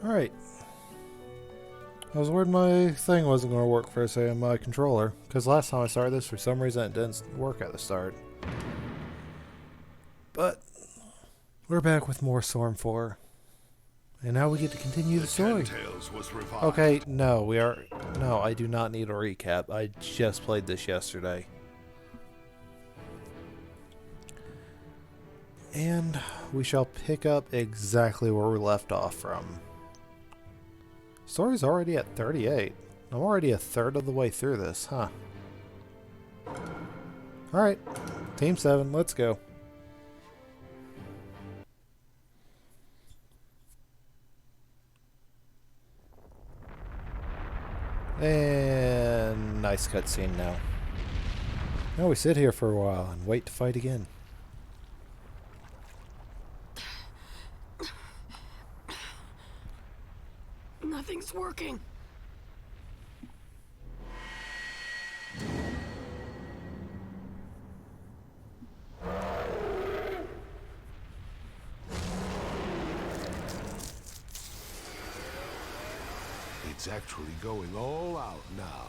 Alright. I was worried my thing wasn't going to work for a second on my controller, because last time I started this, for some reason it didn't work at the start. But we're back with more Storm 4. And now we get to continue the story. Okay, no, no, I do not need a recap. I just played this yesterday. And we shall pick up exactly where we left off from. Story's already at 38. I'm already a third of the way through this, huh? Alright, Team 7, let's go. And nice cutscene now. Now we sit here for a while and wait to fight again. Nothing's working. It's actually going all out now.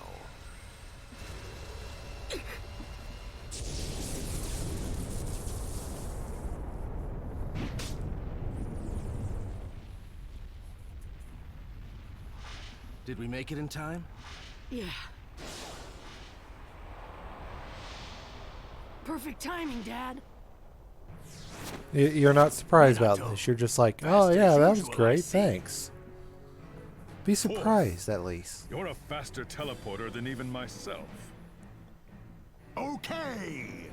Did we make it in time? Yeah. Perfect timing, Dad. You're not surprised about this. You're just like, oh yeah, that was great, thanks. Be surprised, at least. You're a faster teleporter than even myself. Okay!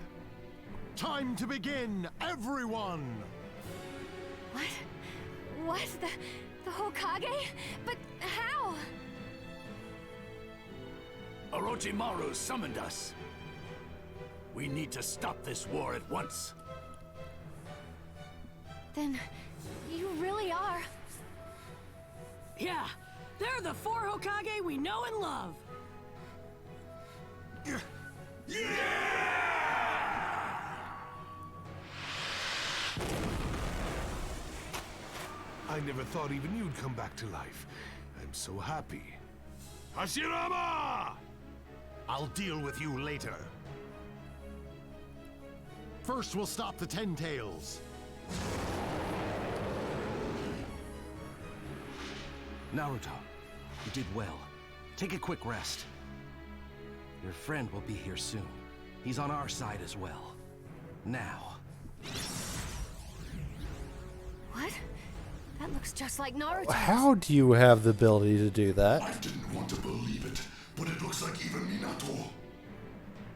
Time to begin, everyone! What? What? The Hokage? But how? Orochimaru summoned us. We need to stop this war at once. Then you really are. Yeah, they're the 4 Hokage we know and love. I never thought even you'd come back to life. I'm so happy. Hashirama! I'll deal with you later. First, we'll stop the Ten Tails. Naruto, you did well. Take a quick rest. Your friend will be here soon. He's on our side as well. Now. What? That looks just like Naruto. How do you have the ability to do that? I didn't want to believe it, but it looks like even Minato.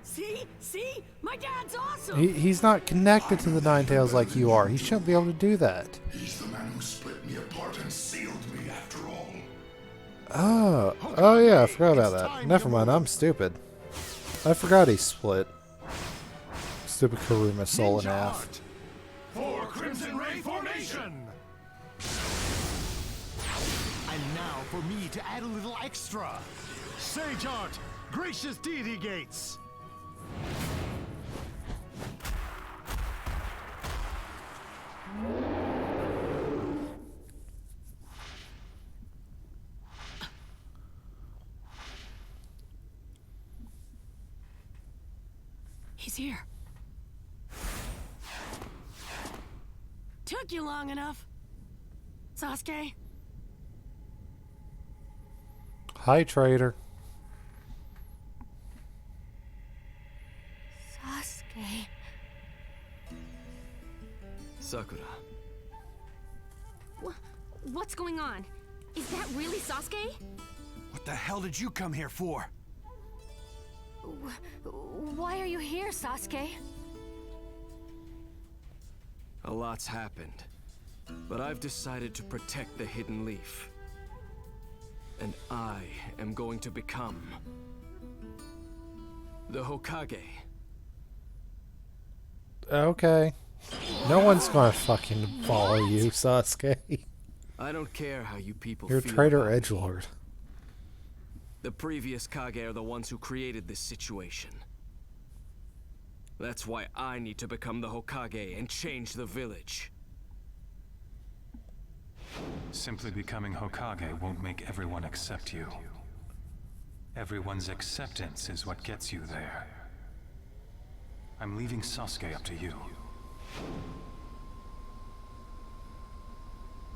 See? See? My dad's awesome! He's not connected to the Nine Tails like you are. He shouldn't be able to do that. He's the man who split me apart and sealed me after all. Oh yeah, I forgot about that. Never mind, I'm stupid. I forgot he split. Stupid Karuma soul in half. For Crimson Ray formation! And now for me to add a little extra. Sage Art, Gracious Deity Gates. He's here. Took you long enough. Sasuke? Hi, traitor. Sasuke. Sakura. What's going on? Is that really Sasuke? What the hell did you come here for? Why are you here, Sasuke? A lot's happened. But I've decided to protect the Hidden Leaf. And I am going to become the Hokage. Okay. No one's gonna fucking follow you, Sasuke. I don't care how you people You're a feel traitor about me. edgelord. The previous Kage are the ones who created this situation. That's why I need to become the Hokage and change the village. Simply becoming Hokage won't make everyone accept you. Everyone's acceptance is what gets you there. I'm leaving Sasuke up to you.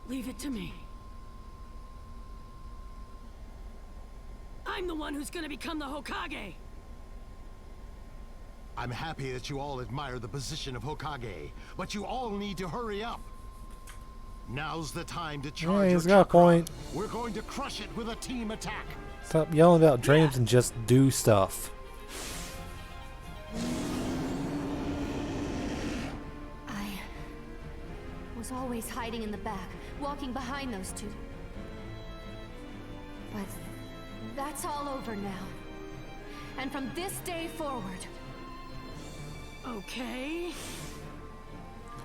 Leave it to me. I'm the one who's gonna become the Hokage! I'm happy that you all admire the position of Hokage, but you all need to hurry up. Now's the time to charge Yeah, he's your got a chakra. point. We're going to crush it with a team attack. Stop yelling about dreams and just do stuff. I was always hiding in the back, walking behind those two. But that's all over now. And from this day forward... Okay...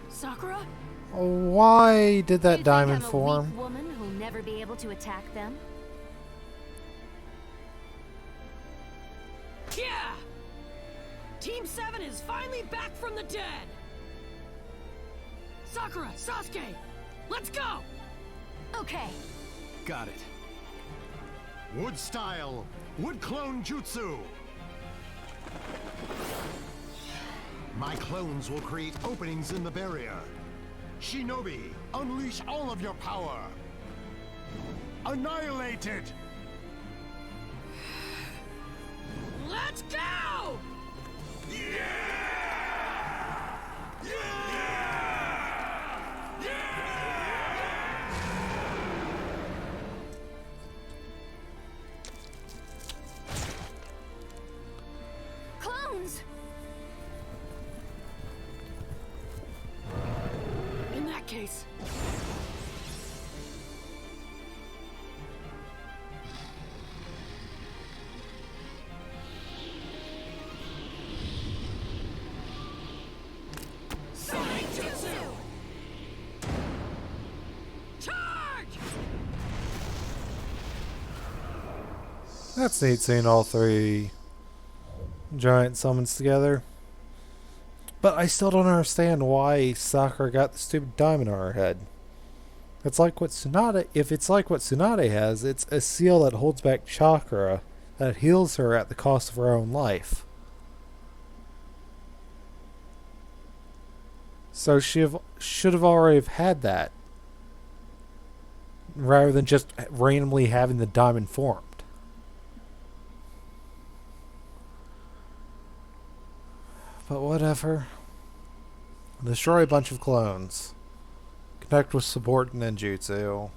Sakura? Why did that You diamond think I'm a form? weak woman who'll never be able to attack them? Yeah! Team 7 is finally back from the dead! Sakura, Sasuke, let's go! Okay. Got it. Wood style, wood clone jutsu. My clones will create openings in the barrier. Shinobi, unleash all of your power. Annihilated. Let's go! Clones! In that case... Sonic Jutsu! Charge! That's neat seeing all three giant summons together. But I still don't understand why Sakura got the stupid diamond on her head. It's like what Tsunade, if it's like what Tsunade has, it's a seal that holds back chakra that heals her at the cost of her own life. So she should have already have had that, rather than just randomly having the diamond formed. But whatever. Destroy a bunch of clones. Connect with support ninjutsu.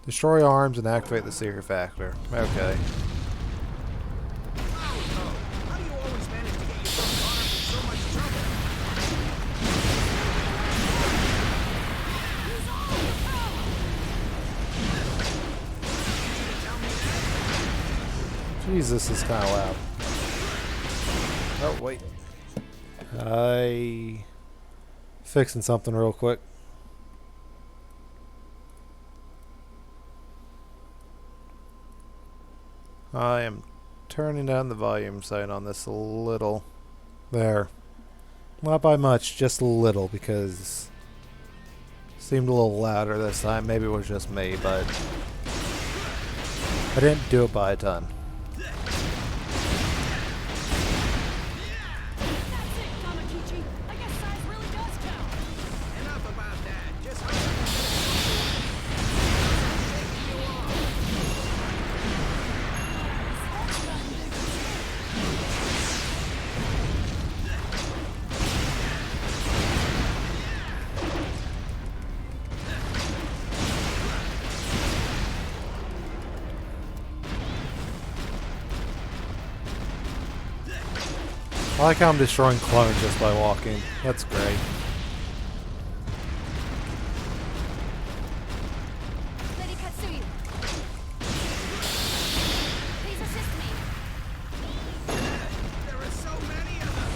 Destroy arms and activate the secret factor. Okay. How do you always manage to get yourself caught up in so much trouble? Use all your power! Jesus, this is kind of loud. Oh, wait. Fixing something real quick. I am turning down the volume sign on this a little. There. Not by much, just a little, because it seemed a little louder this time. Maybe it was just me, but I didn't do it by a ton. Enough about that. Just hurry. I like how I'm destroying clones just by walking. That's great. Lady Katsuyu. Please assist me. There are so many of them.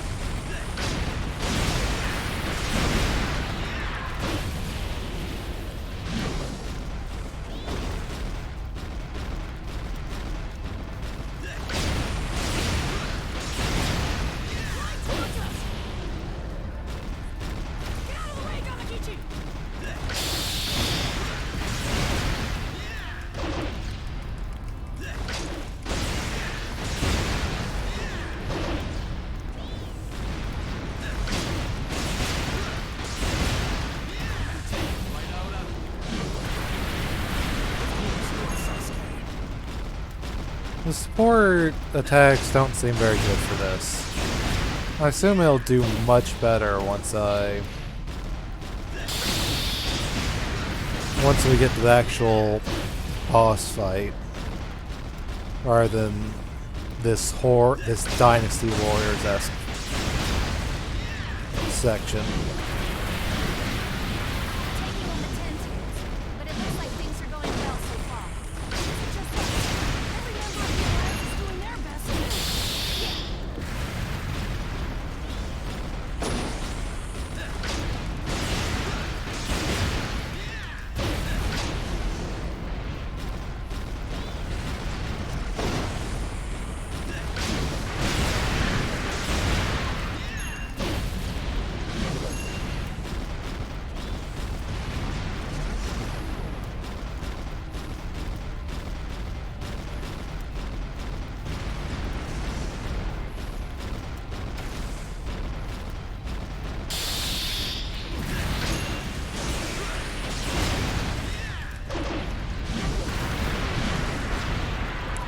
The support attacks don't seem very good for this. I assume it'll do much better once we get to the actual boss fight, rather than this Dynasty Warriors-esque section.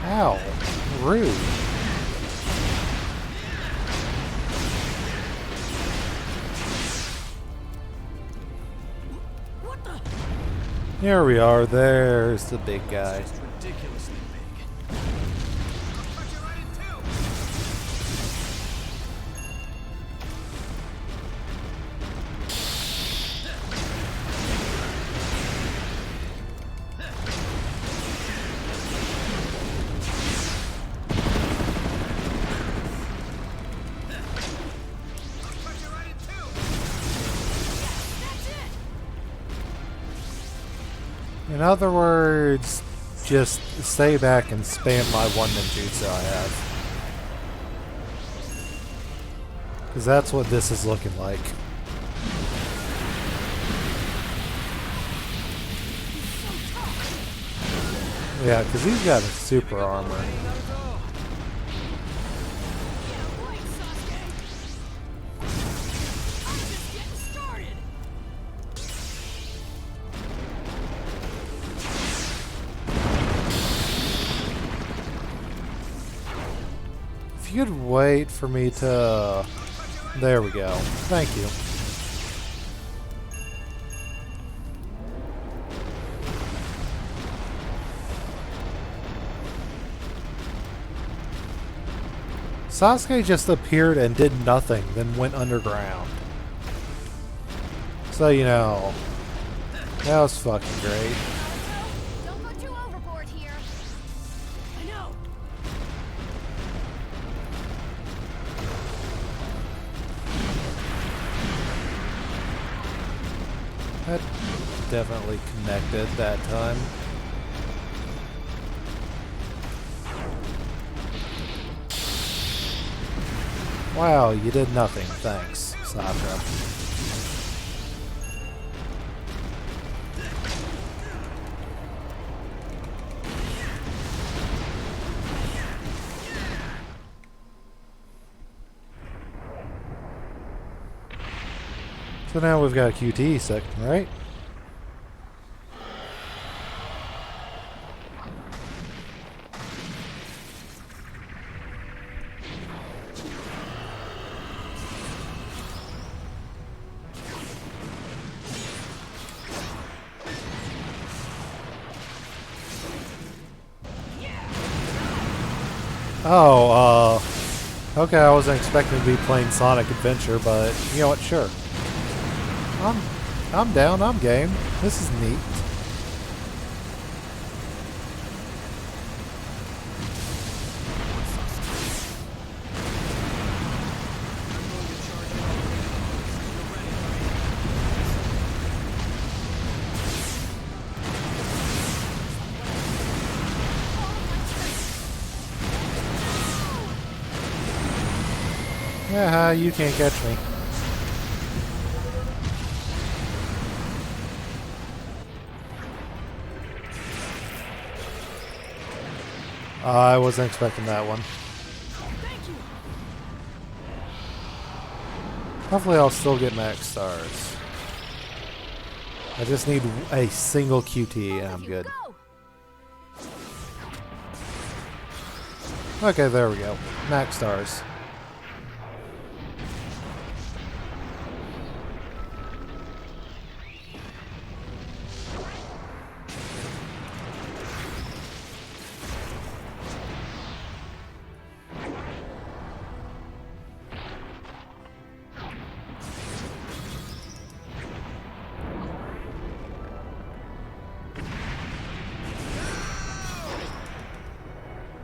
Ow, rude. What the? Here we are, there's the big guy. Ridiculously big. In other words, just stay back and spam my one ninjutsu I have. Because that's what this is looking like. Yeah, because he's got a super armor. If you'd wait for me to... There we go. Thank you. Sasuke just appeared and did nothing, then went underground. So, you know, that was fucking great. Don't go too overboard here. I know. That definitely connected that time. Wow, you did nothing. Thanks, Sasha. So now we've got a QTE section, right? Oh, okay, I wasn't expecting to be playing Sonic Adventure, but you know what, sure. I'm down, I'm game. This is neat. Yeah, you can't catch me. I wasn't expecting that one. Thank you. Hopefully I'll still get max stars. I just need a single QT and I'm good. Go. Okay, there we go. Max stars.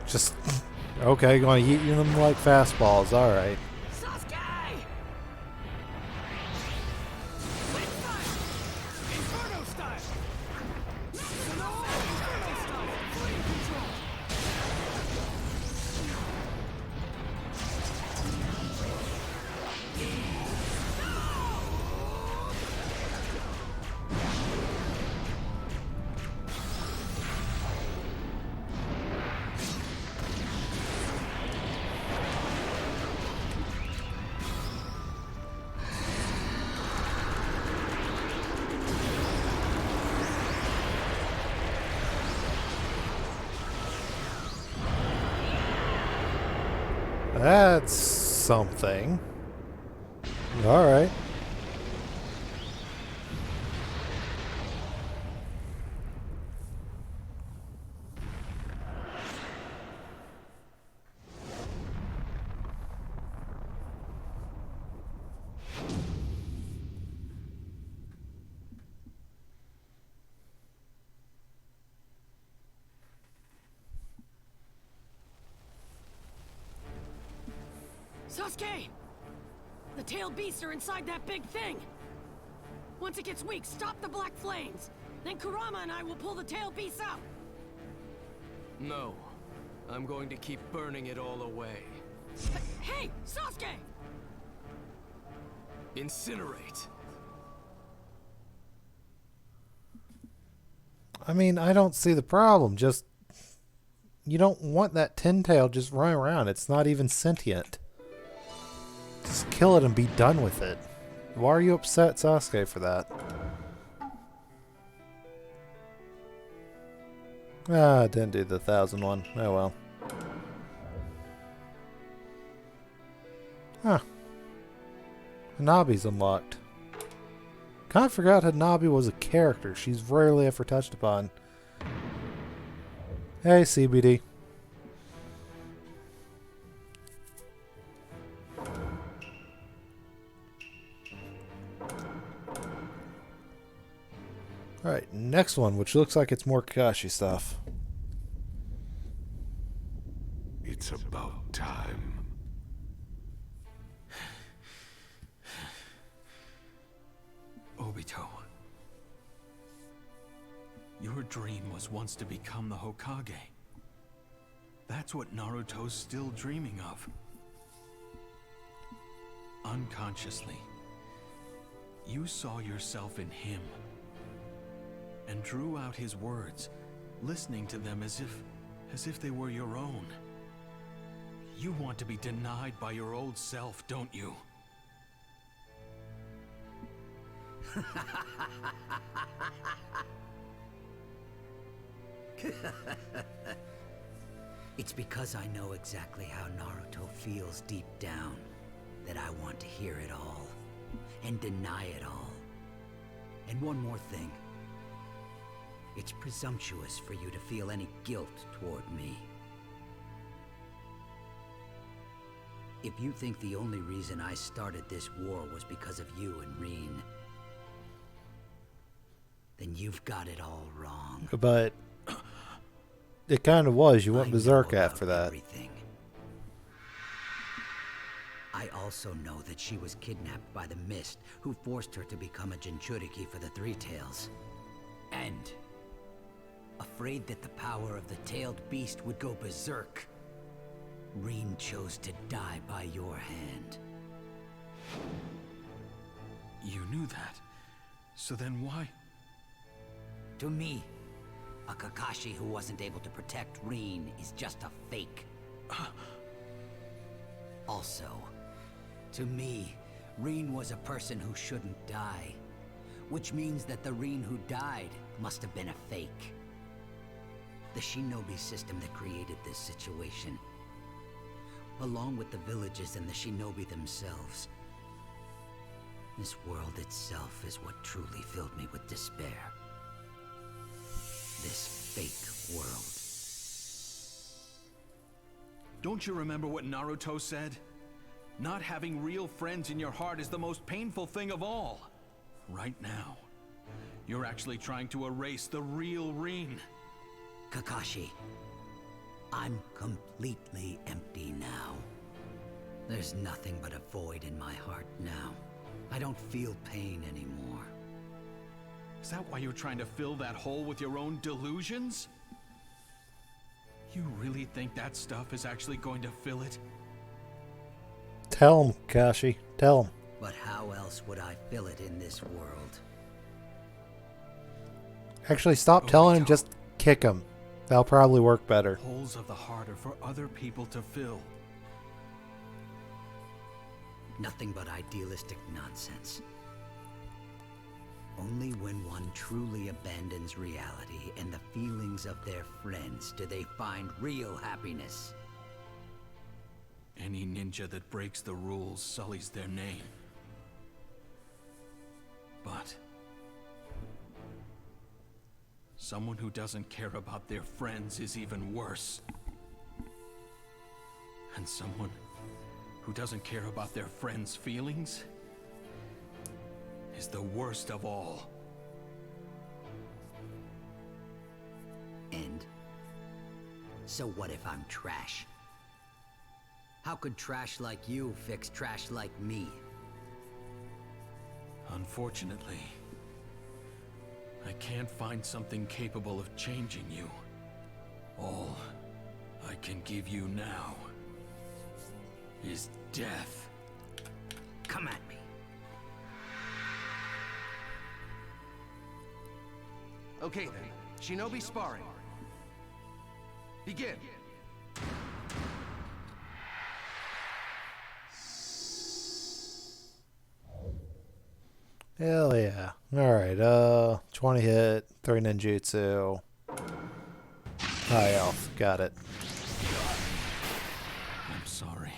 Just, okay, going to eat them like fastballs, alright. Sasuke! Wind style! Inferno style! Maximo! Inferno style! Flame control! That's something. Alright. Sasuke! The tailed beasts are inside that big thing! Once it gets weak, stop the black flames! Then Kurama and I will pull the tailed beasts out! No. I'm going to keep burning it all away. Hey! Sasuke! Incinerate. I mean, I don't see the problem. Just, you don't want that tin tail just running around. It's not even sentient. Just kill it and be done with it. Why are you upset, Sasuke, for that? Ah, didn't do the 1000 one. Oh well. Huh. Hanabi's unlocked. Kind of forgot Hanabi was a character. She's rarely ever touched upon. Hey, CBD. Alright, next one, which looks like it's more Kakashi stuff. It's about time. Obito. Your dream was once to become the Hokage. That's what Naruto's still dreaming of. Unconsciously, you saw yourself in him and drew out his words, listening to them as if they were your own. You want to be denied by your old self, don't you? It's because I know exactly how Naruto feels deep down that I want to hear it all and deny it all. And one more thing. It's presumptuous for you to feel any guilt toward me. If you think the only reason I started this war was because of you and Rin, then you've got it all wrong. But it kind of was. You went berserk after that. Everything. I also know that she was kidnapped by the Mist, who forced her to become a Jinchuriki for the Three Tails. And afraid that the power of the tailed beast would go berserk, Rin chose to die by your hand. You knew that. So then why? To me, a Kakashi who wasn't able to protect Rin is just a fake. Also, to me, Rin was a person who shouldn't die. Which means that the Rin who died must have been a fake. The shinobi system that created this situation along with the villages and the shinobi themselves. This world itself is what truly filled me with despair. This fake world. Don't you remember what Naruto said? Not having real friends in your heart is the most painful thing of all. Right now, you're actually trying to erase the real Rin. Kakashi, I'm completely empty now. There's nothing but a void in my heart now. I don't feel pain anymore. Is that why you're trying to fill that hole with your own delusions? You really think that stuff is actually going to fill it? Tell him, Kashi. Tell him. But how else would I fill it in this world? Actually, stop telling him. Just kick him. That'll probably work better. Holes of the heart are for other people to fill. Nothing but idealistic nonsense. Only when one truly abandons reality and the feelings of their friends do they find real happiness. Any ninja that breaks the rules sullies their name. But someone who doesn't care about their friends is even worse. And someone who doesn't care about their friends' feelings is the worst of all. And so what if I'm trash? How could trash like you fix trash like me? Unfortunately, I can't find something capable of changing you. All I can give you now is death. Come at me. Okay then, Shinobi sparring. Begin. Hell yeah. Alright, 20 hit, 3 ninjutsu. High health. Got it. I'm sorry.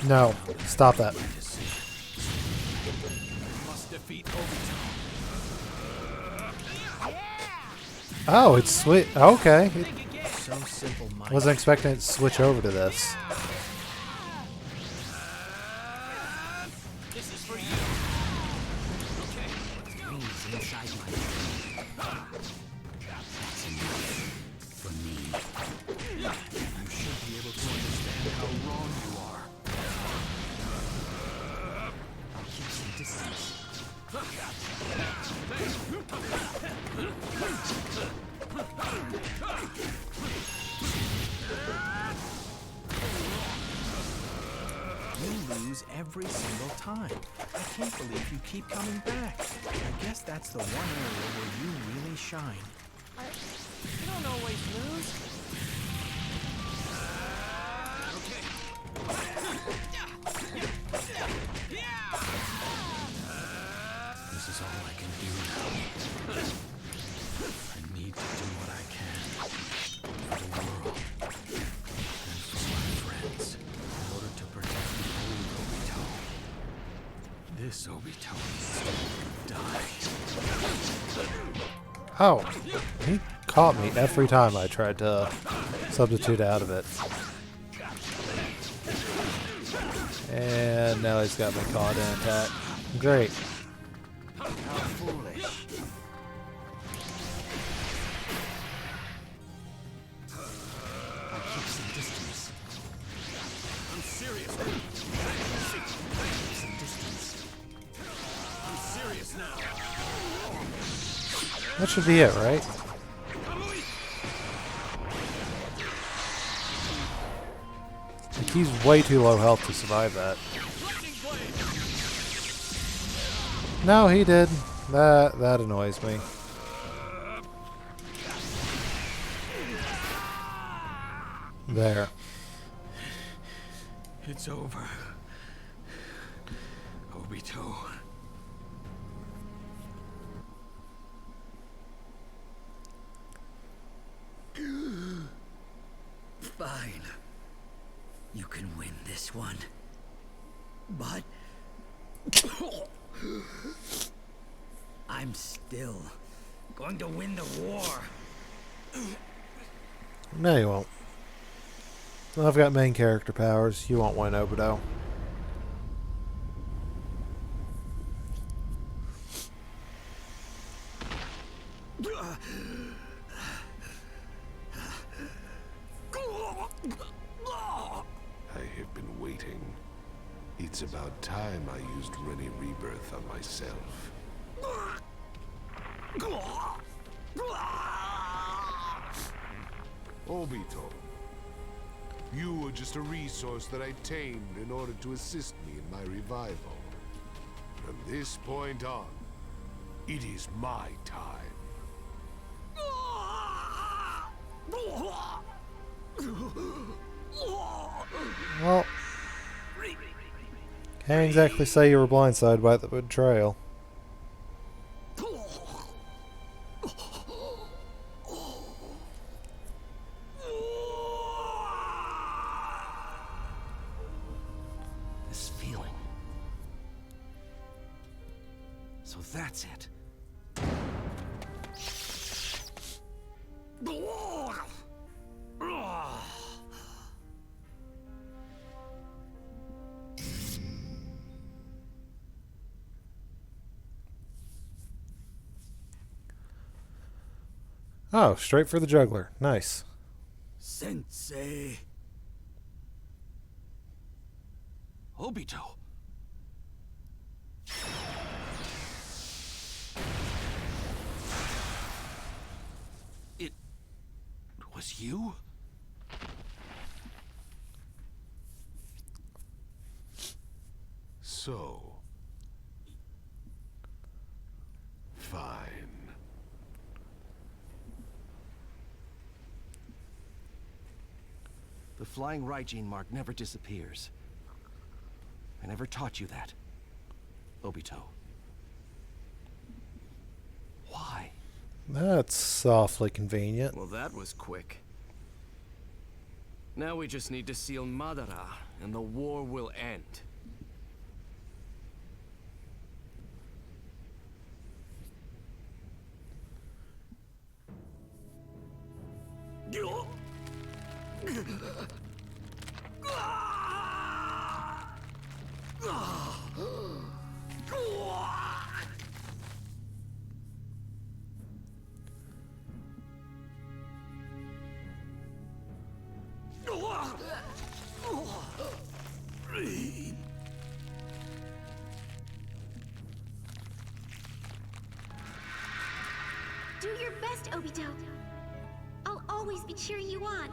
No, stop that. Must defeat Obito. Oh, it's sweet. Okay. So simple, I wasn't expecting it to switch over to this. This is for you. Okay, Please, inside my that's enough for me. you should be able to understand how wrong you are. I'll keep some distance. You lose every single time. I can't believe you keep coming back. I guess that's the one area where you really shine. I don't always lose. This is all I can do now. I need to do what I can for the world and for my friends in order to protect the old Obito. This Obito needs to die. Oh, he caught me every time I tried to substitute out of it. And now he's got me caught in attack. Great. How foolish. I'll keep some distance. I'm serious. Some distance. I'm serious now. That should be it, right? Like, he's way too low health to survive that. No, he did. That annoys me. There. It's over. Obito. this one. But I'm still going to win the war. No, you won't. I've got main character powers. You won't win, Obito. I have been waiting. It's about time I used Rennie Rebirth on myself. Obito, you were just a resource that I tamed in order to assist me in my revival. From this point on, it is my time. Well, can't exactly say you were blindsided by the betrayal. This feeling. So that's it. Oh, straight for the juggler. Nice. Sensei. Obito. It was you? So, fine. The flying Raijin mark never disappears. I never taught you that, Obito. Why? That's awfully convenient. Well, that was quick. Now we just need to seal Madara, and the war will end. Do your best, Obito. I'll always be cheering you on.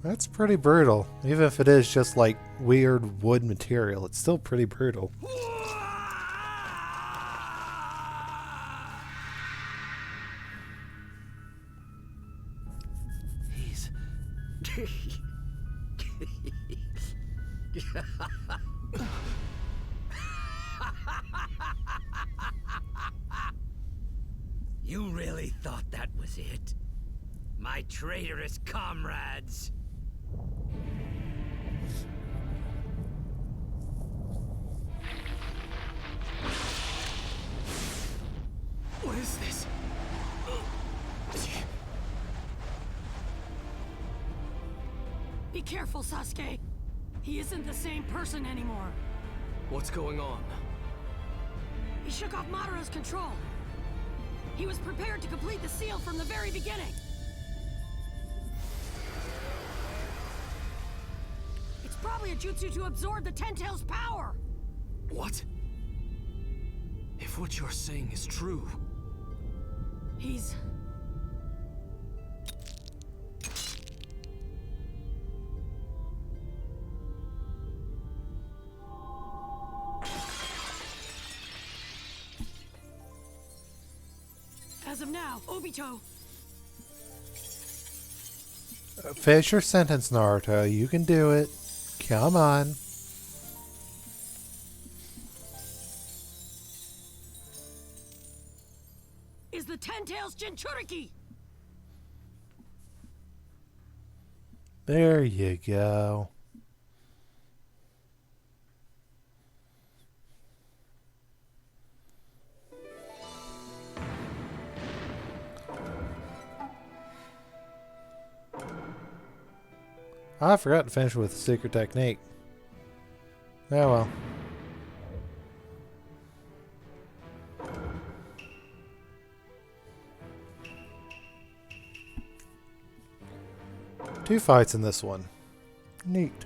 That's pretty brutal. Even if it is just like weird wood material, it's still pretty brutal. He's... You really thought that was it? My traitorous comrades! What is this? Be careful, Sasuke. He isn't the same person anymore. What's going on? He shook off Madara's control. He was prepared to complete the seal from the very beginning. It's probably a jutsu to absorb the Ten Tails' power. What? If what you're saying is true... He's... As of now, Obito. Finish your sentence, Naruto. You can do it. Come on. Is the Ten Tails Jinchuriki? There you go. I forgot to finish with the secret technique. Oh well. Two fights in this one. Neat.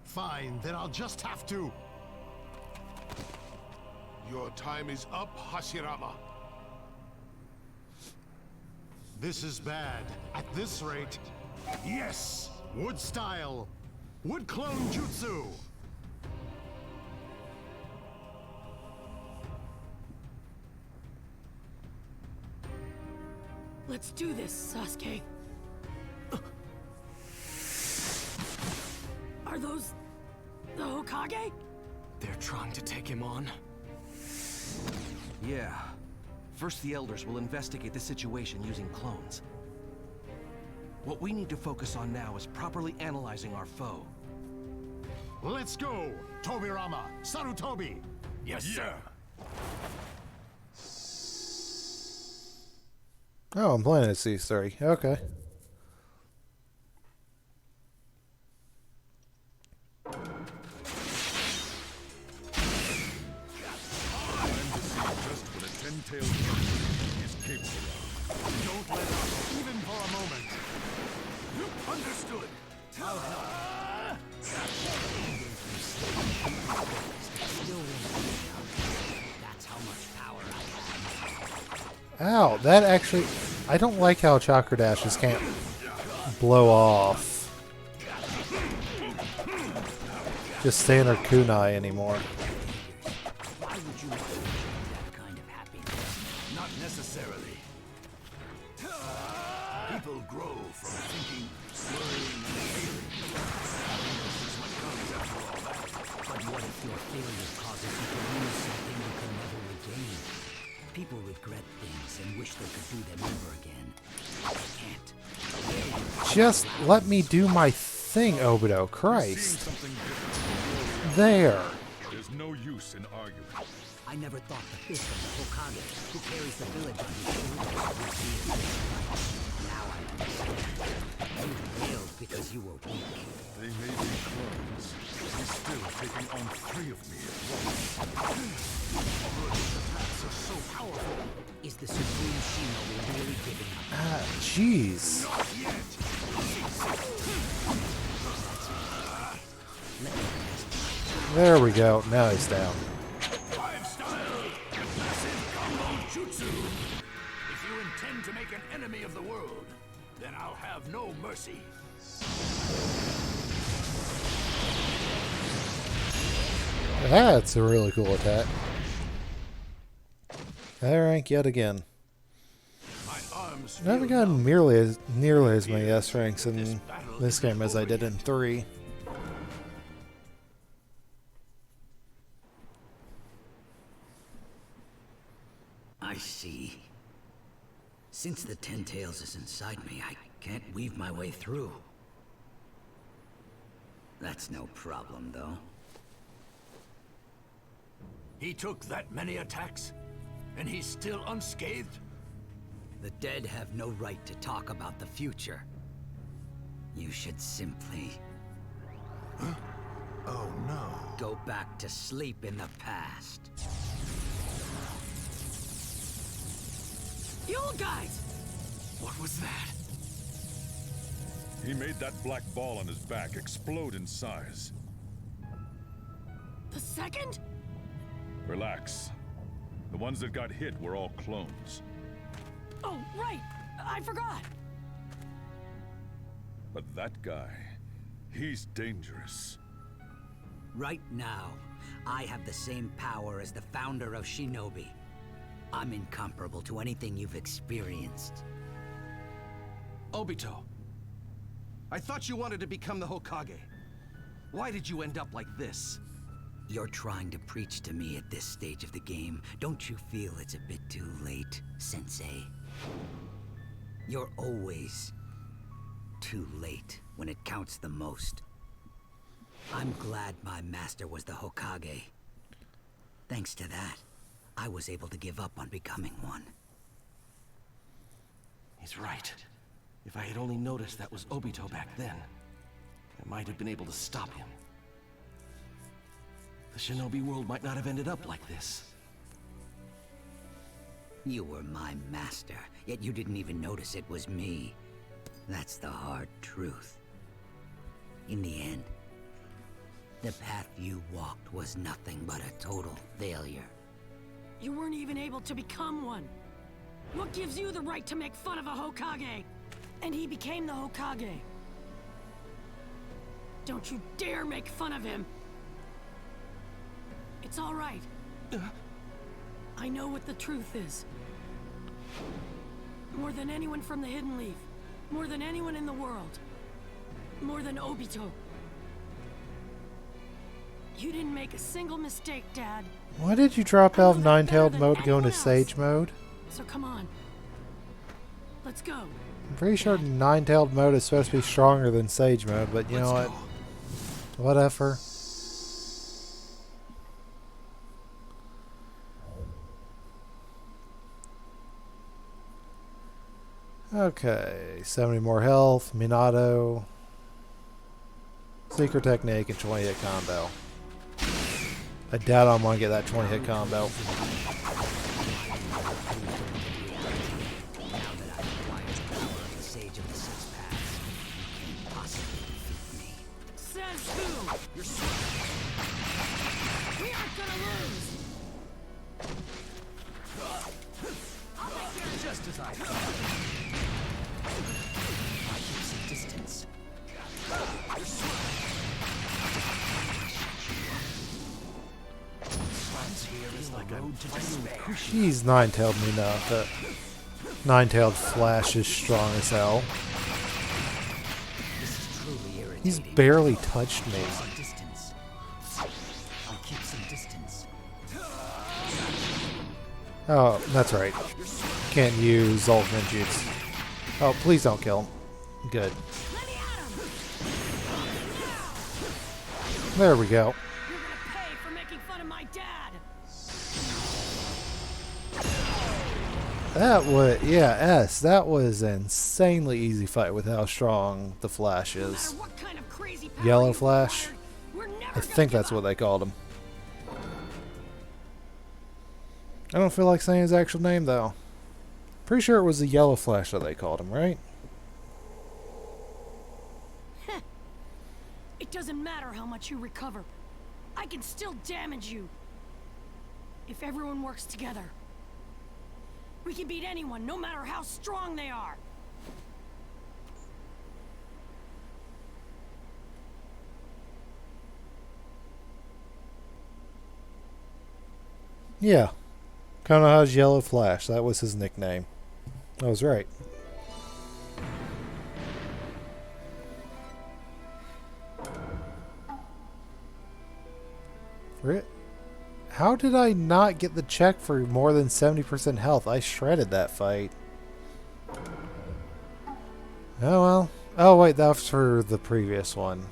Fine, then I'll just have to. Your time is up, Hashirama. This is bad. At this rate. Yes! Wood style. Wood clone jutsu. Let's do this, Sasuke. Are those the Hokage? They're trying to take him on? Yeah. First, the elders will investigate the situation using clones. What we need to focus on now is properly analyzing our foe. Let's go! Tobirama! Sarutobi! Yes, sir. Oh, I'm playing as C3. Okay. Don't let up, even for a moment. Understood. I'll help. That's how much power I have. Ow, that actually... I don't like how chakra dashes can't blow off. Just standard kunai anymore. Why would you want to achieve that kind of happiness? Not necessarily. People grow from thinking, worrying, and failing. Happiness is what comes after all that. But what if your failure causes you to lose something you can never regain? People regret things and wish they could do them over again. They can't. Just let me do my thing, Obito. Christ. There. There's no use in arguing. I never thought the fifth of the Hokage, who carries the village on his shoulders, would be as big. Now I understand. You failed because you were weak. They may be clones. He's still taking on 3 of me at once. Attacks are so powerful. Is the Supreme Shino really giving up? Ah, jeez. There we go. Now he's down. 5-style, massive combo jutsu. If you intend to make an enemy of the world, then I'll have no mercy. That's a really cool attack. I rank yet again. My arms I haven't gotten nearly as many S ranks in this game as I did in 3. I see. Since the Ten Tails is inside me, I can't weave my way through. That's no problem, though. He took that many attacks, and he's still unscathed? The dead have no right to talk about the future. You should simply... Huh? Oh no. Go back to sleep in the past. You old guys! What was that? He made that black ball on his back explode in size. The second? Relax. The ones that got hit were all clones. Oh, right! I forgot! But that guy, he's dangerous. Right now, I have the same power as the founder of Shinobi. I'm incomparable to anything you've experienced. Obito, I thought you wanted to become the Hokage. Why did you end up like this? You're trying to preach to me at this stage of the game. Don't you feel it's a bit too late, Sensei? You're always too late when it counts the most. I'm glad my master was the Hokage. Thanks to that, I was able to give up on becoming one. He's right. If I had only noticed that was Obito back then, I might have been able to stop him. The Shinobi world might not have ended up like this. You were my master, yet you didn't even notice it was me. That's the hard truth. In the end, the path you walked was nothing but a total failure. You weren't even able to become one. What gives you the right to make fun of a Hokage? And he became the Hokage. Don't you dare make fun of him. It's all right. I know what the truth is. More than anyone from the Hidden Leaf. More than anyone in the world. More than Obito. You didn't make a single mistake, Dad. Why did you drop out of Nine-Tailed mode to go into Sage mode? So come on. Let's go. I'm pretty sure Nine-Tailed mode is supposed to be stronger than Sage mode, but you know what? Whatever. Okay, 70 more health, Minato, Secret Technique, and 20 hit combo. I doubt I'm going to get that 20 hit combo. Says who? You're we aren't gonna lose. I'll take care of just as I thought. I keep some distance. She's Nine-Tailed me now. The Nine-Tailed Flash is strong as hell. He's barely touched me. Oh, that's right. Can't use ultimate jutsu. Oh, please don't kill him. Good. There we go. You're gonna pay for making fun of my dad. That was, yeah, S. That was an insanely easy fight with how strong the Flash is. Kind of crazy power Yellow Flash? I think that's what they called him. I don't feel like saying his actual name, though. Pretty sure it was the Yellow Flash that they called him, right? It doesn't matter how much you recover. I can still damage you. If everyone works together. We can beat anyone, no matter how strong they are. Yeah. Konoha's Yellow Flash. That was his nickname. I was right. How did I not get the check for more than 70% health? I shredded that fight. Oh well. Oh wait, that was for the previous one.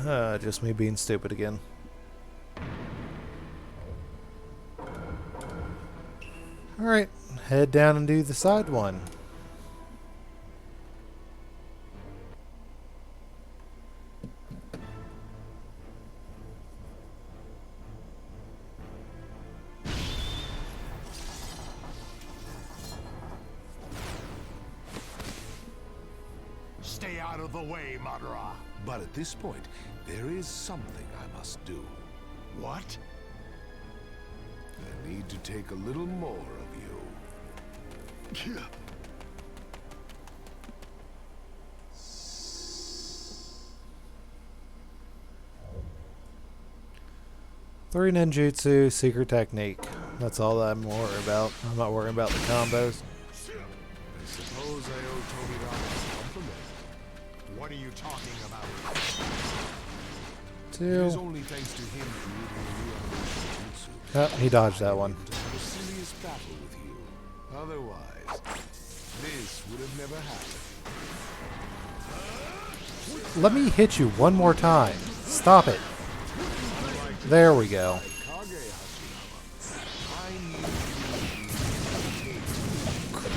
Just me being stupid again. Alright, head down and do the side one. Stay out of the way, Madara. But at this point, there is something I must do. What? I need to take a little more of you. 3 ninjutsu, secret technique. That's all that I'm worried about. I'm not worrying about the combos. I suppose I owe Tomidana a compliment. What are you talking about? It 2. is only thanks to him creating a reanimated jutsu. Oh, he dodged that one. To have a serious battle with you. Otherwise, this would have never happened. Let me hit you one more time. Stop it. There we go.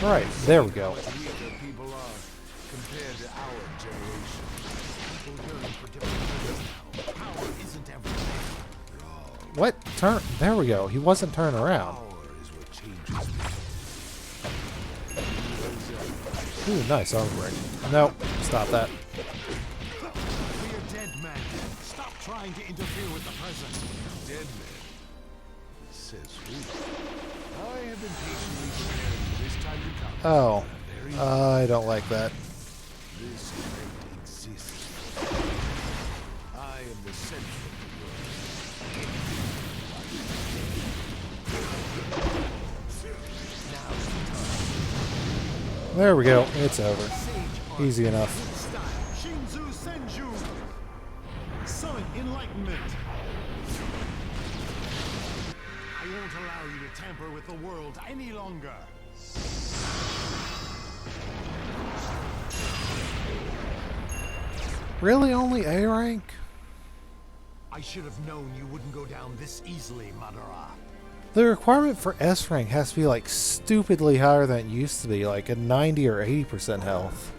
Right, there we go. People are compared to our generation. People yearn for different things now. Power isn't everything. Wrong. What? Turn. There we go. He wasn't turning around. Power is what changes people. Ooh, nice arm ring. Nope. Stop that. Be a dead man. Stop trying to interfere with the present. Dead man. Says who? I have been patiently preparing for this time to come. Oh. I don't like that. This event exists. I am the center of the world. There we go. It's over. Easy enough. Shinzu Senju. Sun Enlightenment. I won't allow you to tamper with the world any longer. Really only A rank? I should have known you wouldn't go down this easily, Madara. The requirement for S rank has to be like stupidly higher than it used to be, like a 90 or 80% health.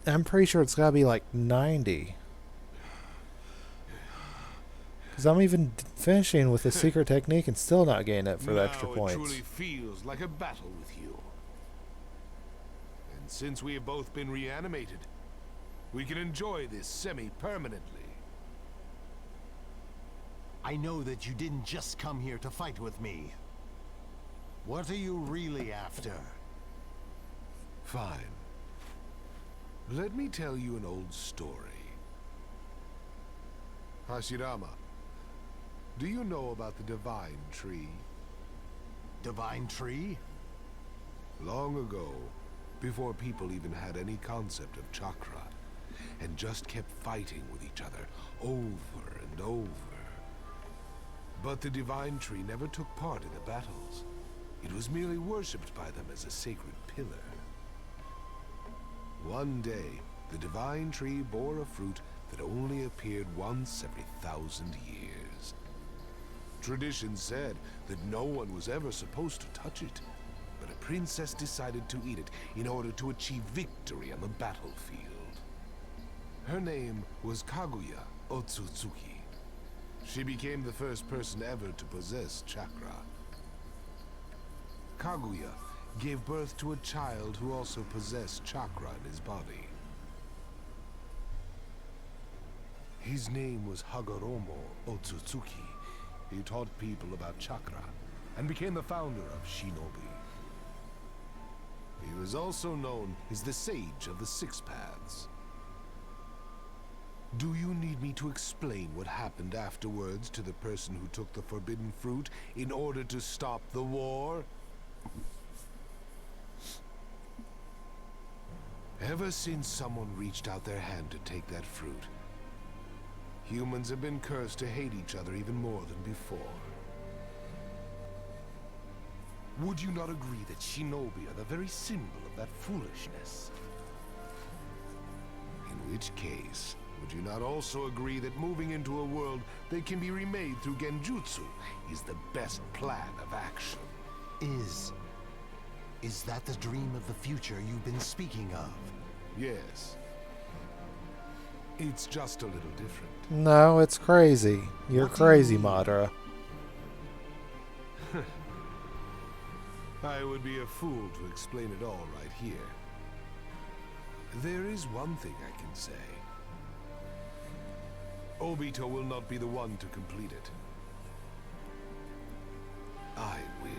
I'm pretty sure it's gotta be like 90. Because I'm even finishing with the secret technique and still not getting it for the extra points. It truly feels like a battle with you. And since we have both been reanimated, we can enjoy this semi-permanently. I know that you didn't just come here to fight with me. What are you really after? Fine. Let me tell you an old story. Hashirama, do you know about the Divine Tree? Divine Tree? Long ago, before people even had any concept of chakra, and just kept fighting with each other over and over. But the Divine Tree never took part in the battles. It was merely worshipped by them as a sacred pillar. One day, the Divine Tree bore a fruit that only appeared once every 1,000 years. Tradition said that no one was ever supposed to touch it, but a princess decided to eat it in order to achieve victory on the battlefield. Her name was Kaguya Otsutsuki. She became the first person ever to possess chakra. Kaguya gave birth to a child who also possessed chakra in his body. His name was Hagoromo Otsutsuki. He taught people about chakra and became the founder of Shinobi. He was also known as the Sage of the Six Paths. Do you need me to explain what happened afterwards to the person who took the forbidden fruit in order to stop the war? Ever since someone reached out their hand to take that fruit, humans have been cursed to hate each other even more than before. Would you not agree that Shinobi are the very symbol of that foolishness? In which case, would you not also agree that moving into a world that can be remade through Genjutsu is the best plan of action? Is that the dream of the future you've been speaking of? Yes. It's just a little different. No, it's crazy. You're crazy, Madara. I would be a fool to explain it all right here. There is one thing I can say. Obito will not be the one to complete it. I will.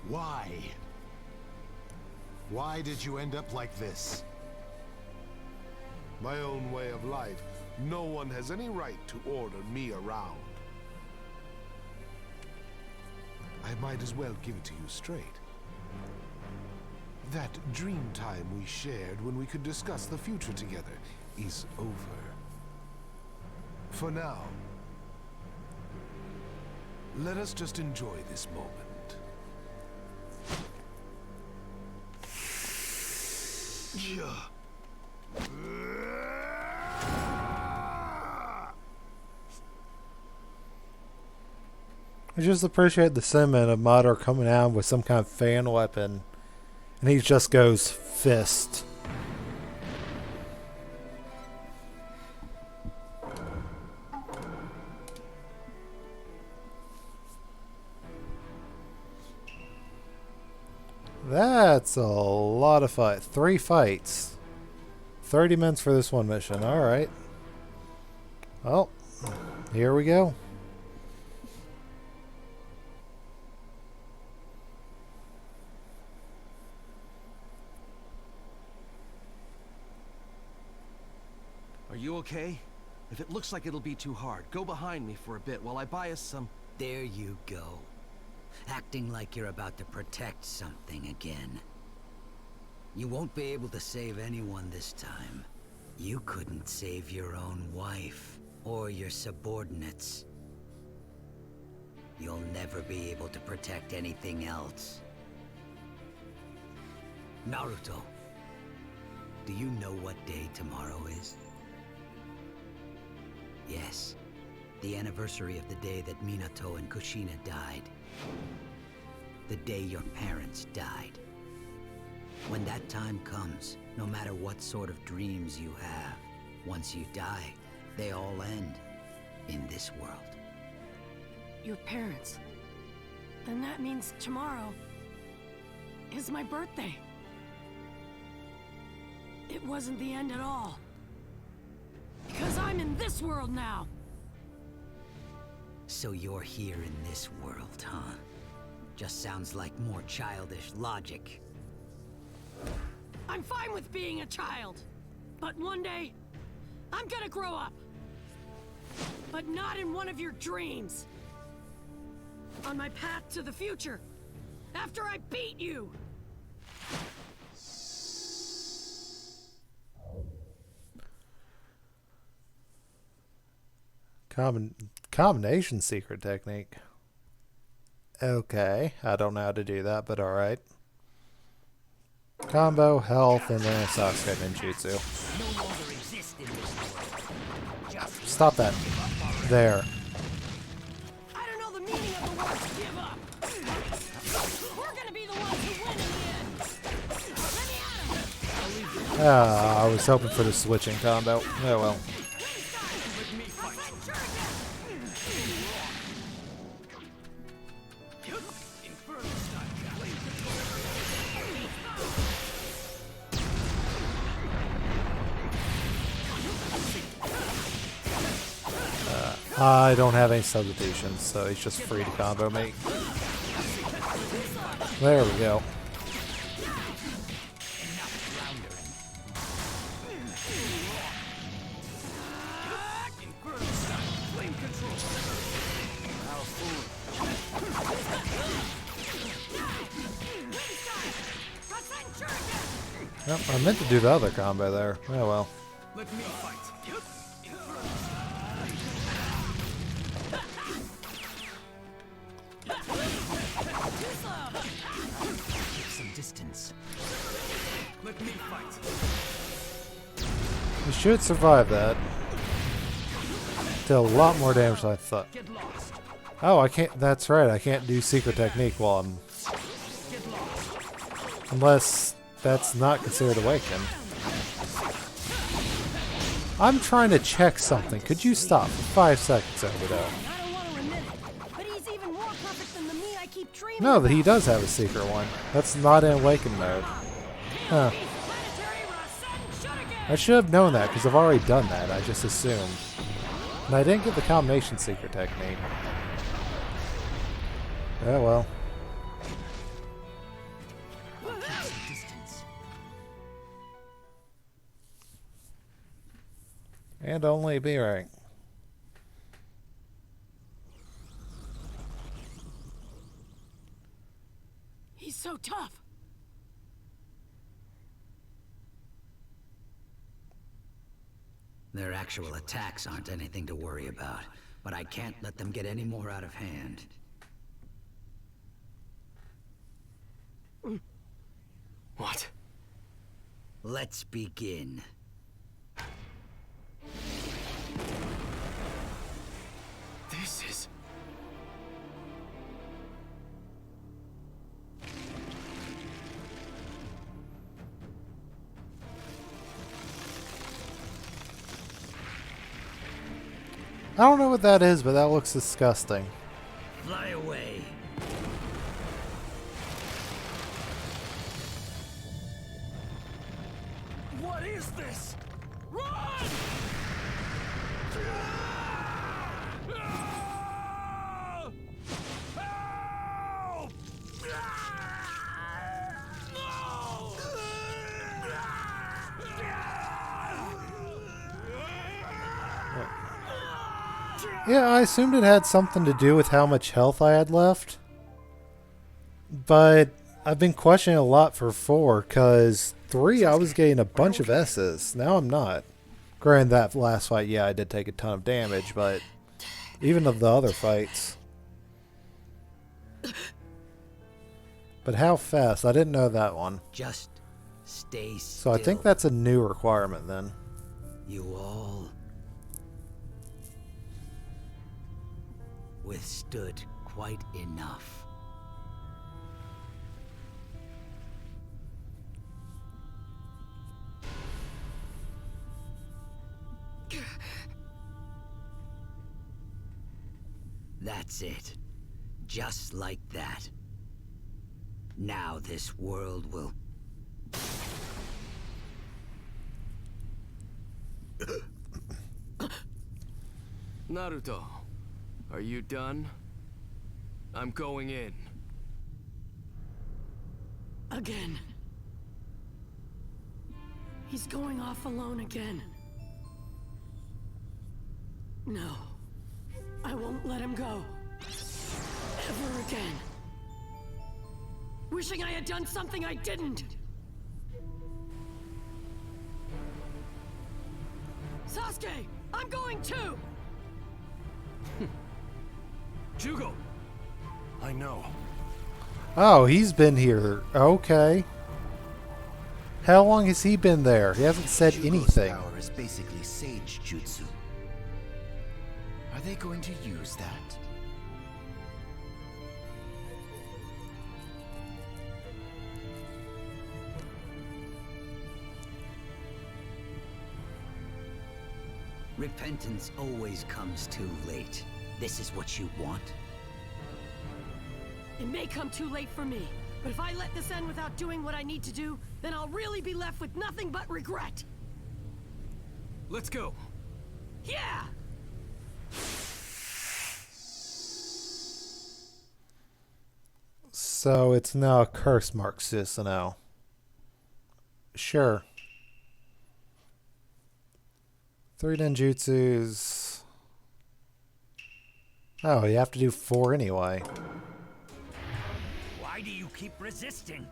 Why? Why did you end up like this? My own way of life. No one has any right to order me around. I might as well give it to you straight. That dream time we shared when we could discuss the future together is over. For now, let us just enjoy this moment. I just appreciate the sentiment of Madara coming out with some kind of fan weapon, and he just goes fist. That's a lot of fight. 3 fights. 30 minutes for this one mission. Alright. Well, here we go. Are you okay? If it looks like it'll be too hard, go behind me for a bit while I buy us some... There you go. Acting like you're about to protect something again. You won't be able to save anyone this time. You couldn't save your own wife, or your subordinates. You'll never be able to protect anything else. Naruto, do you know what day tomorrow is? Yes, the anniversary of the day that Minato and Kushina died. The day your parents died. When that time comes, no matter what sort of dreams you have, once you die, they all end in this world. Your parents. Then that means tomorrow is my birthday. It wasn't the end at all. Because I'm in this world now. So you're here in this world, huh? Just sounds like more childish logic. I'm fine with being a child. But one day, I'm gonna grow up. But not in one of your dreams. On my path to the future. After I beat you. Combination secret technique. Okay, I don't know how to do that, but alright. Combo, health, and then a Sasuke ninjutsu. Stop that. There. I don't know the meaning of the words give up. We're gonna be the ones who win in the end. Let me at him. I was hoping for the switching combo. Oh well. I don't have any substitutions, so he's just free to combo me. There we go. Yep, I meant to do the other combo there. Oh well. Let me fight. Some distance. Let me fight. We should survive that. Did a lot more damage than I thought. Oh, I can't. That's right. I can't do secret technique while I'm. Unless that's not considered awakened. I'm trying to check something. Could you stop for 5 seconds, Obito? Perfect than the me I keep dreaming No, about. he does have a secret one. That's not in awakened mode. Huh. I should have known that, because I've already done that. I just assumed. And I didn't get the combination secret technique. Oh well. And only B rank. He's so tough. Their actual attacks aren't anything to worry about, but I can't let them get any more out of hand. What? Let's begin. This is... I don't know what that is, but that looks disgusting. Fly away. What is this? Run! Help! Yeah, I assumed it had something to do with how much health I had left. But I've been questioning a lot for 4, because 3 I was getting a bunch of S's. Now I'm not. Granted, that last fight, yeah, I did take a ton of damage, but even of the other fights. But how fast? I didn't know that one. Just stay still. So I think that's a new requirement then. You all withstood quite enough. That's it. Just like that. Now this world will... Naruto, are you done? I'm going in. Again. He's going off alone again. No. I won't let him go. Ever again. Wishing I had done something I didn't. Sasuke! I'm going too! Jugo! I know. Oh, he's been here. Okay. How long has he been there? He hasn't said anything. Power is basically sage jutsu. Are they going to use that? Repentance always comes too late. This is what you want? It may come too late for me, but if I let this end without doing what I need to do, then I'll really be left with nothing but regret. Let's go. Yeah! So it's now a curse mark system now. Sure. 3 ninjutsus. Oh, you have to do 4 anyway. Why do you keep resisting?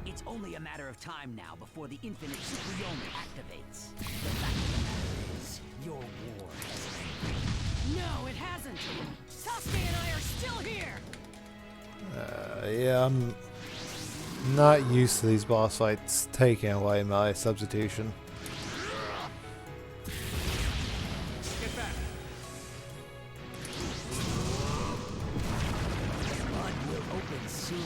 It's only a matter of time now before the infinite Tsukuyomi activates. The fact of the matter is, your war has ended. No, it hasn't. Sasuke and I are still here. Yeah, I'm not used to these boss fights taking away my substitution. Get back. Blood will open soon.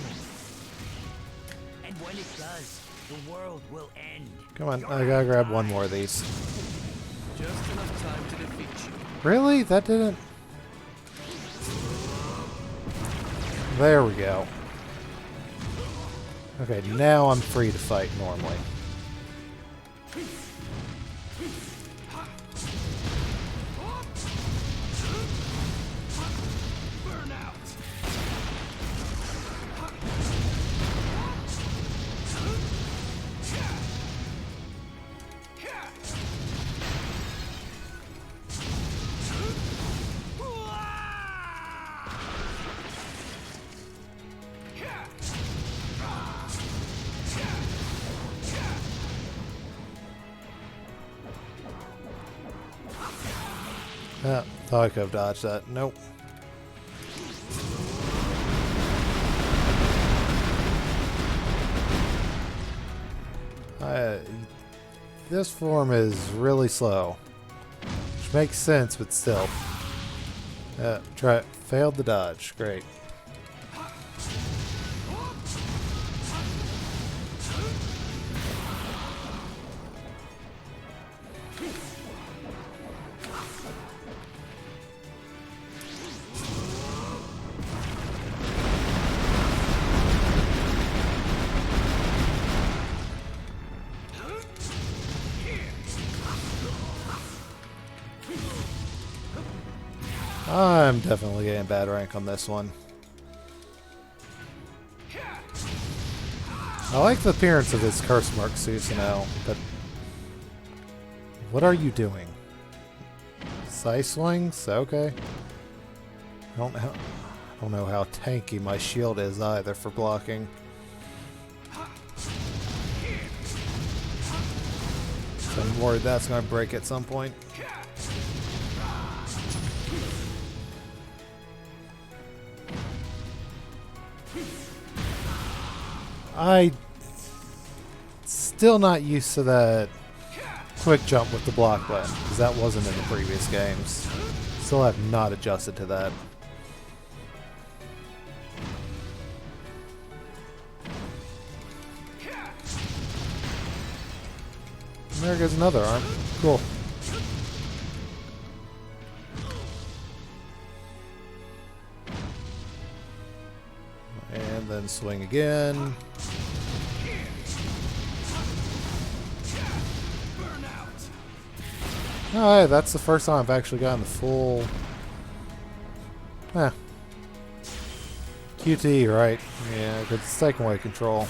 And when it does, the world will end. Come on, I gotta grab one more of these. Just enough time to defeat you. Really? That didn't... There we go. Okay, now I'm free to fight normally. Thought I could have dodged that. Nope. This form is really slow. Which makes sense, but still. Try it. Failed the dodge. Great. I'm definitely getting bad rank on this one. I like the appearance of this curse mark Susanoo, but what are you doing? Side swings? Okay. I don't know how tanky my shield is either for blocking. So I'm worried that's going to break at some point. I still not used to that quick jump with the block button, because that wasn't in the previous games. Still have not adjusted to that. And there goes another arm. Cool. And then swing again. Oh, hey, that's the first time I've actually gotten the full... QT, right? Yeah, because it's taking away control.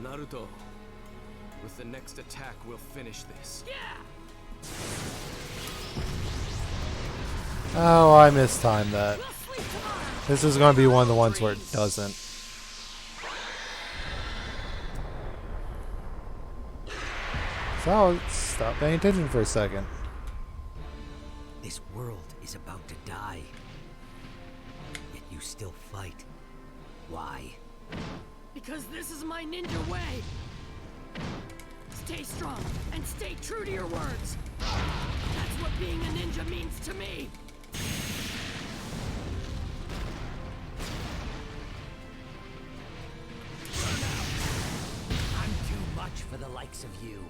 Naruto, with the next attack, we'll finish this. Oh, I mistimed that. This is going to be one of the ones where it doesn't. So, stop paying attention for a second. This world is about to die. Yet you still fight. Why? Because this is my ninja way. Stay strong and stay true to your words. That's what being a ninja means to me. I'm too much for the likes of you.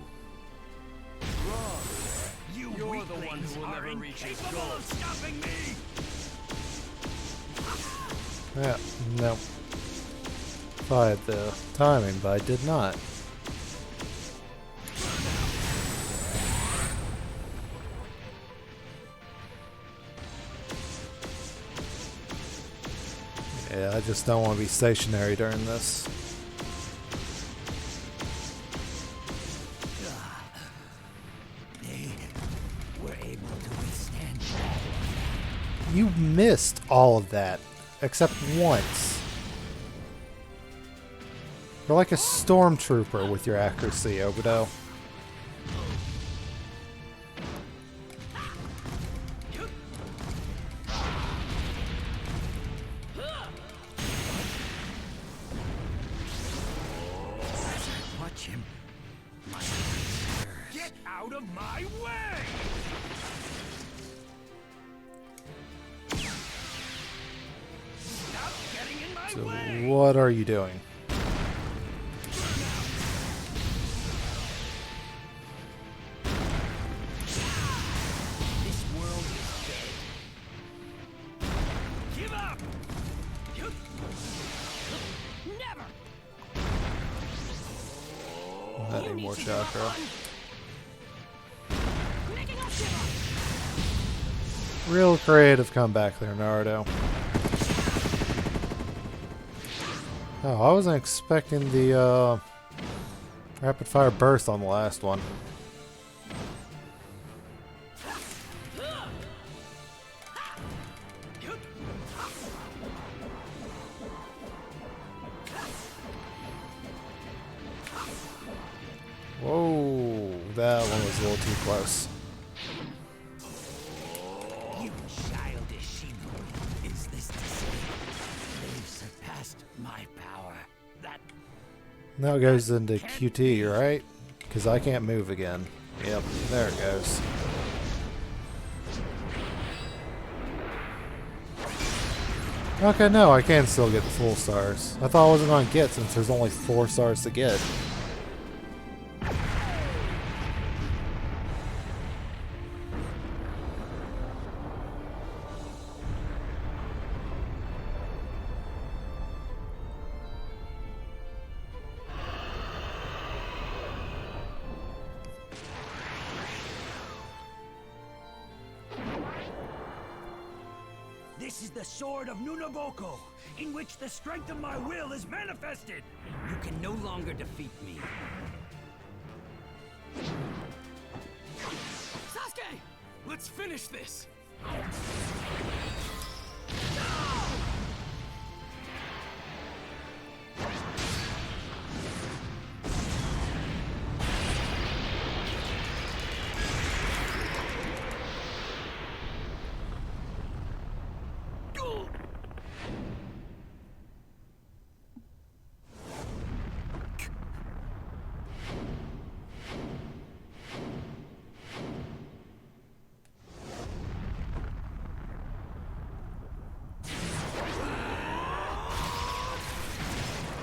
You're the one who will never reach his goal. Of stopping me. Yeah, no. I had the timing, but I did not. Yeah, I just don't want to be stationary during this. They were able to withstand. You missed all of that, except once. You're like a stormtrooper with your accuracy, Obito. Watch him. Get out of my way! Stop getting in my way! So what are you doing? Give up! I need more chakra. Real creative comeback there, Naruto. Oh, I wasn't expecting the rapid fire burst on the last one. Whoa, that one was a little too close. You childish Shino. Is this to say they've surpassed my power? Now it goes into QT, right? Because I can't move again. Yep, there it goes. Okay, no, I can still get the full stars. I thought I wasn't going to get since there's only 4 stars to get. This is the sword of Nunaboko, in which the strength of my will is manifested! You can no longer defeat me. Sasuke! Let's finish this!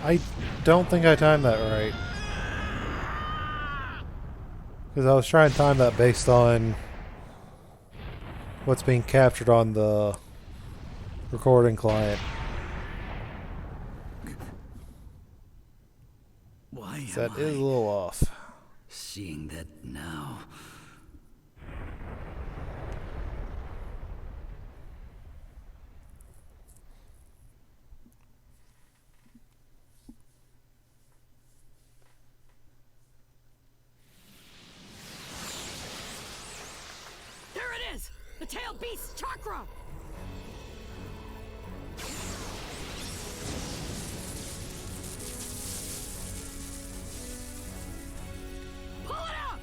I don't think I timed that right. Because I was trying to time that based on what's being captured on the recording client. Why So that am is a little off. seeing that now? There it is! The tailed beast's chakra! Pull it out!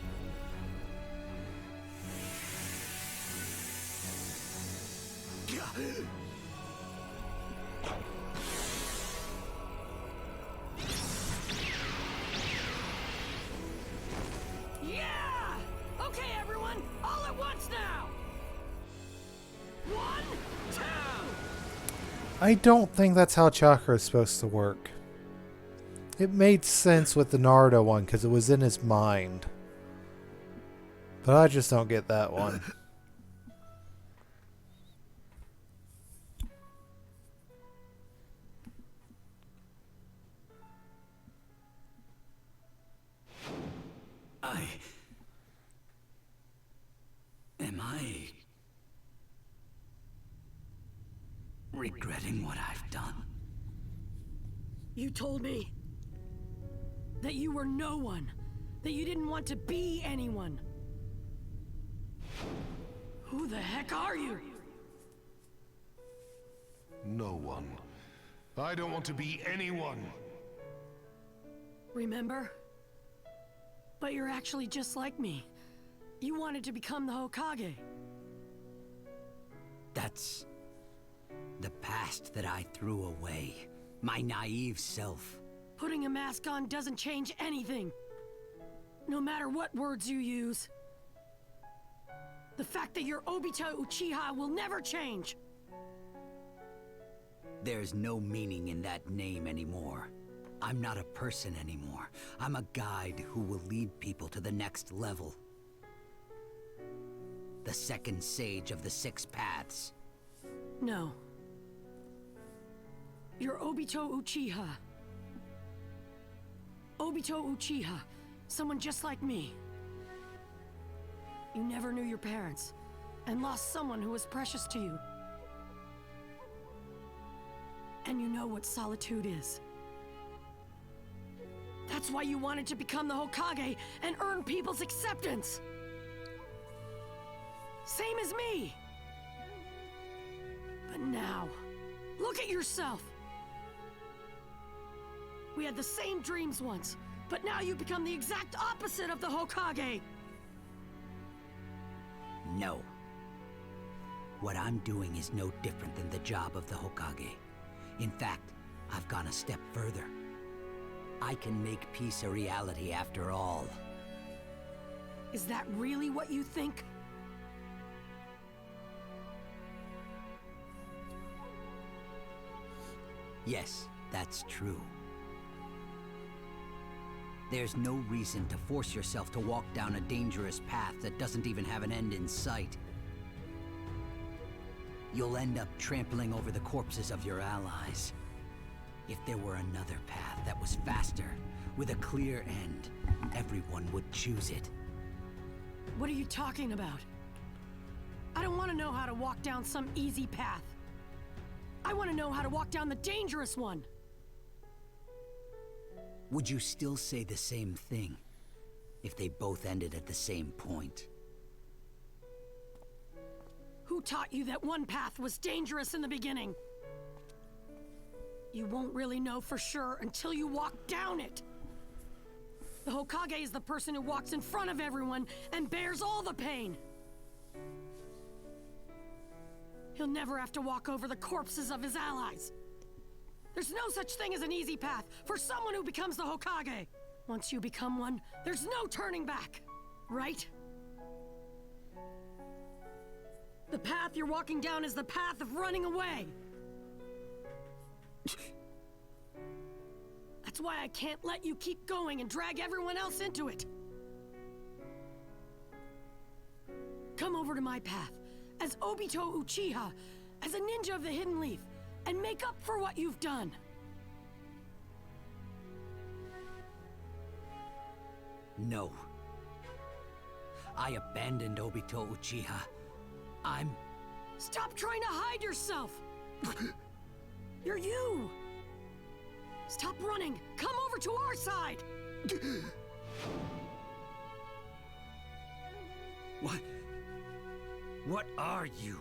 Yeah! Okay, everyone, all at once now! 1, 2! I don't think that's how chakra is supposed to work. It made sense with the Naruto one because it was in his mind. But I just don't get that one. Am I regretting what I've done? You told me that you were no one, that you didn't want to be anyone. Who the heck are you? No one. I don't want to be anyone. Remember? But you're actually just like me. You wanted to become the Hokage. That's the past that I threw away. My naive self. Putting a mask on doesn't change anything. No matter what words you use. The fact that you're Obito Uchiha will never change. There's no meaning in that name anymore. I'm not a person anymore. I'm a guide who will lead people to the next level. The second sage of the 6 paths. No. You're Obito Uchiha. Obito Uchiha, Someone just like me. You never knew your parents, and lost someone who was precious to you. And you know what solitude is. That's why you wanted to become the Hokage and earn people's acceptance. Same as me. But now, look at yourself. We had the same dreams once, but now you become the exact opposite of the Hokage. No. What I'm doing is no different than the job of the Hokage. In fact, I've gone a step further. I can make peace a reality after all. Is that really what you think? Yes, that's true. There's no reason to force yourself to walk down a dangerous path that doesn't even have an end in sight. You'll end up trampling over the corpses of your allies. If there were another path that was faster, with a clear end, everyone would choose it. What are you talking about? I don't want to know how to walk down some easy path. I want to know how to walk down the dangerous one. Would you still say the same thing if they both ended at the same point? Who taught you that one path was dangerous in the beginning? You won't really know for sure until you walk down it. The Hokage is the person who walks in front of everyone and bears all the pain. He'll never have to walk over the corpses of his allies. There's no such thing as an easy path for someone who becomes the Hokage. Once you become one, there's no turning back, right? The path you're walking down is the path of running away. That's why I can't let you keep going and drag everyone else into it. Come over to my path, as Obito Uchiha, as a ninja of the Hidden Leaf, and make up for what you've done. No. I abandoned Obito Uchiha. Stop trying to hide yourself! You're you! Stop running! Come over to our side! What are you?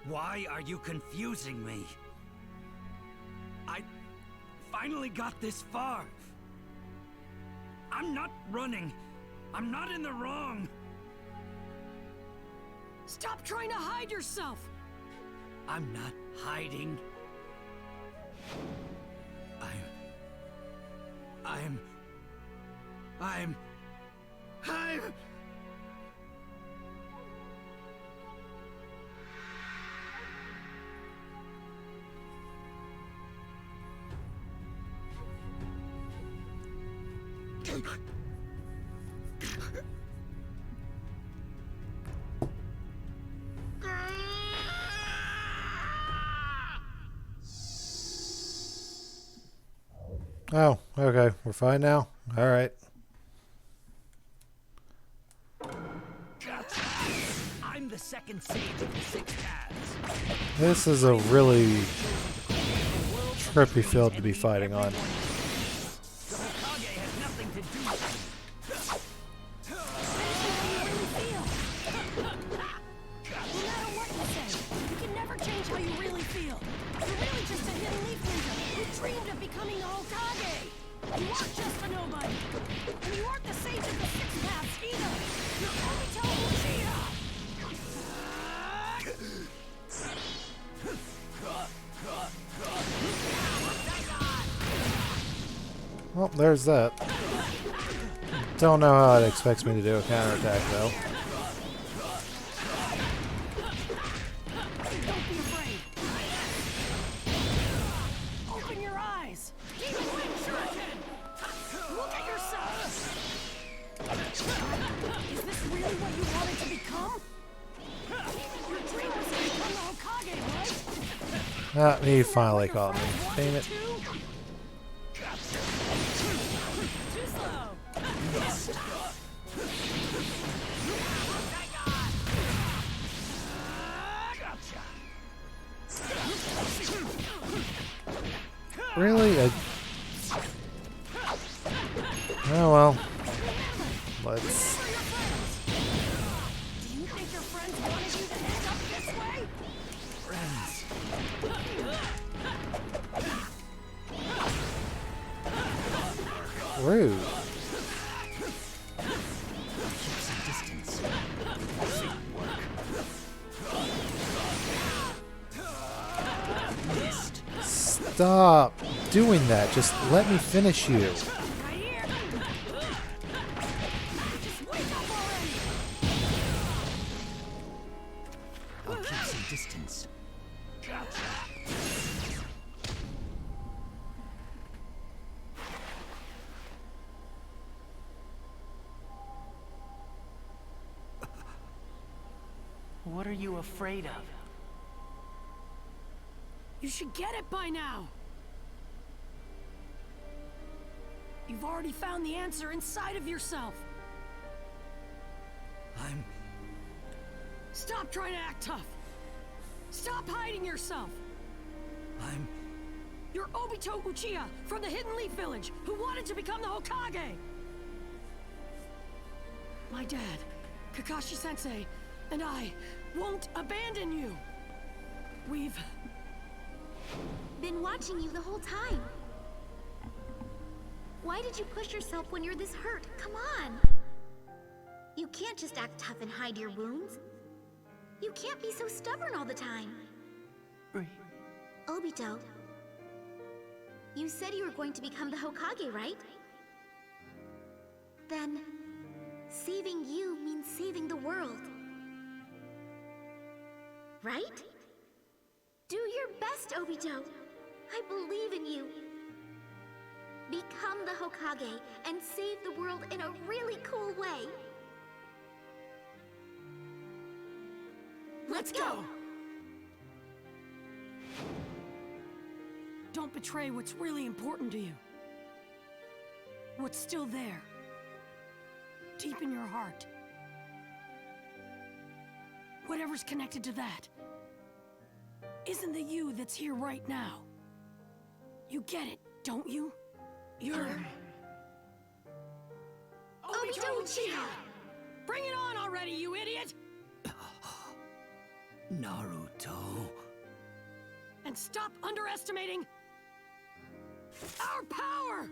Why are you confusing me? I finally got this far. I'm not running. I'm not in the wrong. Stop trying to hide yourself! I'm not hiding. I'm... Oh, okay. We're fine now? Alright. I'm the second sage of the six paths. This is a really trippy field to be fighting on. The Hokage has nothing to do with it. No matter what you say, you can never change how you really feel. You're really just a Hidden Leaf ninja who dreamed of becoming a Hokage. You aren't just a nobody. And you aren't the sage of the six paths either. You're Obito Uchiha! Well, there's that. Don't know how it expects me to do a counterattack, though. Don't be afraid. Open your eyes. Demon Wind Shuriken. Look at yourself. Is this really what you wanted to become? Your dream was to become the Hokage, right? Ah, he finally caught me. Damn it. Too slow. Really? Oh well. Let's... Do you think your friends wanted you to end up this way? Friends. Rude. Keep some distance. Stop doing that. Just let me finish you. I'll keep some distance. What are you afraid of? You should get it by now. You've already found the answer inside of yourself. Stop trying to act tough. Stop hiding yourself. You're Obito Uchiha from the Hidden Leaf Village who wanted to become the Hokage. My dad, Kakashi-sensei, and I won't abandon you. We've been watching you the whole time. Why did you push yourself when you're this hurt? Come on. You can't just act tough and hide your wounds. You can't be so stubborn all the time. Obito, you said you were going to become the Hokage, right? Then, saving you means saving the world. Right? Do your best, Obito. I believe in you. Become the Hokage and save the world in a really cool way. Let's go! Don't betray what's really important to you. What's still there. Deep in your heart. Whatever's connected to that isn't the you that's here right now. You get it, don't you? You're... Obito Uchiha! Bring it on already, you idiot! Naruto. And stop underestimating our power!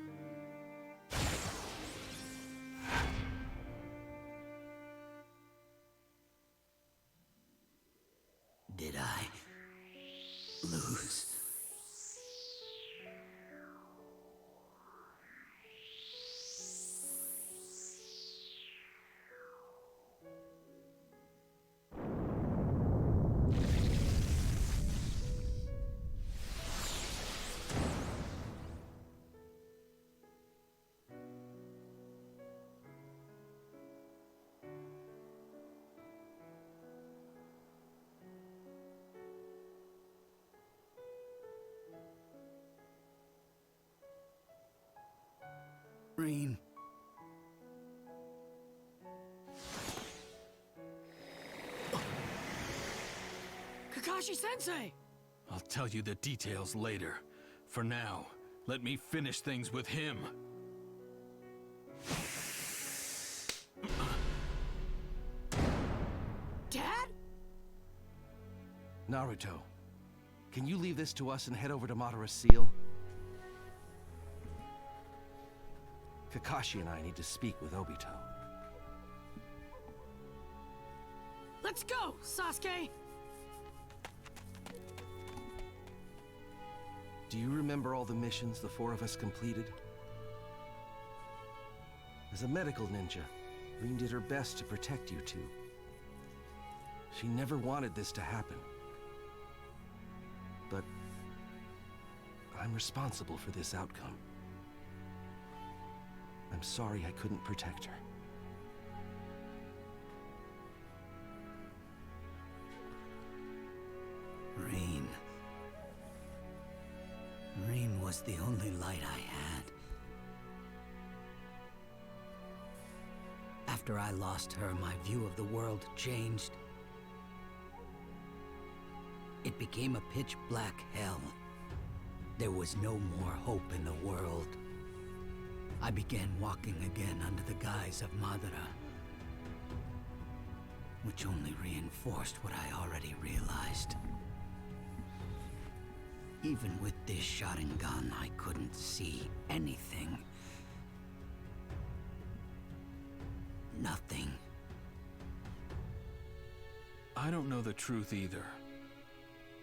Did I lose? Green. Kakashi-sensei! I'll tell you the details later. For now, let me finish things with him. Dad? Naruto, can you leave this to us and head over to Madara's seal? Kakashi and I need to speak with Obito. Let's go, Sasuke! Do you remember all the missions the four of us completed? As a medical ninja, Rin did her best to protect you two. She never wanted this to happen. But I'm responsible for this outcome. I'm sorry I couldn't protect her. Rin. Rin was the only light I had. After I lost her, my view of the world changed. It became a pitch-black hell. there was no more hope in the world. I began walking again under the guise of Madara, which only reinforced what I already realized. Even with this Sharingan, I couldn't see anything. Nothing. I don't know the truth either.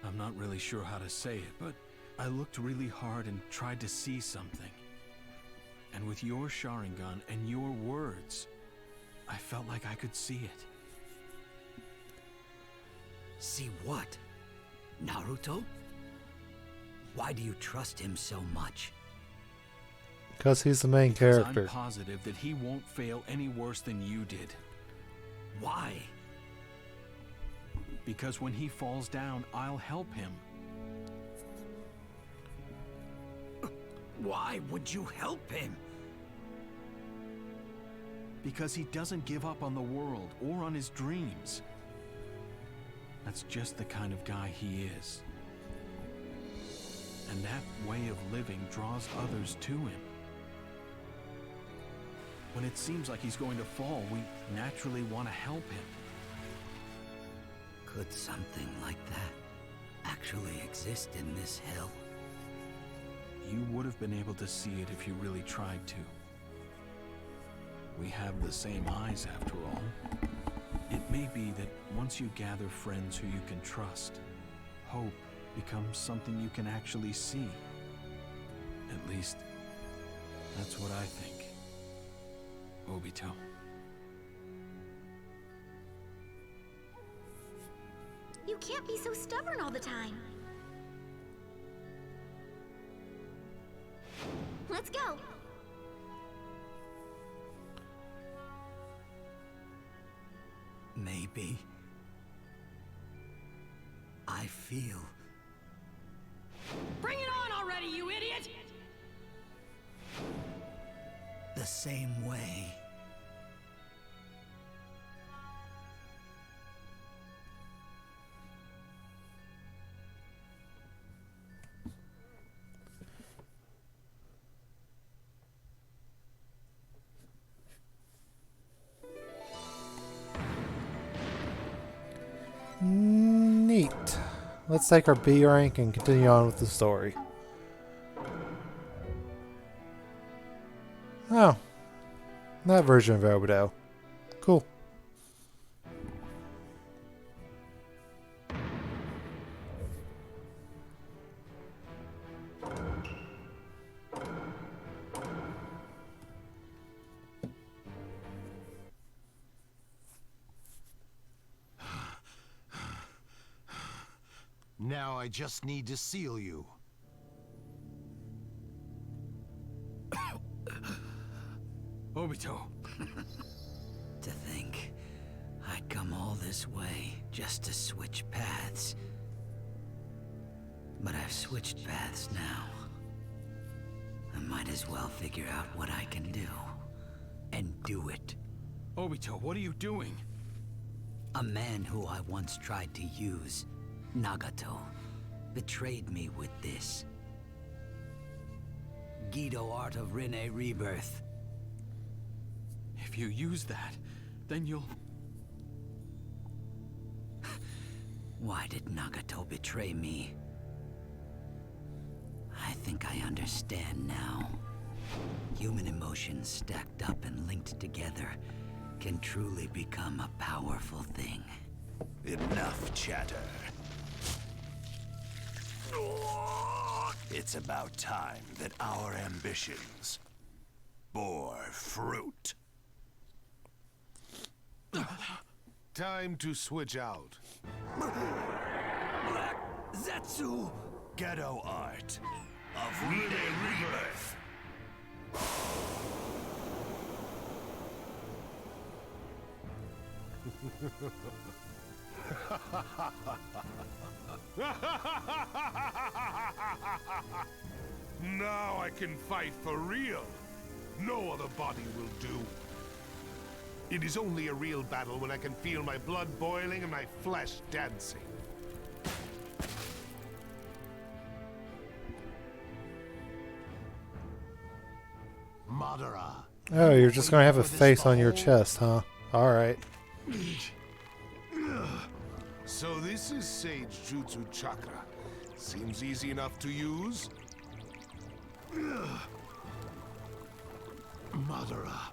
I'm not really sure how to say it, but I looked really hard and tried to see something. And with your Sharingan and your words, I felt like I could see it. See what? Naruto? Why do you trust him so much? Because he's the main character. I'm positive that he won't fail any worse than you did. Why? Because when he falls down, I'll help him. Why would you help him? Because he doesn't give up on the world or on his dreams. That's just the kind of guy he is. And that way of living draws others to him. When it seems like he's going to fall, we naturally want to help him. Could something like that actually exist in this hell? You would have been able to see it if you really tried to. We have the same eyes after all. It may be that once you gather friends who you can trust, hope becomes something you can actually see. At least, that's what I think. Obito. You can't be so stubborn all the time. Let's go. Maybe. I feel. Bring it on already, you idiot! The same way. Neat. Let's take our B rank and continue on with the story. Oh. That version of Obito. Cool. Now I just need to seal you. Obito. To think I'd come all this way just to switch paths. But I've switched paths now. I might as well figure out what I can do. And do it. Obito, what are you doing? A man who I once tried to use, Nagato, betrayed me with this. Gedo Art of Rinne Rebirth. If you use that, then you'll... Why did Nagato betray me? I think I understand now. Human emotions stacked up and linked together can truly become a powerful thing. Enough chatter. It's about time that our ambitions bore fruit. Time to switch out. Black Zetsu Ghetto Art of Rinne Rebirth. Now I can fight for real. No other body will do. It is only a real battle when I can feel my blood boiling and my flesh dancing. Madara. Oh, you're just gonna have a face on your chest, huh? Alright. So this is Sage Jutsu Chakra. Seems easy enough to use. Madara,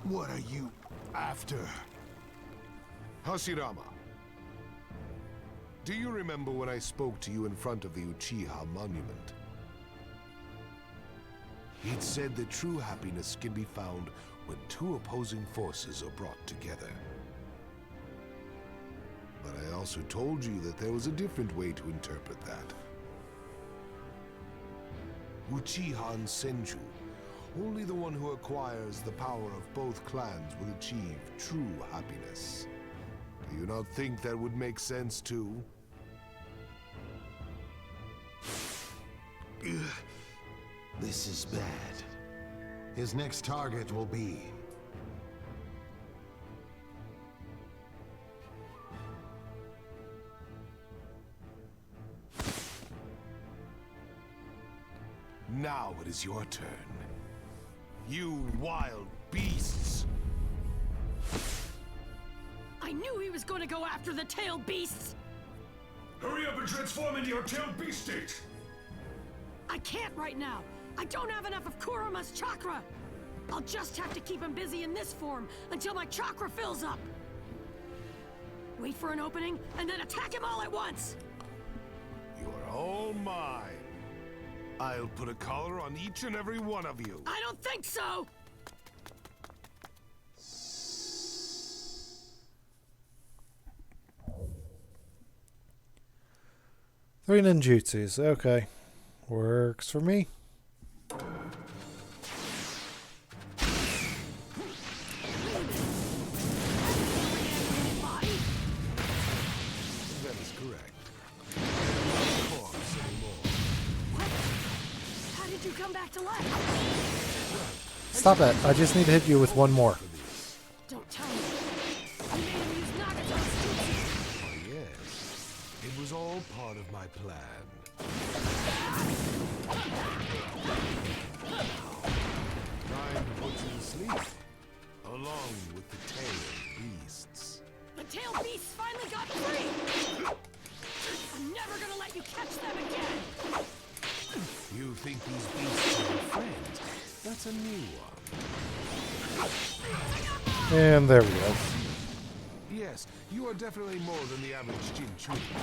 what are you after? Hashirama, do you remember when I spoke to you in front of the Uchiha monument? He'd said that true happiness can be found when two opposing forces are brought together. But I also told you that there was a different way to interpret that. Uchiha and Senju, only the one who acquires the power of both clans will achieve true happiness. Do you not think that would make sense too? This is bad. His next target will be... Now it is your turn. You wild beasts! I knew he was going to go after the tailed beasts! Hurry up and transform into your tailed beast state! I can't right now! I don't have enough of Kurama's chakra! I'll just have to keep him busy in this form until my chakra fills up! Wait for an opening, and then attack him all at once! You're all mine. I'll put a collar on each and every one of you. I don't think so! Three ninjutsus, okay. Works for me. That is correct. What? How did you come back to life? Stop it. I just need to hit you with one more. Don't tell me. You made him use Nagato's jutsu. Oh, yes. It was all part of my plan. Time to put you to sleep, along with the tailed beasts. The tailed beasts finally got free! I'm never gonna let you catch them again! You think these beasts are your friends? That's a new one. And there we go. Yes, you are definitely more than the average Jinchuriki.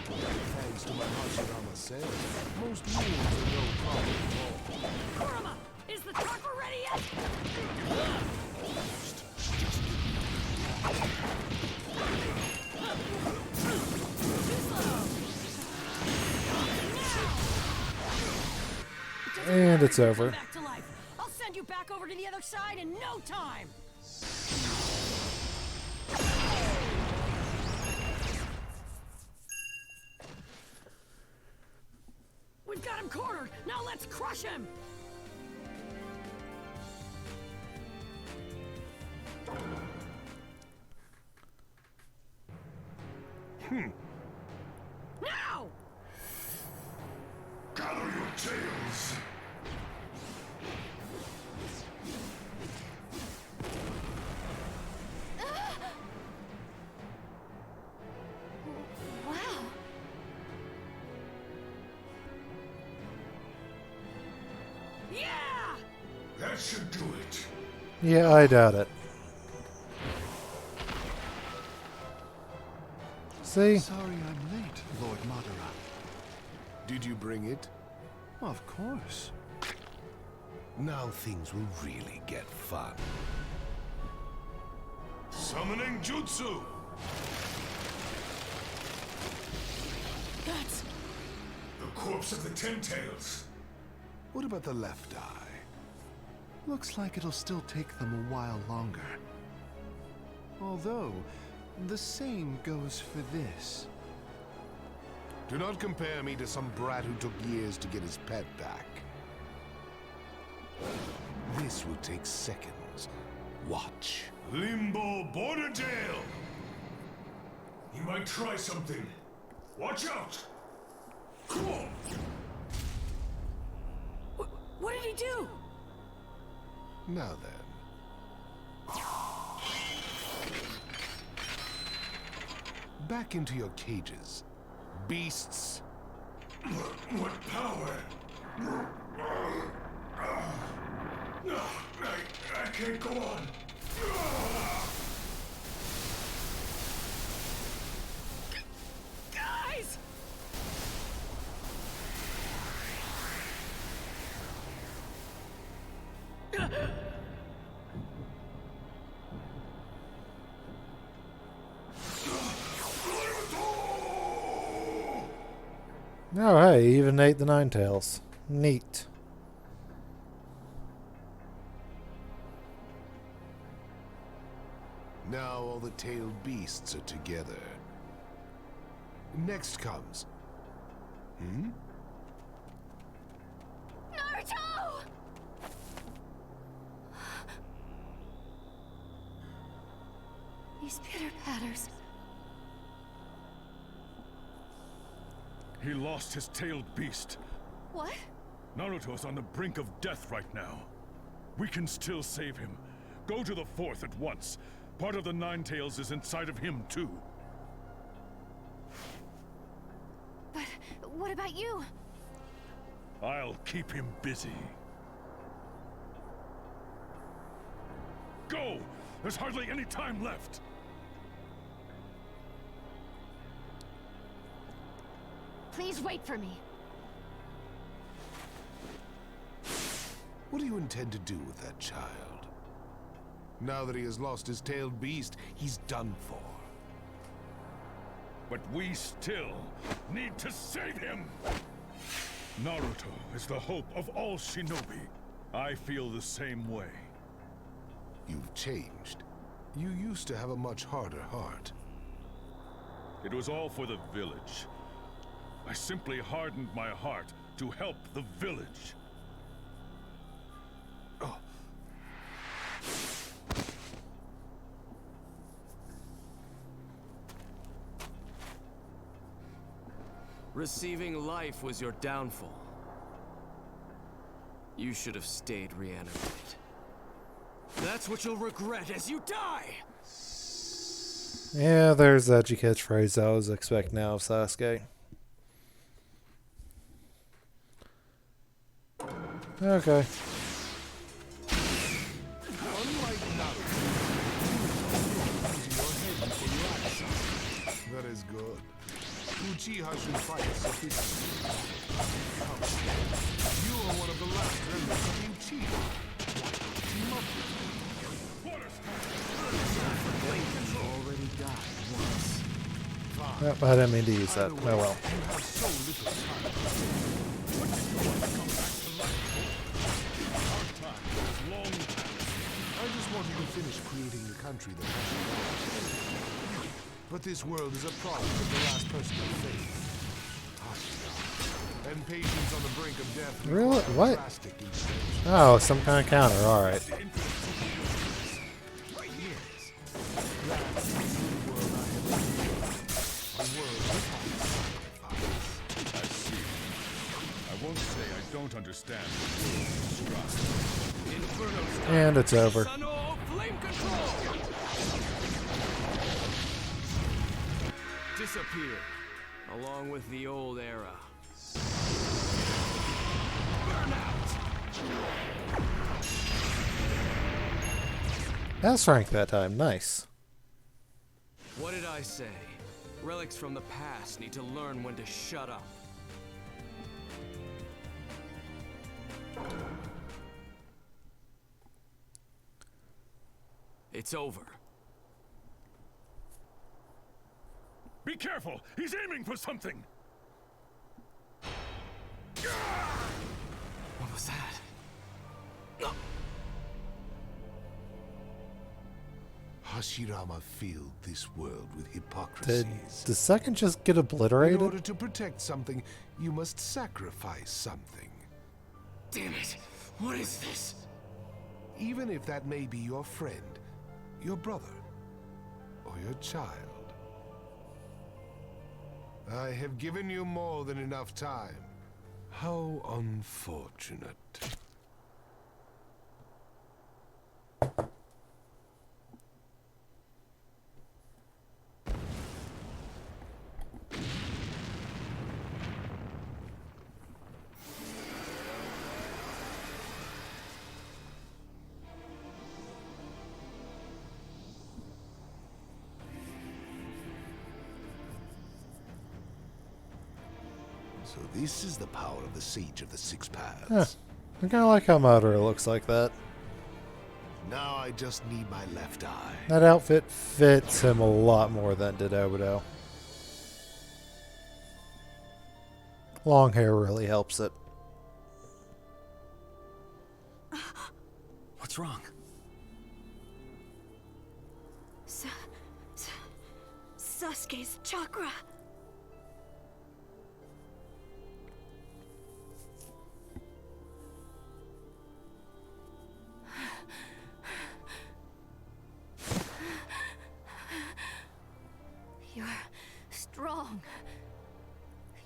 Thanks to my Hashirama said, most moves are no problem at all. Kurama, is the chakra ready yet? And it's over. Back to life. I'll send you back over to the other side in no time. We've got him cornered. Now let's crush him. Now! Gather your tails. Wow. Yeah! That should do it. Yeah, I doubt it. See? Sorry I'm late, Lord Madara. Did you bring it? Of course. Now things will really get fun. Summoning Jutsu! That's... The corpse of the Ten Tails. What about the left eye? Looks like it'll still take them a while longer. Although, the same goes for this. Do not compare me to some brat who took years to get his pet back. This will take seconds. Watch. Limbo Bordertail! He might try something. Watch out! Come on! What did he do? Now then. Back into your cages, beasts. What power? I can't go on. Guys! Oh, hey, he even ate the Nine Tails. Neat. Now all the tailed beasts are together. Next comes... Naruto! These pitter-patters. He lost his tailed beast. What? Naruto's on the brink of death right now. We can still save him. Go to the fourth at once. Part of the Nine Tails is inside of him, too. But what about you? I'll keep him busy. Go! There's hardly any time left! Please wait for me. What do you intend to do with that child? Now that he has lost his tailed beast, he's done for. But we still need to save him! Naruto is the hope of all shinobi. I feel the same way. You've changed. You used to have a much harder heart. It was all for the village. I simply hardened my heart to help the village. Oh. Receiving life was your downfall. You should have stayed reanimated. That's what you'll regret as you die! Yeah, there's that catchphrase I was expecting now of Sasuke. Okay. That is good. Uchiha should fight sufficiently. You are one of the last remnants of Uchiha. Already died once. Yep, I didn't mean to use that. Oh well. You have so little time. What did you want to come back to life? Our time is long past. I just wanted to finish creating the country that has survived. But this world is a product of the last person of faith. And patience on the brink of death. Really? What? Drastic intervention. Oh, some kind of counter. Alright. I won't say I don't understand. And it's over. Flame control! Disappear, along with the old era. That's Frank that time. Nice. What did I say? Relics from the past need to learn when to shut up. It's over. Be careful! He's aiming for something! What was that? Hashirama filled this world with hypocrisies. Did the second just get obliterated? In order to protect something, you must sacrifice something. Damn it! What is this? Even if that may be your friend, your brother, or your child. I have given you more than enough time. How unfortunate. So this is the power of the Sage of the Six Paths. Huh. I kind of like how Madara looks like that. Now I just need my left eye. That outfit fits him a lot more than it did Obito. Long hair really helps it. What's wrong? Sasuke's chakra. You're strong.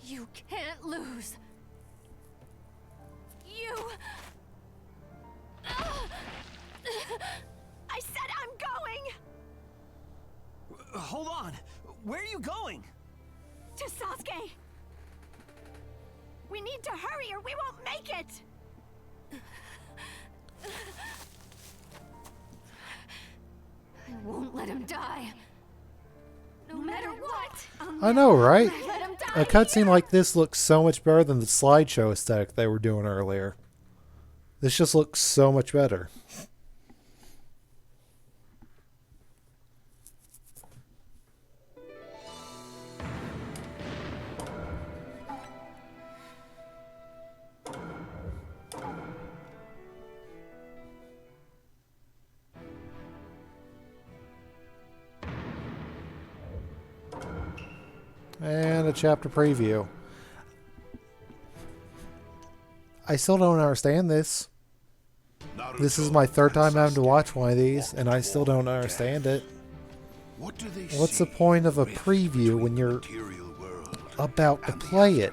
You can't lose. You... I said I'm going! Hold on! Where are you going? To Sasuke! We need to hurry or we won't make it! I won't let him die. No matter what! I know, right? Let him die. A cutscene like this looks so much better than the slideshow aesthetic they were doing earlier. This just looks so much better. And a chapter preview. I still don't understand this. This is my third time having to watch one of these, and I still don't understand it. What's the point of a preview when you're about to play it?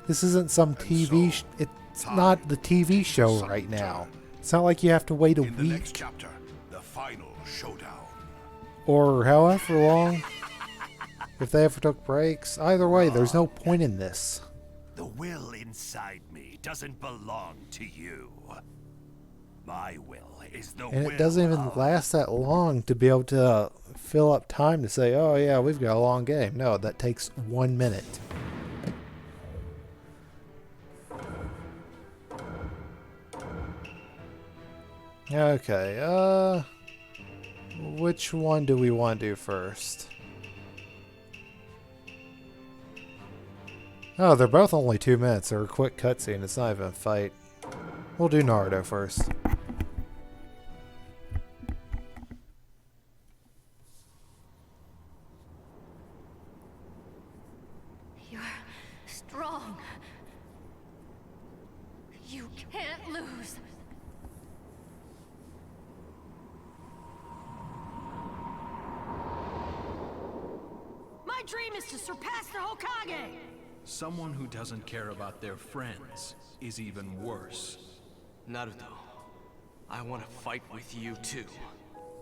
This isn't some TV... It's not the TV show right now. It's not like you have to wait a week. The final showdown. Or however long. If they ever took breaks. Either way, there's no point in this. The will inside me doesn't belong to you. My will is the will. And it doesn't even last that long to be able to fill up time to say, oh yeah, we've got a long game. No, that takes 1 minute. Okay, which one do we want to do first? Oh, they're both only 2 minutes. They're a quick cutscene. It's not even a fight. We'll do Naruto first. You're strong. You can't lose. My dream is to surpass the Hokage! Someone who doesn't care about their friends is even worse. Naruto, I want to fight with you too.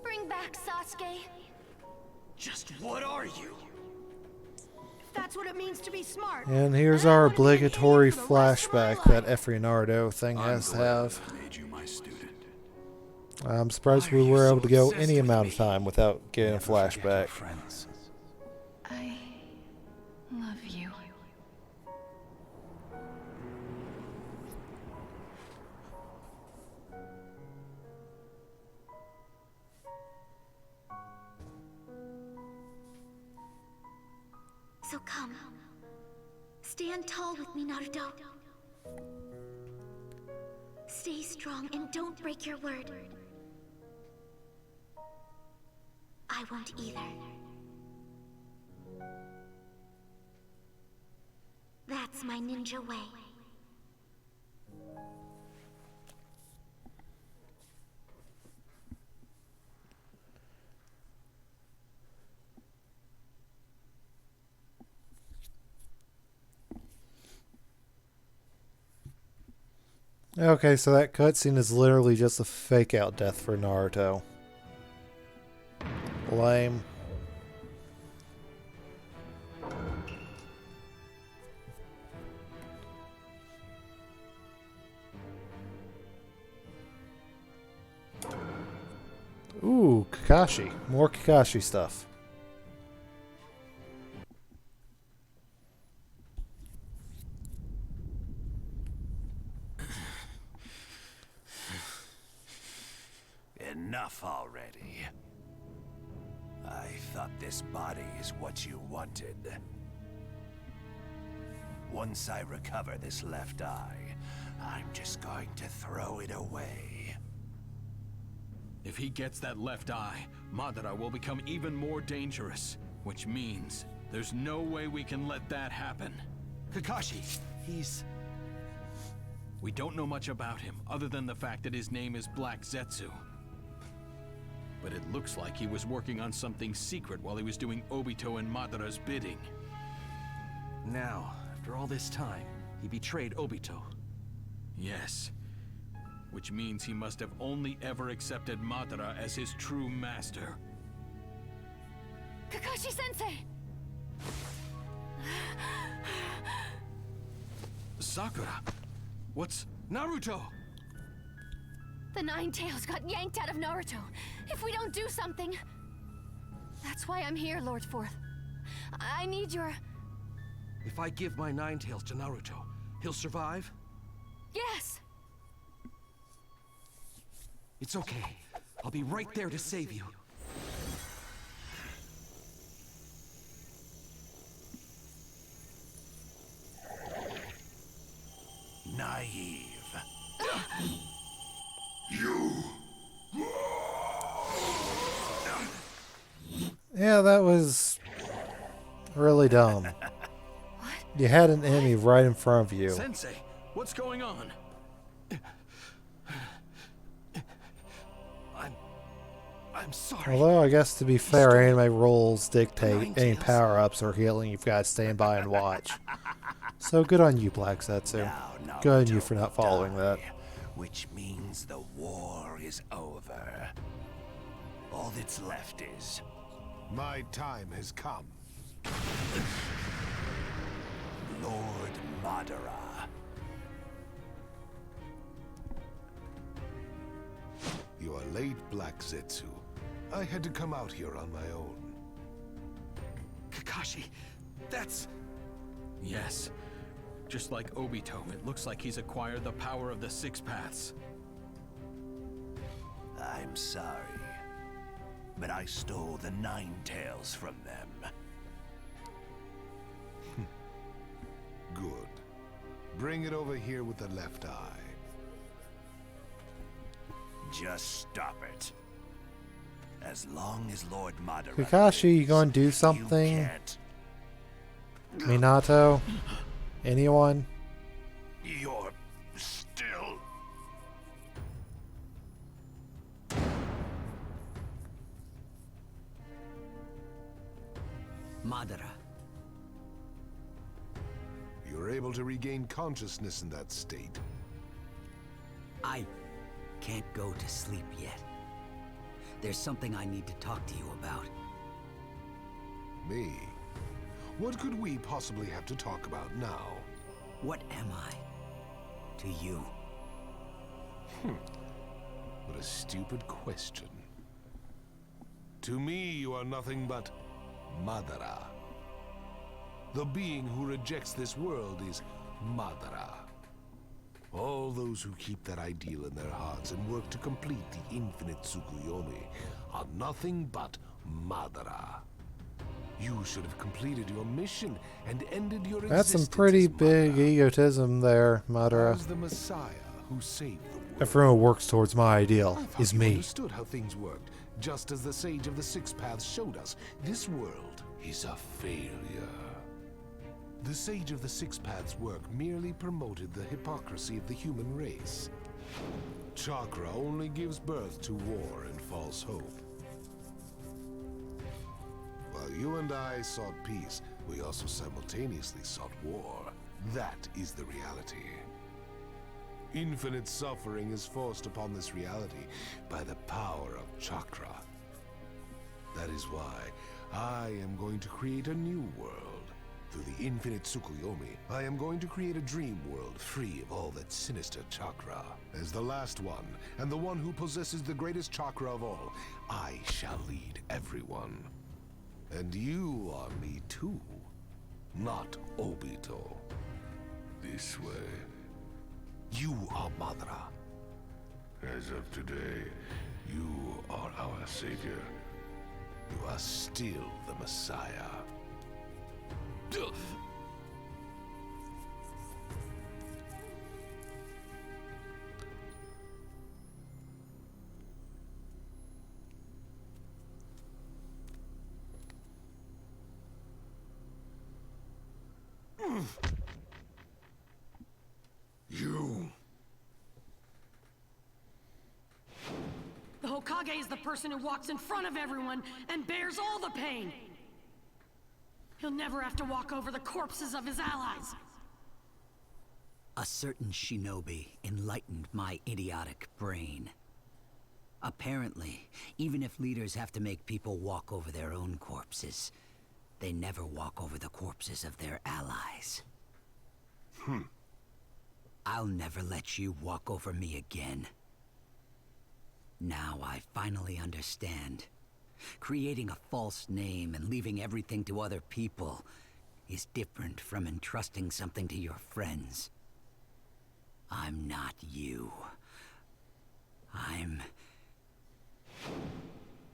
Bring back Sasuke. Just what are you? If that's what it means to be smart. And here's our obligatory flashback that every Naruto thing has to have. I'm surprised we were able to go any amount of time without getting a flashback. I love you. So come. Stand tall with me, Naruto. Stay strong and don't break your word. I won't either. That's my ninja way. Okay, so that cutscene is literally just a fake out death for Naruto. Lame. Ooh, Kakashi. More Kakashi stuff. Enough already. I thought this body is what you wanted. Once I recover this left eye, I'm just going to throw it away. If he gets that left eye, Madara will become even more dangerous, which means there's no way we can let that happen. Kakashi, he's... We don't know much about him, other than the fact that his name is Black Zetsu. But it looks like he was working on something secret while he was doing Obito and Madara's bidding. Now, after all this time, he betrayed Obito. Yes. Which means he must have only ever accepted Madara as his true master. Kakashi-sensei! Sakura! What's... Naruto! The Nine Tails got yanked out of Naruto. If we don't do something... That's why I'm here, Lord Fourth. I need your... If I give my Nine Tails to Naruto, he'll survive? Yes! It's okay. I'll be right there to save you. Naive. Yeah, that was really dumb. What? You had an enemy right in front of you. Sensei, what's going on? I'm sorry. Although, I guess to be fair, anime rules dictate any power-ups or healing you've got to stand by and watch. So good on you, Black Zetsu. Good on you for not following that. Which means the war is over. All that's left is... My time has come. Lord Madara. You are late, Black Zetsu. I had to come out here on my own. Kakashi, that's... Yes. Just like Obito, it looks like he's acquired the power of the Six Paths. I'm sorry, but I stole the Nine Tails from them. Good. Bring it over here with the left eye. Just stop it. As long as Lord Madara... Kakashi, you gonna do something? Minato? Anyone? You're still... Madara. You're able to regain consciousness in that state. I can't go to sleep yet. There's something I need to talk to you about. Me? What could we possibly have to talk about now? What am I to you? What a stupid question. To me, you are nothing but Madara. The being who rejects this world is Madara. All those who keep that ideal in their hearts and work to complete the infinite Tsukuyomi are nothing but Madara. You should have completed your mission and ended your existence. That's some pretty big egotism there, Madara. As the Messiah who saved the world. Everyone who works towards my ideal is me. Understood how things worked, just as the Sage of the Six Paths showed us. This world is a failure. The Sage of the Six Paths' work merely promoted the hypocrisy of the human race. Chakra only gives birth to war and false hope. While you and I sought peace, we also simultaneously sought war. That is the reality. Infinite suffering is forced upon this reality by the power of Chakra. That is why I am going to create a new world. Through the infinite Tsukuyomi, I am going to create a dream world free of all that sinister Chakra. As the last one, and the one who possesses the greatest Chakra of all, I shall lead everyone. And you are me too, not Obito. This way. You are Madara. As of today, You are our savior. You are still the Messiah. You. The Hokage is the person who walks in front of everyone and bears all the pain. He'll never have to walk over the corpses of his allies. A certain shinobi enlightened my idiotic brain. Apparently, even if leaders have to make people walk over their own corpses, they never walk over the corpses of their allies. I'll never let you walk over me again. Now I finally understand. Creating a false name and leaving everything to other people is different from entrusting something to your friends. I'm not you.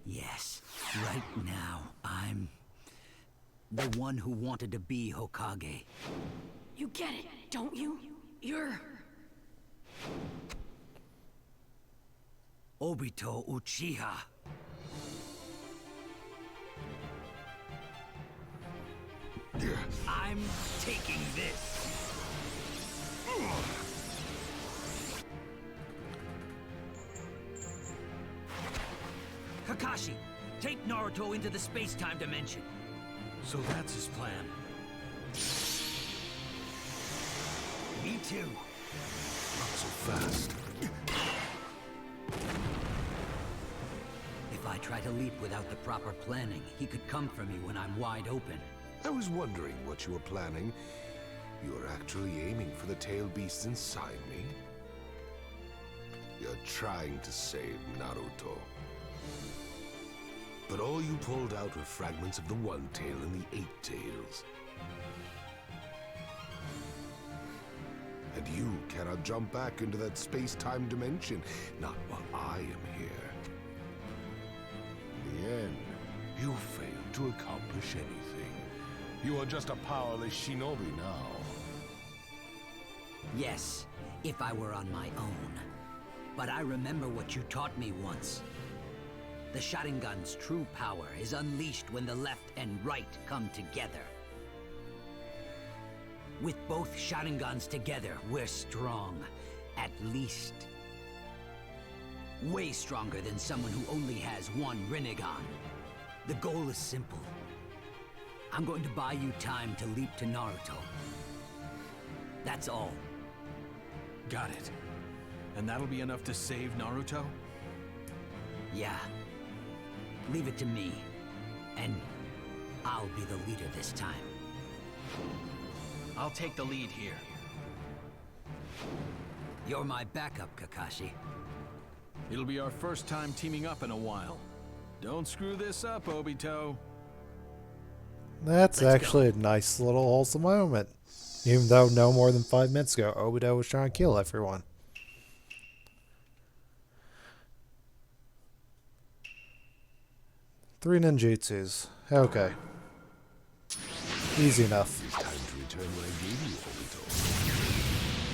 Yes, right now, I'm the one who wanted to be Hokage. You get it, don't you? You're... Obito Uchiha. I'm taking this. Kakashi, take Naruto into the space-time dimension. So that's his plan. Me too. Not so fast. If I try to leap without the proper planning, he could come for me when I'm wide open. I was wondering what you were planning. You are actually aiming for the tail beast inside me? You're trying to save Naruto. But all you pulled out were fragments of the One Tail and the Eight Tails. And you cannot jump back into that space-time dimension, not while I am here. In the end, you failed to accomplish anything. You are just a powerless shinobi now. Yes, if I were on my own. But I remember what you taught me once. The Sharingan's true power is unleashed when the left and right come together. With both Sharingans together, we're strong. At least. Way stronger than someone who only has one Rinnegan. The goal is simple. I'm going to buy you time to leap to Naruto. That's all. Got it. And that'll be enough to save Naruto? Yeah. Leave it to me. And I'll be the leader this time. I'll take the lead here. You're my backup, Kakashi. It'll be our first time teaming up in a while. Don't screw this up, Obito. That's actually a nice little wholesome moment. Even though no more than 5 minutes ago, Obito was trying to kill everyone. Three ninjutsus. Okay. Easy enough. It's time to return what I gave you, Obito.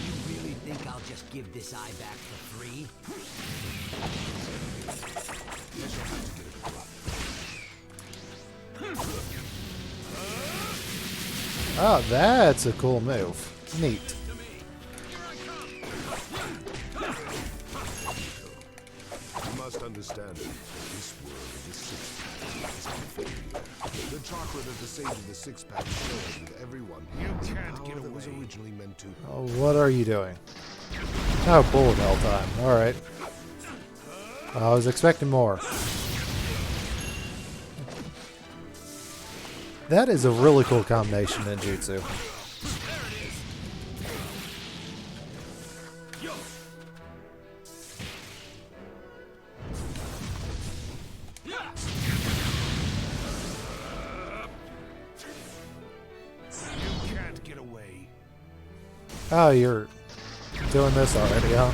You really think I'll just give this eye back for free? Guess you'll have to get it rough. Oh, that's a cool move. Neat. You must understand that this world of the six-pack is a failure. The chakra that disabled the six-pack shared with everyone. You can't get away. That was originally meant to. Oh, what are you doing? Oh, bullet hell time. Alright. I was expecting more. That is a really cool combination ninjutsu. You can't get away. Oh, you're doing this already, huh?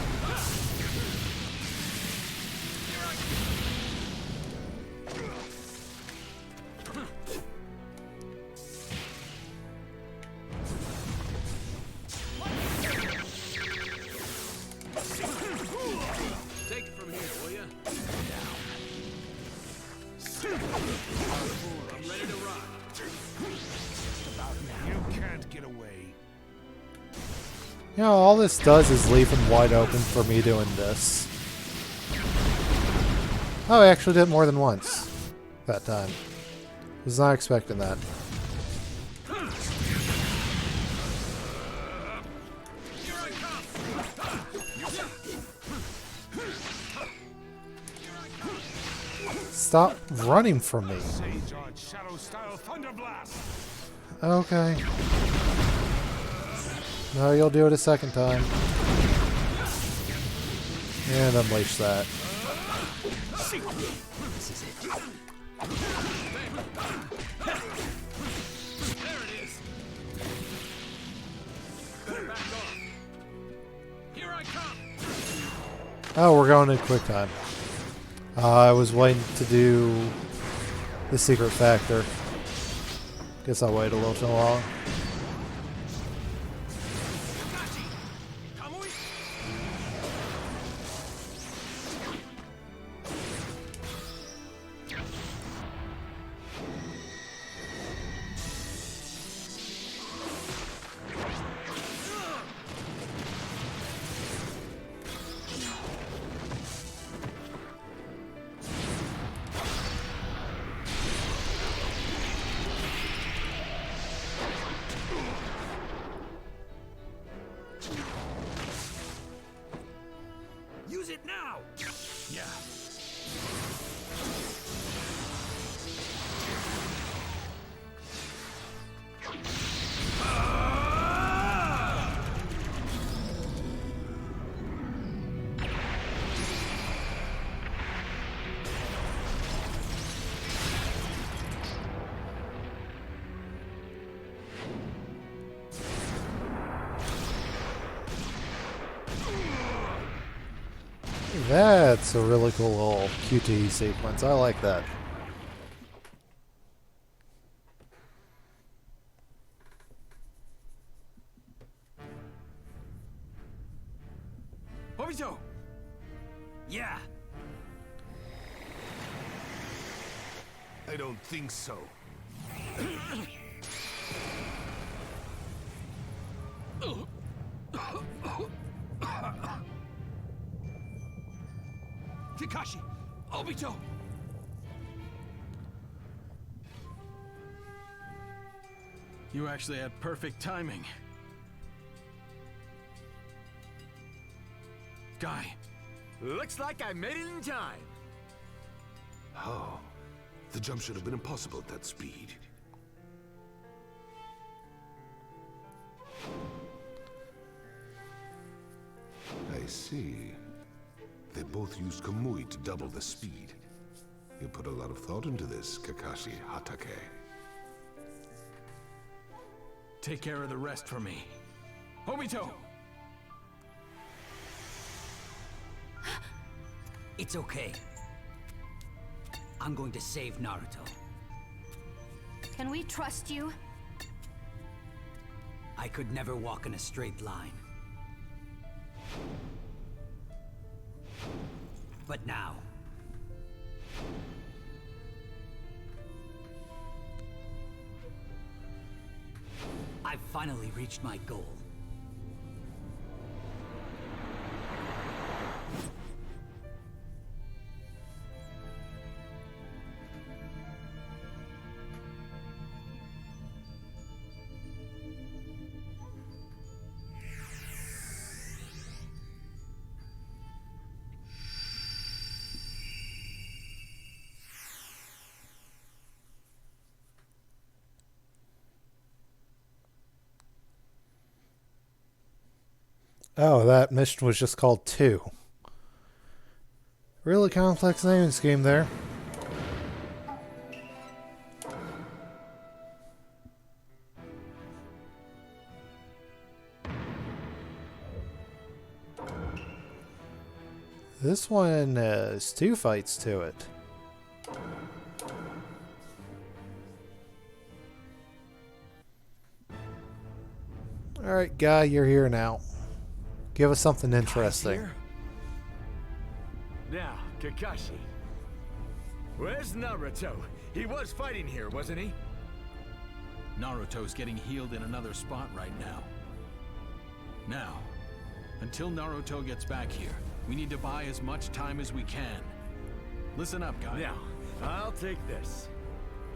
I'm ready to rock. You can't get away. You know, all this does is leave him wide open for me doing this. Oh, I actually did it more than once that time. Was not expecting that. Stop running from me. Okay. No, you'll do it a second time. And unleash that. This is it. There it is. Back off. Here I come. Oh, we're going in quick time. I was waiting to do the secret factor. Guess I'll wait a little too long. Use it now. Yeah. That's a really cool little QTE sequence. I like that. Obito! Yeah. I don't think so. Kakashi! Obito! You actually had perfect timing. Guy. Looks like I made it in time. How? The jump should have been impossible at that speed. I see. They both used Kamui to double the speed. You put a lot of thought into this, Kakashi Hatake. Take care of the rest for me. Obito! It's okay. I'm going to save Naruto. Can we trust you? I could never walk in a straight line. But now... I've finally reached my goal. Oh, that mission was just called 2. Really complex naming scheme there. This one has 2 fights to it. Alright, Guy, you're here now. Give us something interesting. Now, Kakashi. Where's Naruto? He was fighting here, wasn't he? Naruto's getting healed in another spot right now. Now, until Naruto gets back here, we need to buy as much time as we can. Listen up, guys. Now, I'll take this.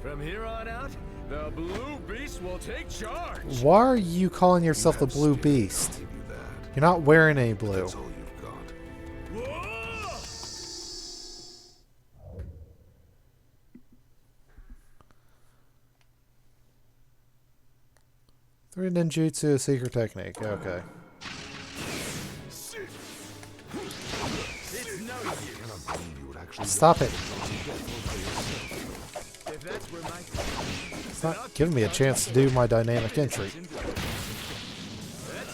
From here on out, the Blue Beast will take charge. Why are you calling yourself the Blue Beast? You're not wearing any blue. That's all you've got. Three ninjutsu, a secret technique. Okay. Stop it. It's not giving me a chance to do my dynamic entry. That's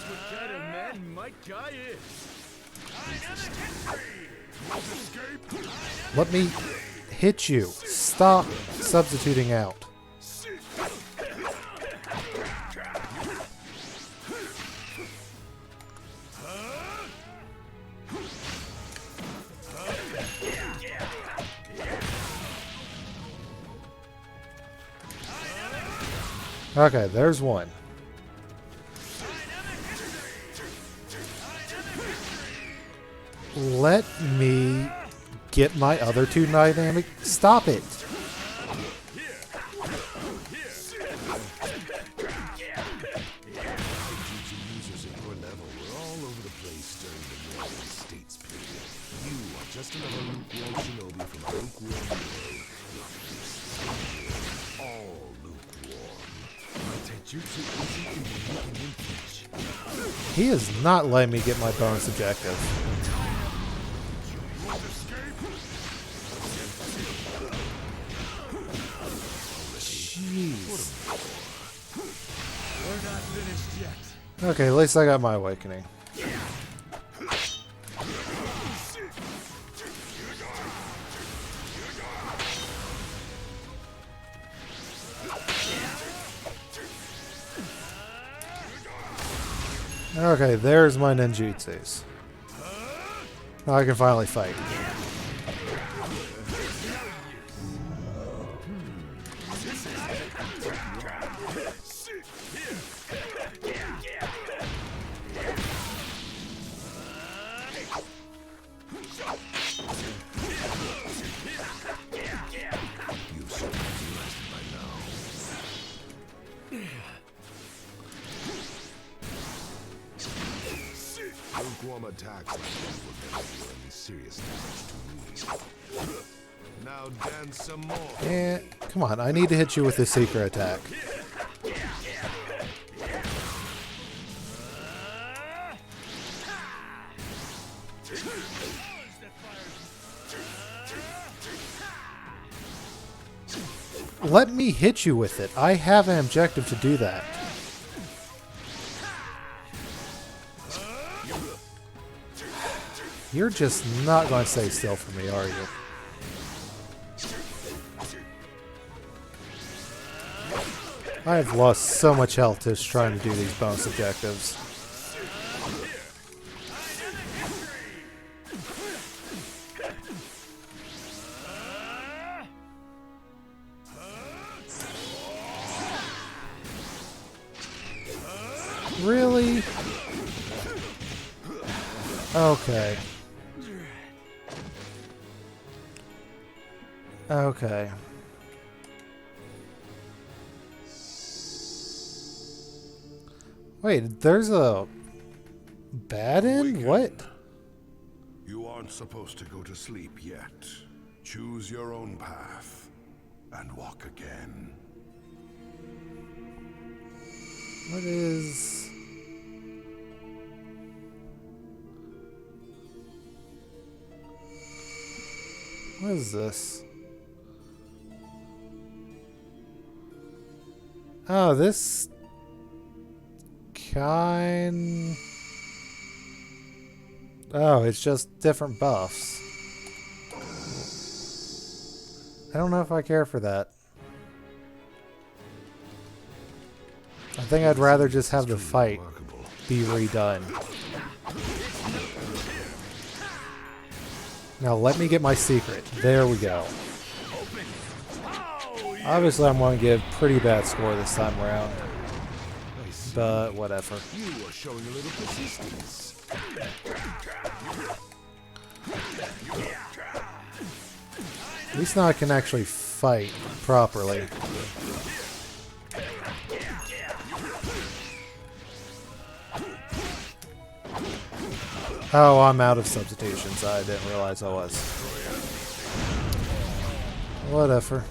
what kind of man my guy is. Let me hit you. Stop substituting out. Okay, there's one. Let me get my other two dynamic. Stop it. Just another lukewarm shinobi from a lukewarm world. All lukewarm. My taijutsu isn't even making him flinch. He is not letting me get my bonus objective. Jeez. We're not finished yet. Okay, at least I got my awakening. Okay, there's my ninjutsus. Now I can finally fight. Lukewarm attacks like that will never do any serious damage to me. Now dance some more. And come on, I need to hit you with this secret attack. Let me hit you with it. I have an objective to do that. You're just not going to stay still for me, are you? I have lost so much health just trying to do these bonus objectives. Really? Okay. Okay. Wait, there's a bad end? What? You aren't supposed to go to sleep yet. Choose your own path and walk again. What is... What is this? Oh, this kind... Oh, it's just different buffs. I don't know if I care for that. I think I'd rather just have the fight be redone. Now let me get my secret. There we go. Obviously, I'm going to give pretty bad score this time around. But whatever. You are showing a little persistence. At least now I can actually fight properly. Oh, I'm out of substitutions. I didn't realize I was. Whatever.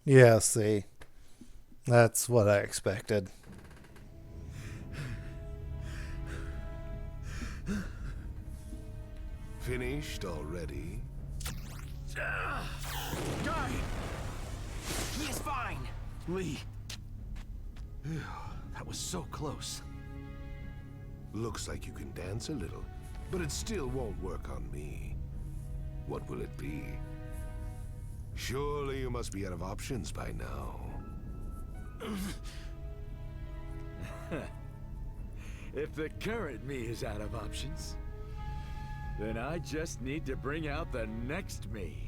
Yeah, see. That's what I expected. Finished already? Guy! He is fine! Lee. That was so close. Looks like you can dance a little, but it still won't work on me. What will it be? Surely you must be out of options by now. If the current me is out of options, then I just need to bring out the next me.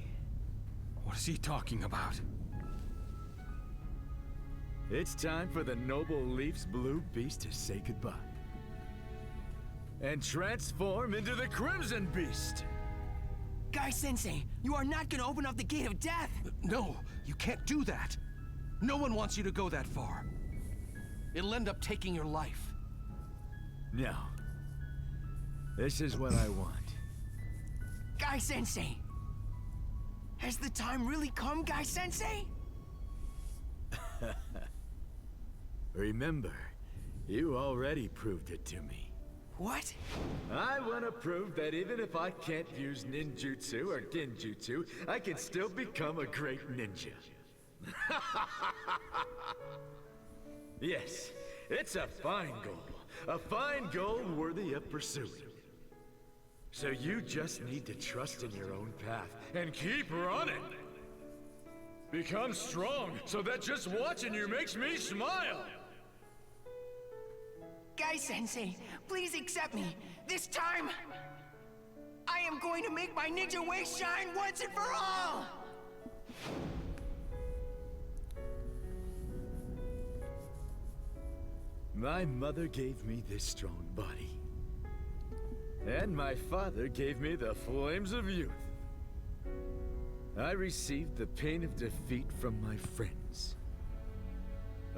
What is he talking about? It's time for the Noble Leaf's blue beast to say goodbye. And transform into the Crimson Beast! Guy-sensei, you are not gonna open up the gate of death! No, you can't do that. No one wants you to go that far. It'll end up taking your life. No. This is what I want. Guy-sensei! Has the time really come, Guy-sensei? Remember, you already proved it to me. What? I want to prove that even if I can't use ninjutsu or genjutsu, I can still become a great ninja. Yes, it's a fine goal worthy of pursuing. So you just need to trust in your own path and keep running. Become strong so that just watching you makes me smile. Guy-sensei, please accept me. This time, I am going to make my ninja way shine once and for all! My mother gave me this strong body. And my father gave me the flames of youth. I received the pain of defeat from my friends.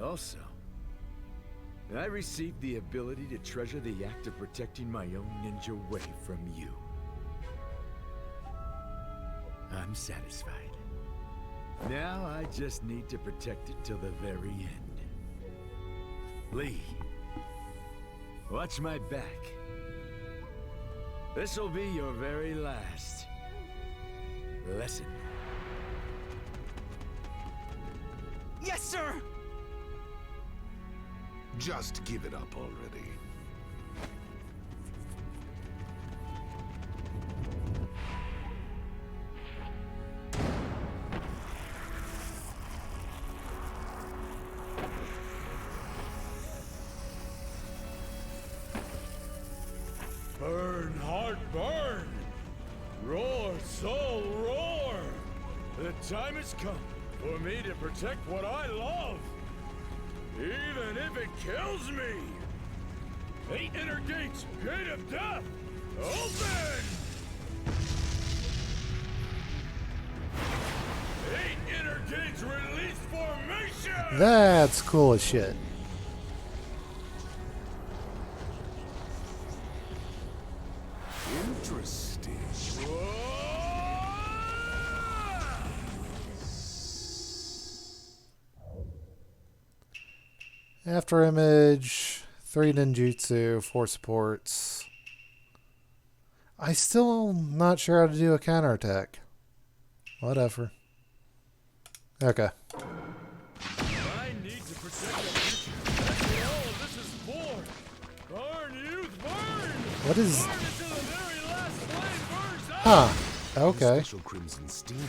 Also, I received the ability to treasure the act of protecting my own ninja way from you. I'm satisfied. Now I just need to protect it till the very end. Lee, watch my back. This'll be your very last lesson. Yes, sir! Just give it up already. Burn, heart, burn! Roar, soul, roar! The time has come for me to protect what I love! Even if it kills me! 8 inner gates, gate of death, open! 8 inner gates, release formation! That's cool as shit. Interesting. After image, 3 ninjutsu, 4 supports. I still not sure how to do a counterattack. Whatever. Okay. I need to protect the future. That's what all of this is for. Burn, youth, burn! What is... Burn until the very last flame burns out! Huh. Okay. Special crimson steam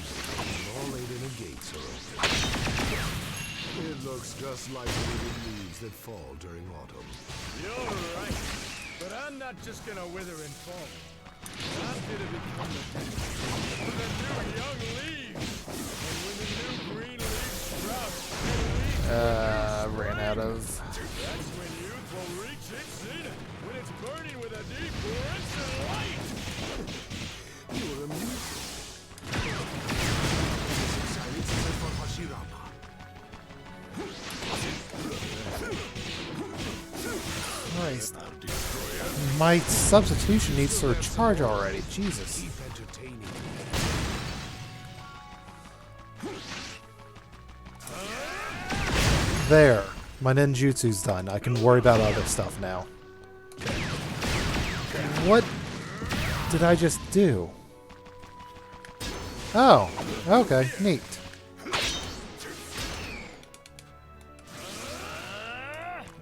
all laid in a looks just like the withered leaves that fall during autumn. You're right. But I'm not just gonna wither and fall. I'm gonna become the new young leaves. And when the new green leaves sprout, ran out of. that's when youth will reach its zenith. When it's burning with a deep crimson light. You're amusing. It's exciting since I fought Hashirama. Christ. My substitution needs to recharge already. Jesus. Keep entertaining. There. My ninjutsu's done. I can worry about other stuff now. What did I just do? Oh. Okay. Neat.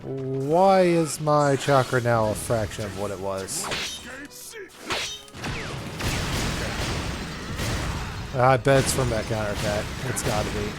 Why is my chakra now a fraction of what it was? I bet it's from that counterattack. It's gotta be.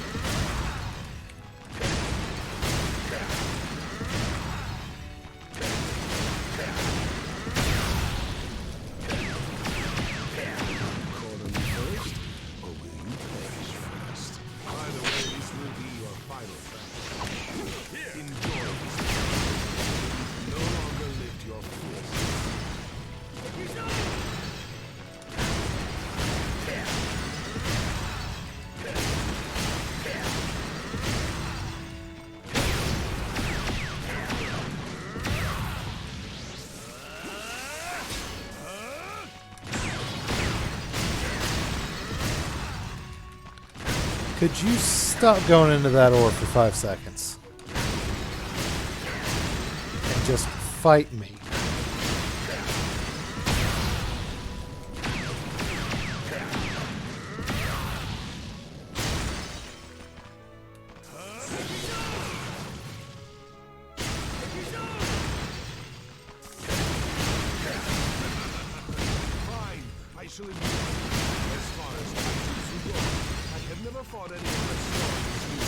Could you stop going into that orb for 5 seconds? And just fight me. Fine. I shall admit, as far as ninjutsu goes, I have never fought anyone as strong as you.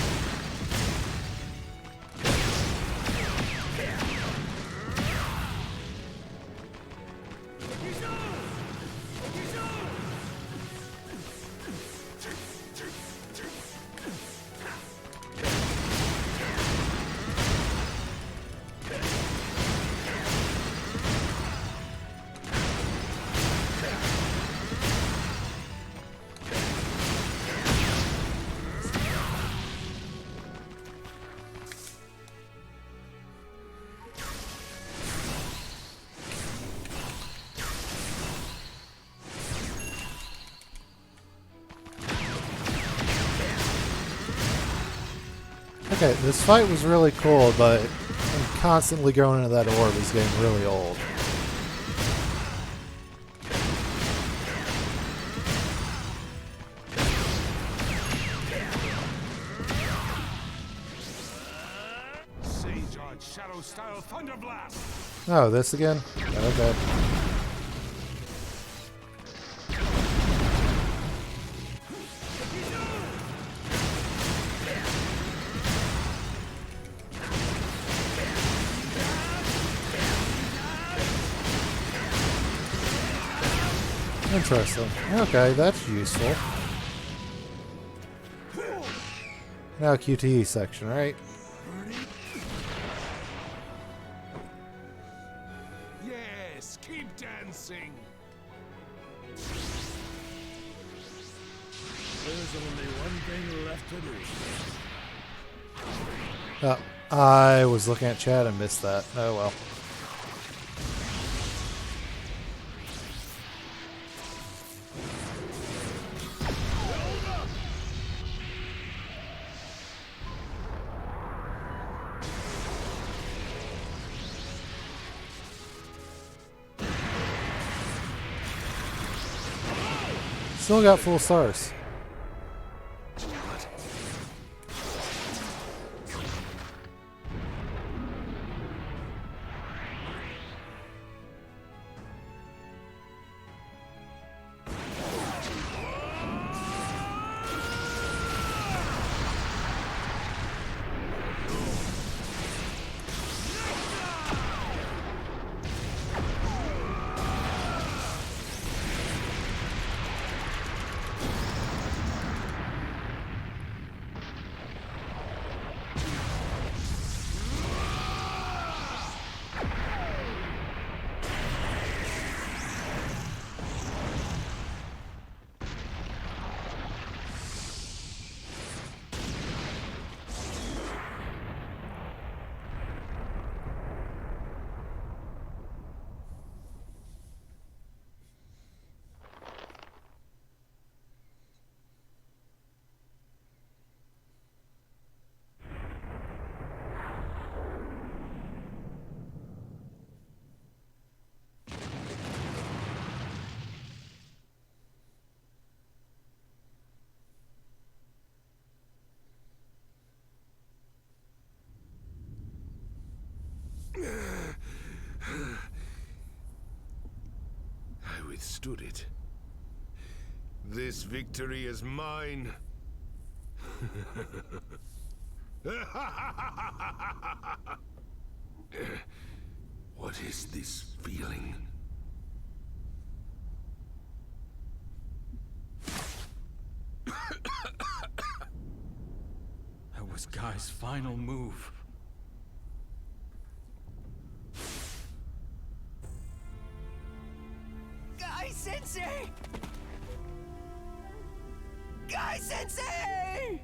Okay, this fight was really cool, but constantly going into that orb is getting really old. Sage Art Shadow Style Thunder Blast! Oh, this again? Okay. Interesting. Okay, that's useful. Now QTE section, right? Yes, keep dancing! There's only one thing left to do. I was looking at chat and missed that. Oh well. Still got full stars. withstood it. This victory is mine. What is this feeling? That was Guy's final move. Guy-sensei! Guy-sensei!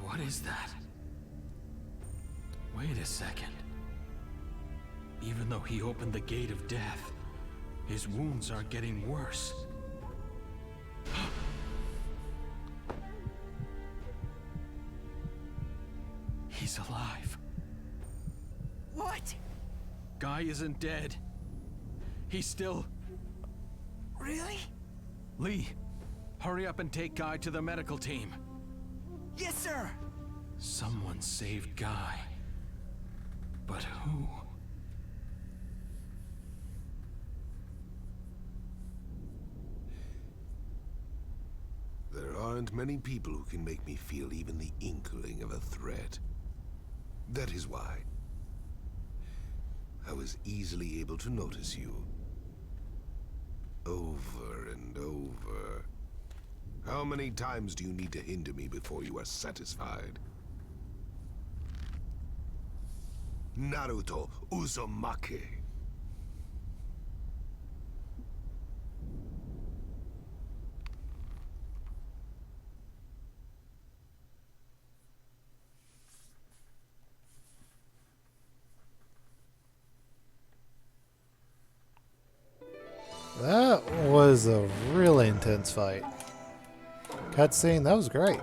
What is that? Wait a second. Even though he opened the gate of death, his wounds are getting worse. He's alive. What? Guy isn't dead. He's still... Really? Lee, hurry up and take Guy to the medical team. Yes, sir! Someone saved Guy. But who? There aren't many people who can make me feel even the inkling of a threat. That is why I was easily able to notice you. Over and over. How many times do you need to hinder me before you are satisfied? Naruto Uzumaki. That was a really intense fight. Cutscene, that was great.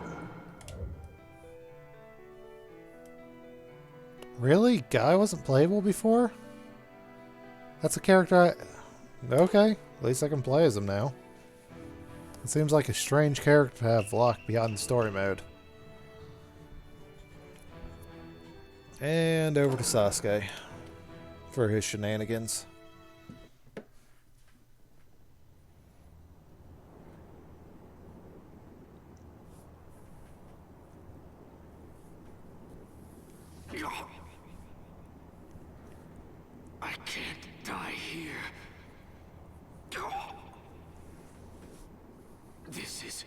Really? Guy wasn't playable before? That's a character I... Okay, at least I can play as him now. It seems like a strange character to have locked behind the story mode. And over to Sasuke for his shenanigans. I can't die here. This is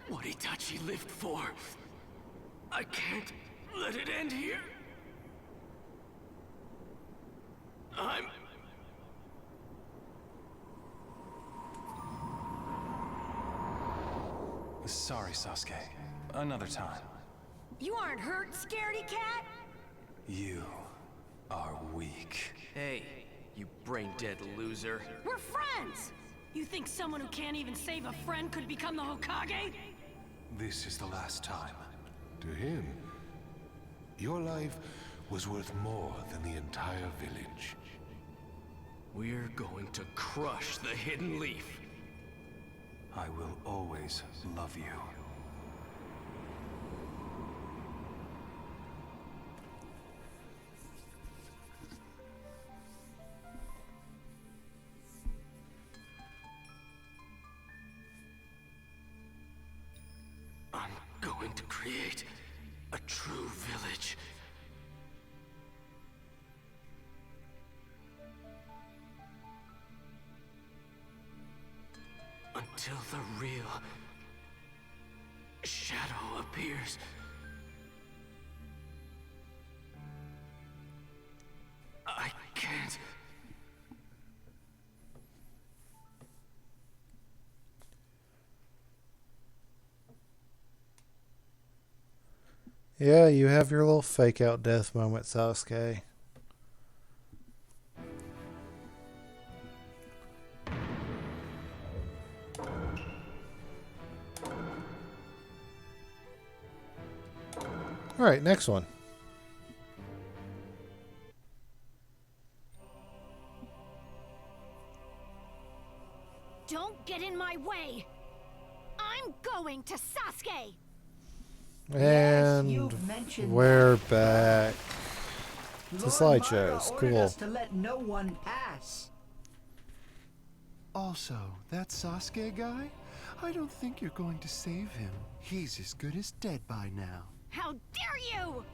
what Itachi lived for. I can't let it end here. I'm... Sorry, Sasuke. Another time. You aren't hurt, scaredy cat? You are weak. Hey, you brain-dead loser. We're friends! You think someone who can't even save a friend could become the Hokage? This is the last time. To him, your life was worth more than the entire village. We're going to crush the Hidden Leaf. I will always love you. I'm going to create a true village. Until the real shadow appears. I can't. Yeah, you have your little fake out death moment, Sasuke. Alright, next one. Don't get in my way! I'm going to Sasuke! And we're back. It's a slideshow. It's cool. Us to let no one pass. Also, that Sasuke guy? I don't think you're going to save him. He's as good as dead by now. How dare you!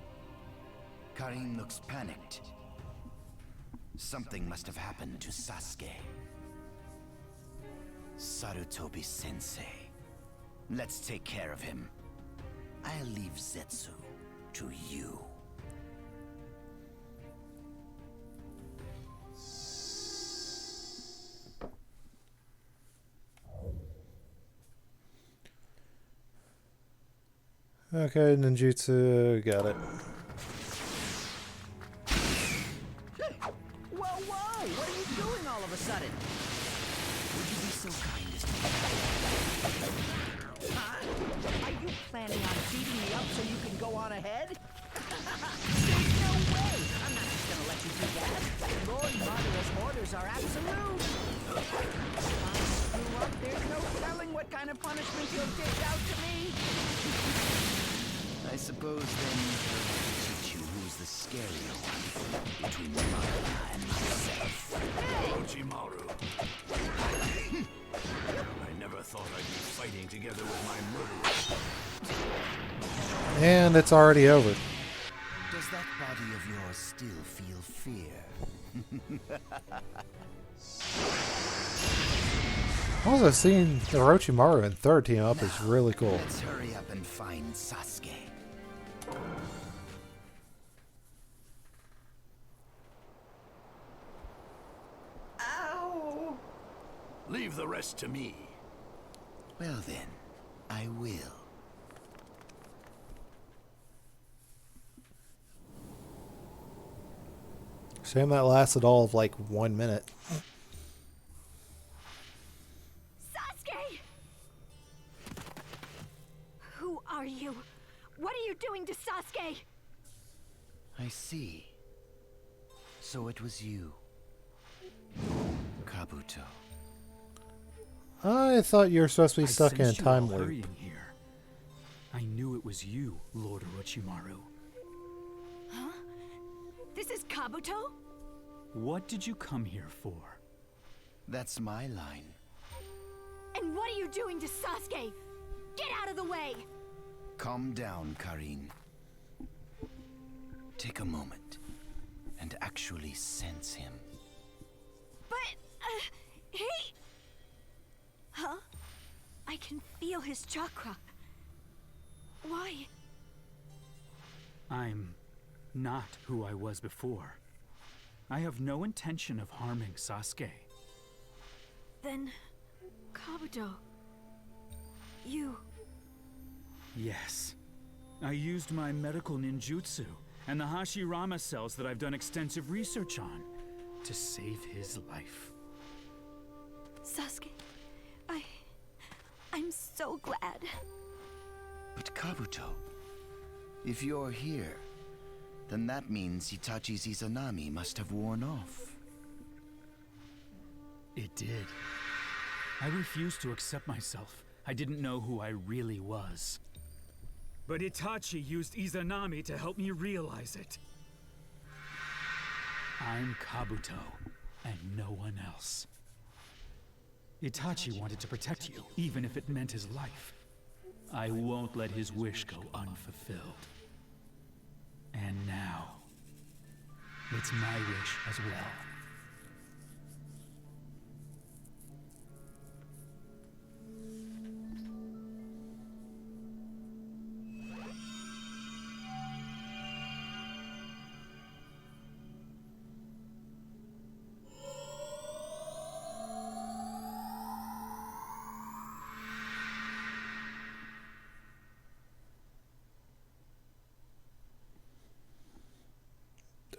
Karin looks panicked. Something must have happened to Sasuke. Sarutobi-sensei. Let's take care of him. I'll leave Zetsu to you. Okay, ninjutsu, got it. Whoa, whoa! What are you doing all of a sudden? Would you be so kind as to... Huh? Are you planning on beating me up so you can go on ahead? There's no way! I'm not just gonna let you do that. Lord Madara's orders are absolute. If I screw up, there's no telling what kind of punishment you'll dish out to me. I suppose then I'll teach you who's the scarier one between Madara and myself. Orochimaru. I never thought I'd be fighting together with my murderers. And it's already over. Does that body of yours still feel fear? Also, seeing Orochimaru and third team up is really cool. Let's hurry up and find Sasuke. Ow! Leave the rest to me. Well then, I will. Shame that lasted all of like 1 minute. Sasuke! Who are you? What are you doing to Sasuke? I see. So it was you, Kabuto. I thought you were supposed to be stuck in a time loop. Here. I knew it was you, Lord Orochimaru. Huh? This is Kabuto? What did you come here for? That's my line. And what are you doing to Sasuke? Get out of the way! Calm down, Karin. Take a moment and actually sense him. But, he... Huh? I can feel his chakra. Why? I'm not who I was before. I have no intention of harming Sasuke. Then, Kabuto, you... Yes. I used my medical ninjutsu and the Hashirama cells that I've done extensive research on to save his life. Sasuke, I'm so glad. But Kabuto, if you're here, then that means Itachi's Izanami must have worn off. It did. I refused to accept myself. I didn't know who I really was. But Itachi used Izanami to help me realize it. I'm Kabuto, and no one else. Itachi wanted to protect you, even if it meant his life. I won't let his wish go unfulfilled. And now, it's my wish as well.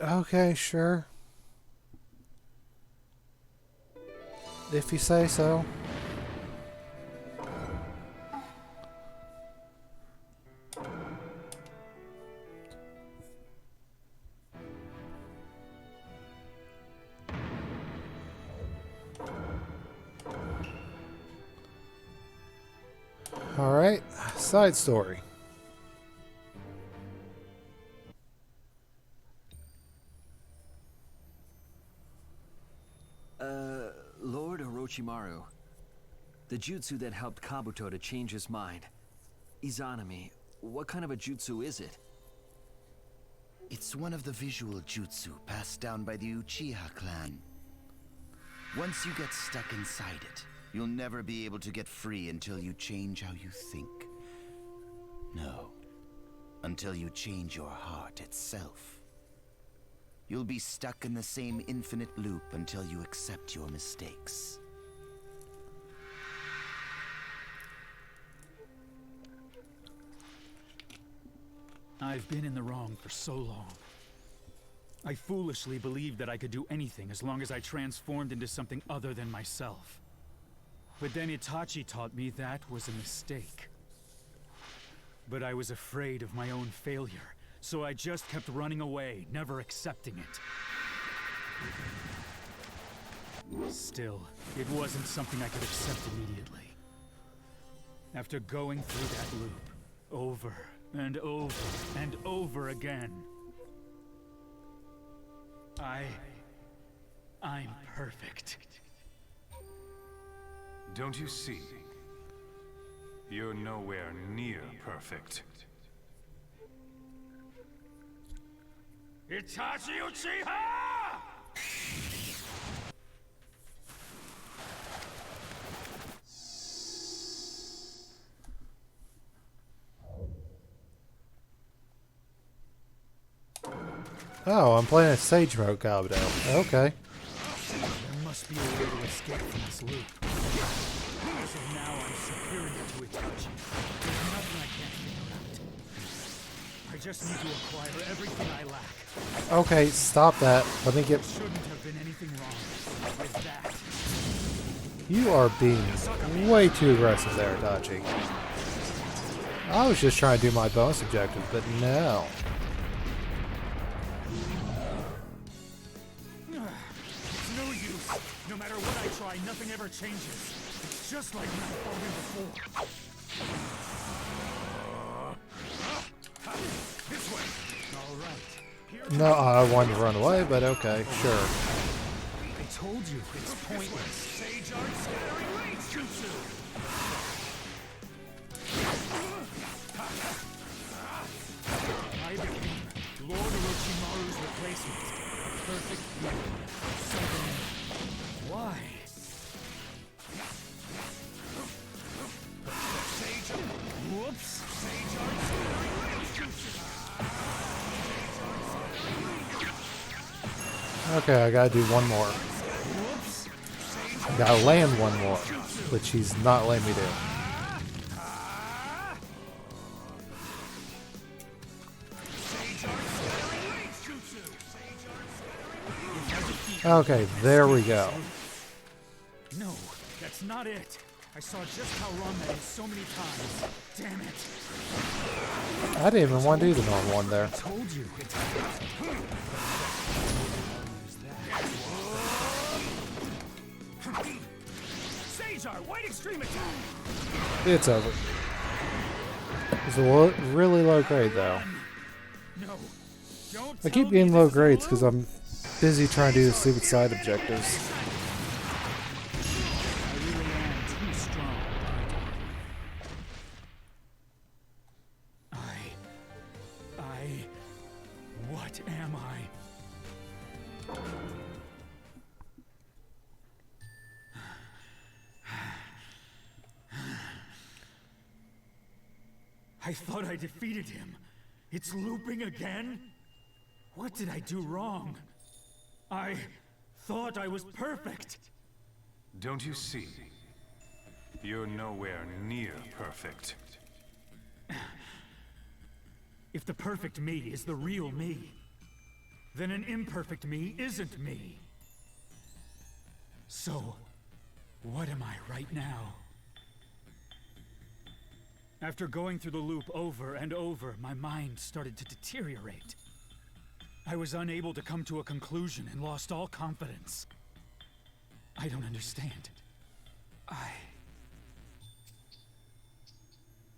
Okay, sure. If you say so. Alright, side story. Orochimaru. The jutsu that helped Kabuto to change his mind. Izanami, what kind of a jutsu is it? It's one of the visual jutsu passed down by the Uchiha clan. Once you get stuck inside it, you'll never be able to get free until you change how you think. No, until you change your heart itself. You'll be stuck in the same infinite loop until you accept your mistakes. I've been in the wrong for so long. I foolishly believed that I could do anything as long as I transformed into something other than myself. But then Itachi taught me that was a mistake. But I was afraid of my own failure, so I just kept running away, never accepting it. Still, it wasn't something I could accept immediately. After going through that loop, over and over and over again, I'm perfect. Don't you see? You're nowhere near perfect. Itachi Uchiha! Oh, I'm playing a Sage Mode Kabuto. Okay. There must be a way to escape from this loop. So now I'm superior to Itachi. There's nothing I can't figure out. I just need to acquire everything I lack. Okay, stop that. Let me get... Shouldn't have been anything wrong with that. You are being way too aggressive there, Itachi. I was just trying to do my bonus objective, but no. It's no use. No matter what I try, nothing ever changes. It's just like when I fought him before. This way. All right. No, I wanted to run away, but okay, sure. I told you, it's pointless. Sage Art Scattering Rage Jutsu! I became Lord Orochimaru's replacement. A perfect being. So then, why? Sage Art... Whoops! Sage Art Scattering Rage Jutsu! Okay, I gotta do one more. I gotta land one more, which he's not letting me do. Okay, there we go. No, that's not it. I saw just how wrong that is so many times. Damn it. I didn't even want to do the normal one there. I told you. Sage Art, White Extreme Attack! It's over. It's a really low grade though. No, don't I keep getting low grades because I'm busy trying to do the stupid side objectives. I really am too strong. What am I? I thought I defeated him. It's looping again? What did I do wrong? I thought I was perfect. Don't you see? You're nowhere near perfect. If the perfect me is the real me, then an imperfect me isn't me. So, what am I right now? After going through the loop over and over, my mind started to deteriorate. I was unable to come to a conclusion and lost all confidence. I don't understand.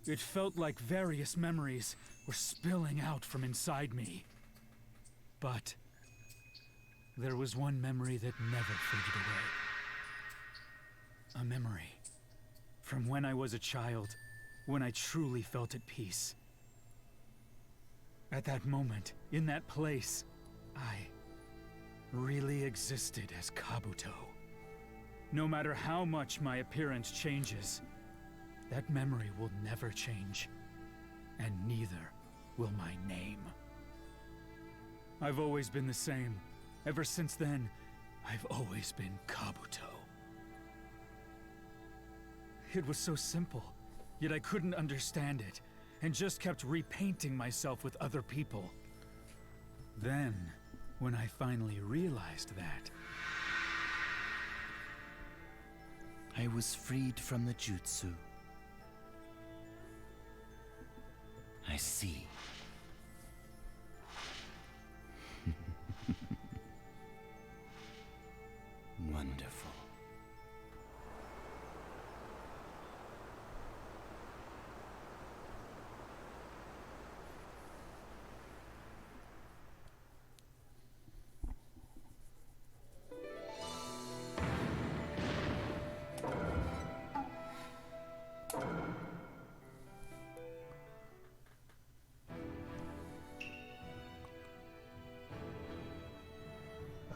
It felt like various memories were spilling out from inside me. But there was one memory that never faded away. A memory. From when I was a child, when I truly felt at peace. At that moment, in that place, I really existed as Kabuto. No matter how much my appearance changes, that memory will never change. And neither will my name. I've always been the same. Ever since then, I've always been Kabuto. It was so simple, yet I couldn't understand it, and just kept repainting myself with other people. Then, when I finally realized that, I was freed from the jutsu. I see. Wonderful.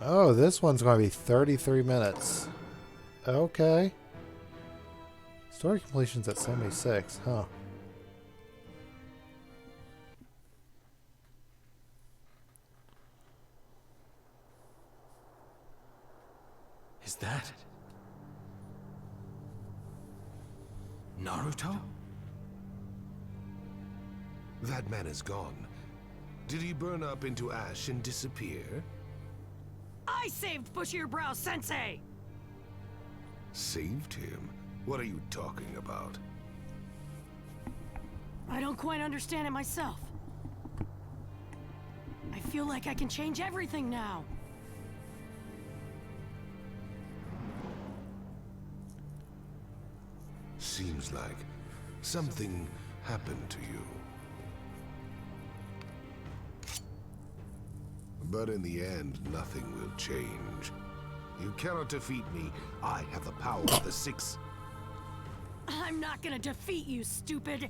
Oh, this one's going to be 33 minutes. Okay. Story completion's at 76, huh? Is that Naruto? That man is gone. Did he burn up into ash and disappear? I saved Bushier Brow Sensei! Saved him? What are you talking about? I don't quite understand it myself. I feel like I can change everything now. Seems like something happened to you. But in the end, nothing will change. You cannot defeat me. I have the power of the six. I'm not gonna defeat you, stupid!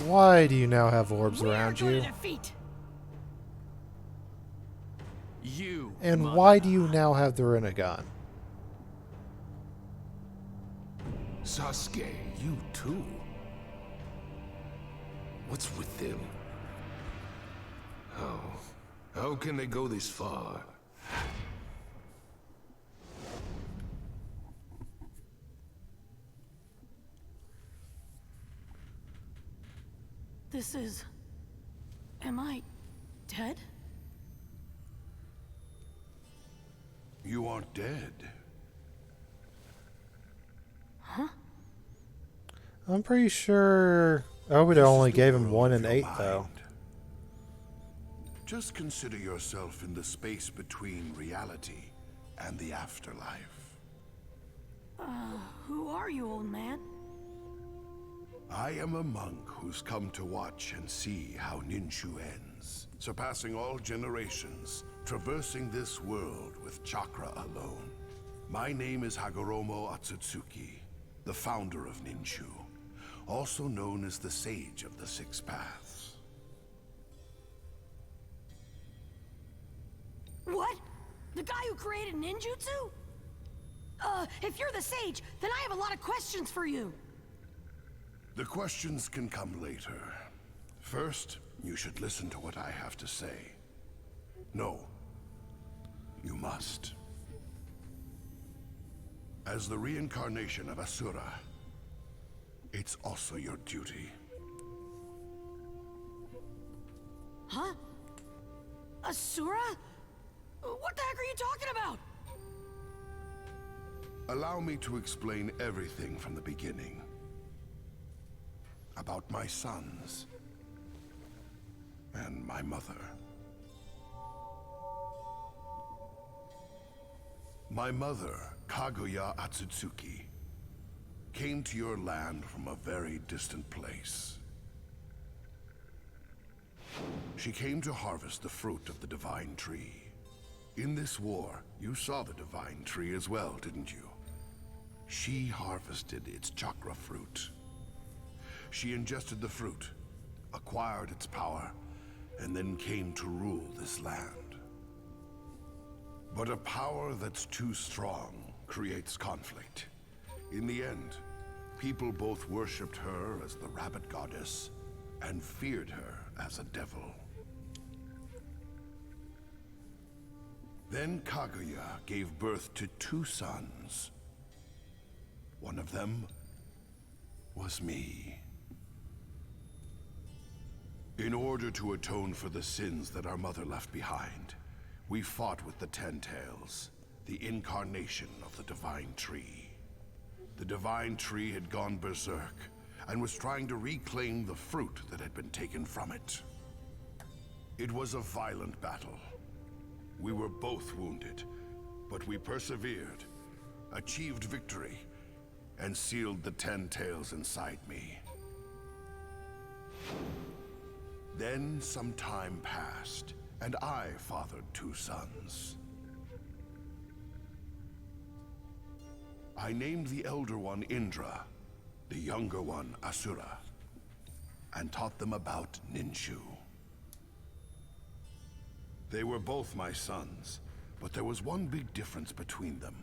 Why do you now have orbs We're around gonna you? defeat you. And why do you now have the Rinnegan? Sasuke, you too? What's with them? How can they go this far? This is... Am I... dead? You aren't dead. Huh? I'm pretty sure Obito only gave him 1 and 8 though. Just consider yourself in the space between reality and the afterlife. Who are you, old man? I am a monk who's come to watch and see how Ninshu ends, surpassing all generations, traversing this world with chakra alone. My name is Hagoromo Atsutsuki, the founder of Ninshu, also known as the Sage of the Six Paths. What? The guy who created ninjutsu? If you're the sage, then I have a lot of questions for you. The questions can come later. First, you should listen to what I have to say. No, you must. As the reincarnation of Asura, it's also your duty. Huh? Asura? What the heck are you talking about? Allow me to explain everything from the beginning. About my sons and my mother. My mother, Kaguya Atsutsuki, came to your land from a very distant place. She came to harvest the fruit of the divine tree. In this war, you saw the Divine Tree as well, didn't you? She harvested its chakra fruit. She ingested the fruit, acquired its power, and then came to rule this land. But a power that's too strong creates conflict. In the end, people both worshipped her as the rabbit goddess and feared her as a devil. Then Kaguya gave birth to 2 sons. One of them was me. In order to atone for the sins that our mother left behind, we fought with the Ten Tails, the incarnation of the Divine Tree. The Divine Tree had gone berserk and was trying to reclaim the fruit that had been taken from it. It was a violent battle. We were both wounded, but we persevered, achieved victory, and sealed the Ten Tails inside me. Then some time passed, and I fathered 2 sons. I named the elder one Indra, the younger one Asura, and taught them about Ninshu. They were both my sons, but there was one big difference between them.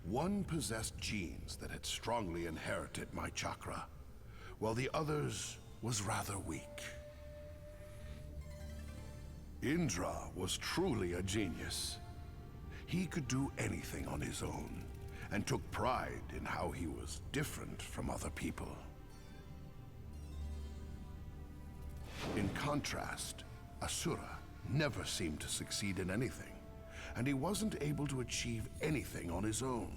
One possessed genes that had strongly inherited my chakra, while the other's was rather weak. Indra was truly a genius. He could do anything on his own, and took pride in how he was different from other people. In contrast, Asura never seemed to succeed in anything, and he wasn't able to achieve anything on his own.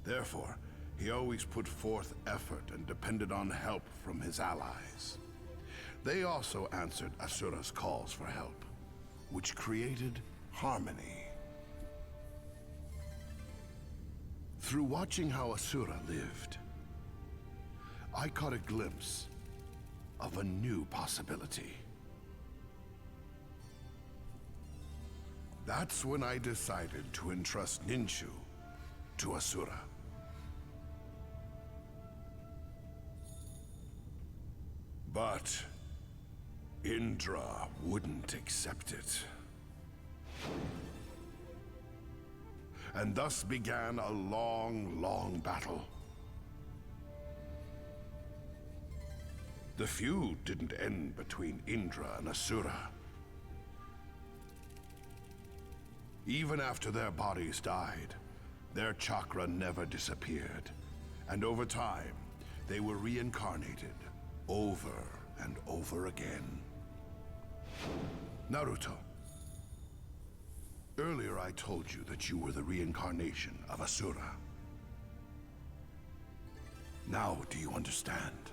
Therefore, he always put forth effort and depended on help from his allies. They also answered Asura's calls for help, which created harmony. Through watching how Asura lived, I caught a glimpse of a new possibility. That's when I decided to entrust Ninshu to Asura. But Indra wouldn't accept it. And thus began a long, long battle. The feud didn't end between Indra and Asura. Even after their bodies died, their chakra never disappeared. And over time, they were reincarnated over and over again. Naruto, earlier I told you that you were the reincarnation of Asura. Now do you understand?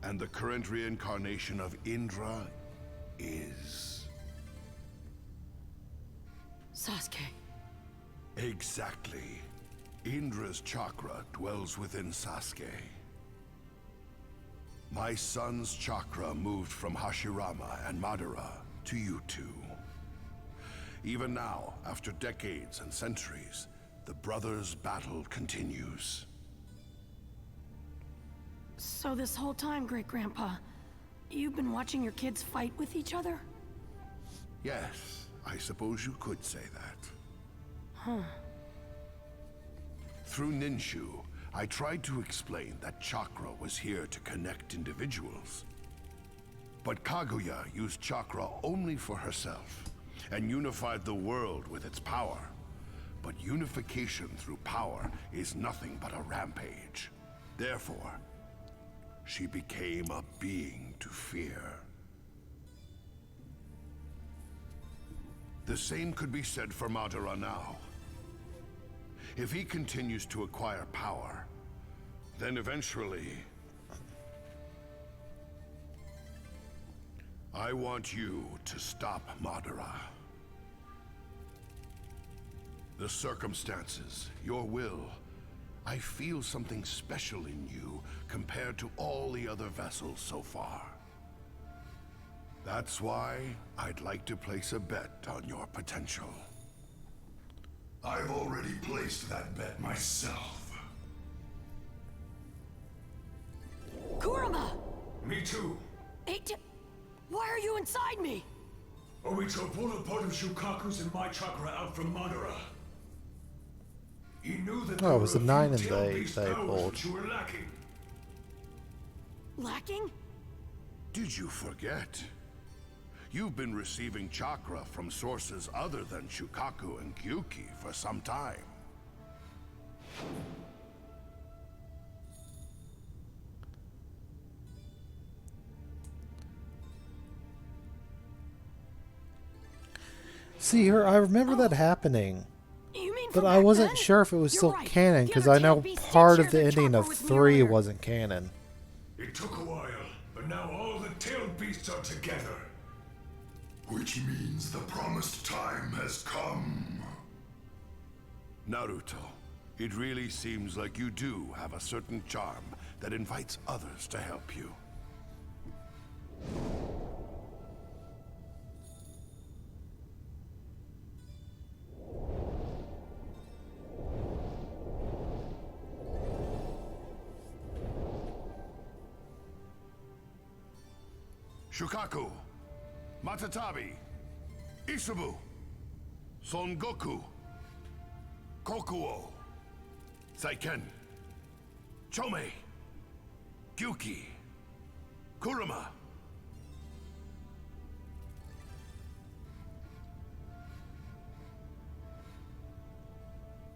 And the current reincarnation of Indra is... Sasuke. Exactly. Indra's chakra dwells within Sasuke. My son's chakra moved from Hashirama and Madara to you 2. Even now, after decades and centuries, the brothers' battle continues. So this whole time, Great-Grandpa, you've been watching your kids fight with each other? Yes, I suppose you could say that. Huh. Through Ninshu, I tried to explain that chakra was here to connect individuals. But Kaguya used chakra only for herself, and unified the world with its power. But unification through power is nothing but a rampage. Therefore, she became a being to fear. The same could be said for Madara now. If he continues to acquire power, then eventually... I want you to stop Madara. The circumstances, your will, I feel something special in you compared to all the other vessels so far. That's why I'd like to place a bet on your potential. I've already placed that bet myself. Kurama! Me too. Why are you inside me? Obito pulled a part of Shukaku's and my chakra out from Madara. He knew that Oh, it was the 9 and tail they beast powers pulled. which you were lacking. Lacking? Did you forget? You've been receiving chakra from sources other than Shukaku and Gyuki for some time. See here, I remember that happening. You mean But I wasn't sure if it was still canon, because I know part of the ending of 3 wasn't canon. It took a while, but now all the tailed beasts are together. Which means the promised time has come. Naruto, it really seems like you do have a certain charm that invites others to help you. Shukaku, Matatabi, Isubu, Son Goku, Kokuo, Saiken, Chomei, Gyuki, Kurama.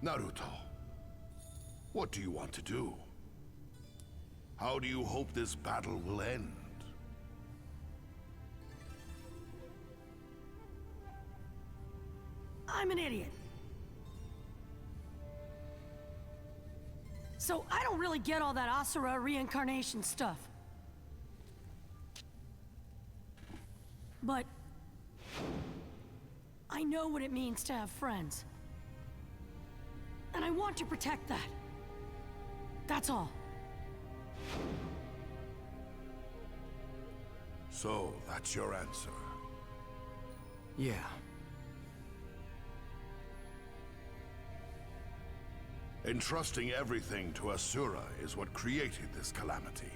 Naruto, what do you want to do? How do you hope this battle will end? I'm an idiot. So I don't really get all that Asura reincarnation stuff. But I know what it means to have friends. And I want to protect that. That's all. So, that's your answer. Yeah. Entrusting everything to Asura is what created this calamity.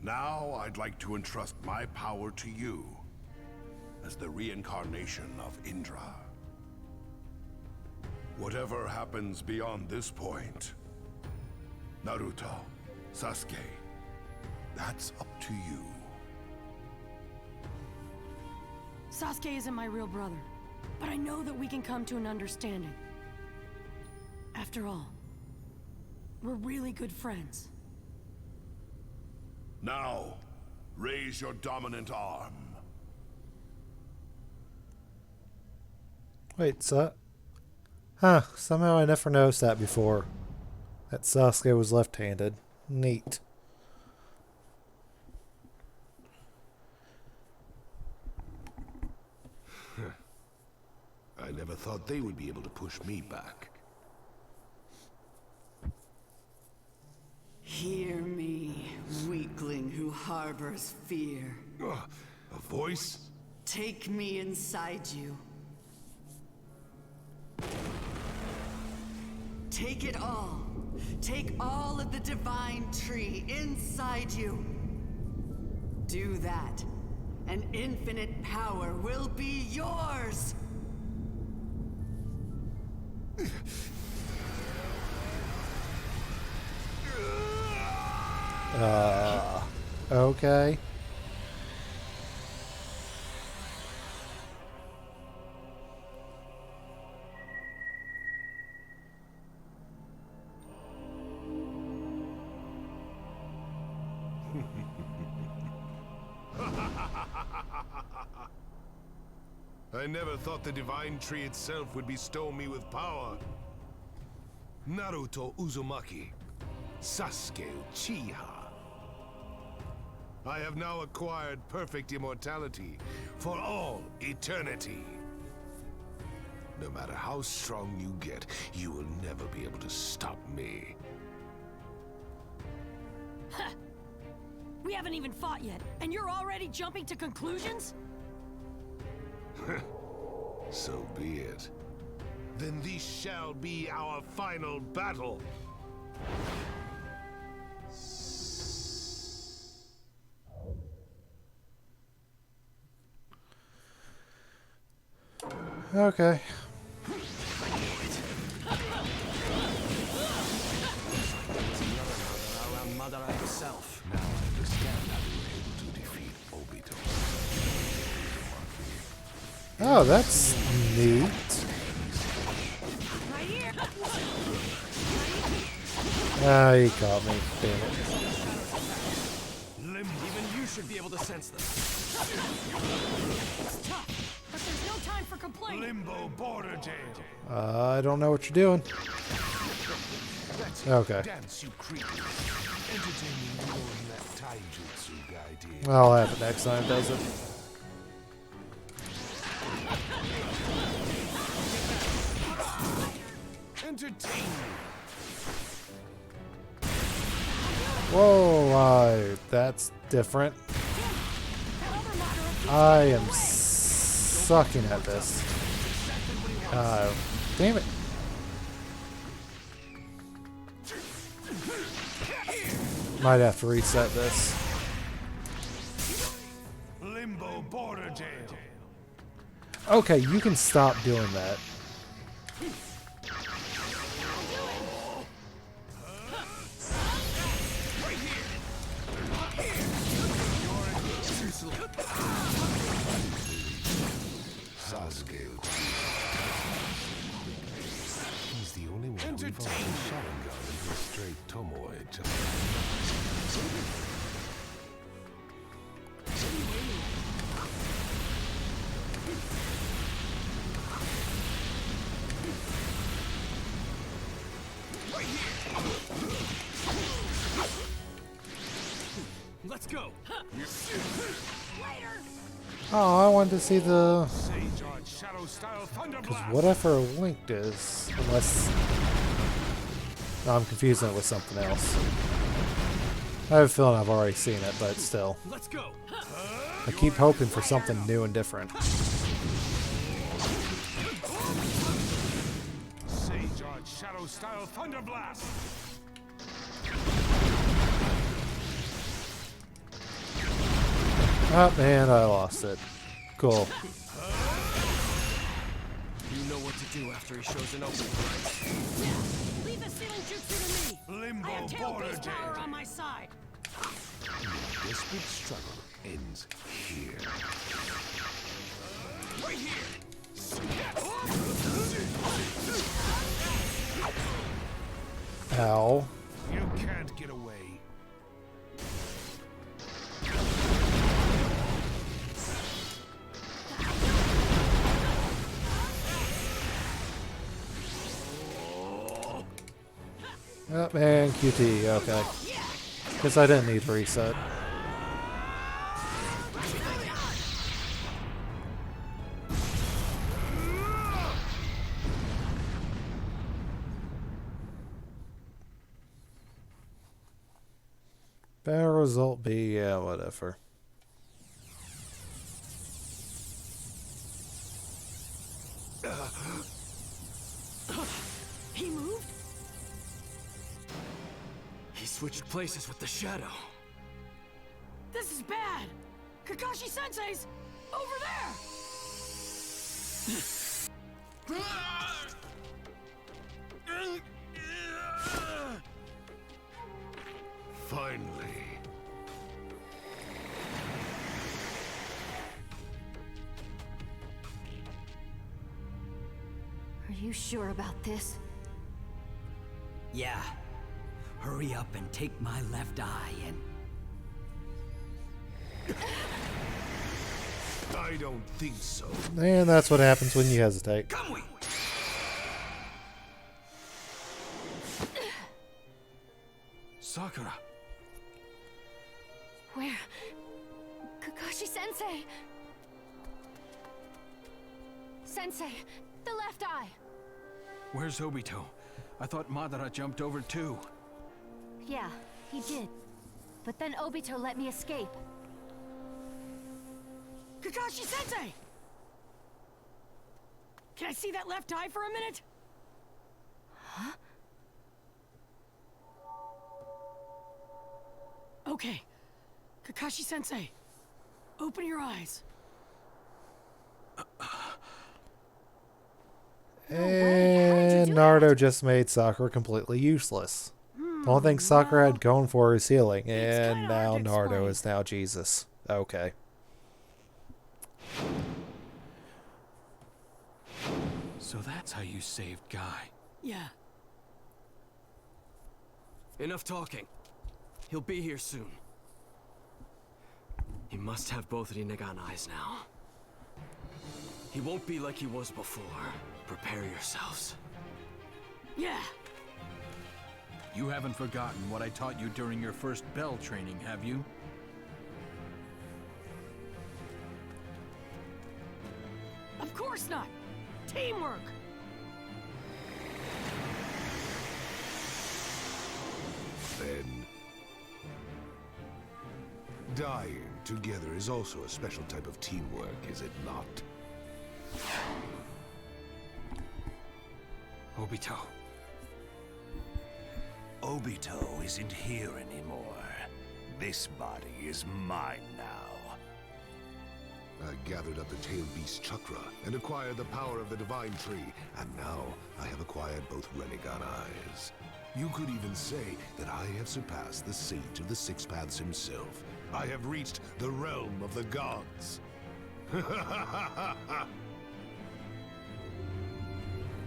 Now, I'd like to entrust my power to you as the reincarnation of Indra. Whatever happens beyond this point, Naruto, Sasuke, that's up to you. Sasuke isn't my real brother, but I know that we can come to an understanding. After all, we're really good friends. Now, raise your dominant arm. Wait, somehow I never noticed that before. That Sasuke was left-handed. Neat. I never thought they would be able to push me back. Hear me, weakling who harbors fear. A voice? Take me inside you. Take it all. Take all of the divine tree inside you. Do that, and infinite power will be yours! Okay. I never thought the divine tree itself would bestow me with power. Naruto Uzumaki, Sasuke Uchiha. I have now acquired perfect immortality for all eternity. No matter how strong you get, you will never be able to stop me. We haven't even fought yet, and you're already jumping to conclusions? So be it. Then this shall be our final battle. Okay. Madara himself. Now I understand how you were able to defeat Obito. Oh, that's neat. Right here. Ah, he caught me. Damn it. Even you should be able to sense them. It's tough, but there's no time for complaining. Limbo Border Jail. I don't know what you're doing. That's it. Okay. Dance, you creep. Entertain me more than that taijutsu guy did. I'll have it next time, does it? Entertain me. Whoa, that's different. I am sucking at this. Damn it. Might have to reset this. Limbo Border Jail. Okay, you can stop doing that. Sasuke. He's the only one who evolved his Sharingan into a straight Tomoe. Let's go. Oh, I wanted to see the... Sage Art Shadow Style Thunder Because Blast. whatever linked is, unless... No, I'm confusing it with something else. I have a feeling I've already seen it, but still. Let's go. I keep hoping for something new and different. Sage Art Shadow Style Thunder Blast. Oh man, I lost it. Cool. You know what to do after he shows an opening. Leave the sealing jutsu to me. Limbo I have tail Border beast power Jail. on my side. Your desperate struggle ends here. Right here. Ow. You can't get away. Oh man, QT, okay. Guess I didn't need to reset. Better result be, yeah, whatever. He moved? He switched places with the shadow. This is bad. Kakashi-sensei's over there. Finally. Are you sure about this? Yeah. Hurry up and take my left eye and... I don't think so. And that's what happens when you hesitate. Come we! Sakura. Where? Kakashi-sensei! Sensei, the left eye! Where's Obito? I thought Madara jumped over too. Yeah, he did. but then Obito let me escape. Kakashi-sensei! Can I see that left eye for a minute? Huh? Okay. Kakashi-sensei, open your eyes. And Naruto just made Sakura completely useless. The only thing Sakura had going for her is healing, and now Naruto is now Jesus. Okay. So that's how you saved Guy. Yeah. Enough talking. He'll be here soon. He must have both Rinnegan eyes now. He won't be like he was before. Prepare yourselves. Yeah. You haven't forgotten what I taught you during your first bell training, have you? Of course not. Teamwork. Then... dying together is also a special type of teamwork, is it not? Obito. Obito isn't here anymore. This body is mine now. I gathered up the tailed beast chakra and acquired the power of the divine tree, and now I have acquired both Rinnegan eyes. You could even say that I have surpassed the sage of the Six Paths himself. I have reached the realm of the gods.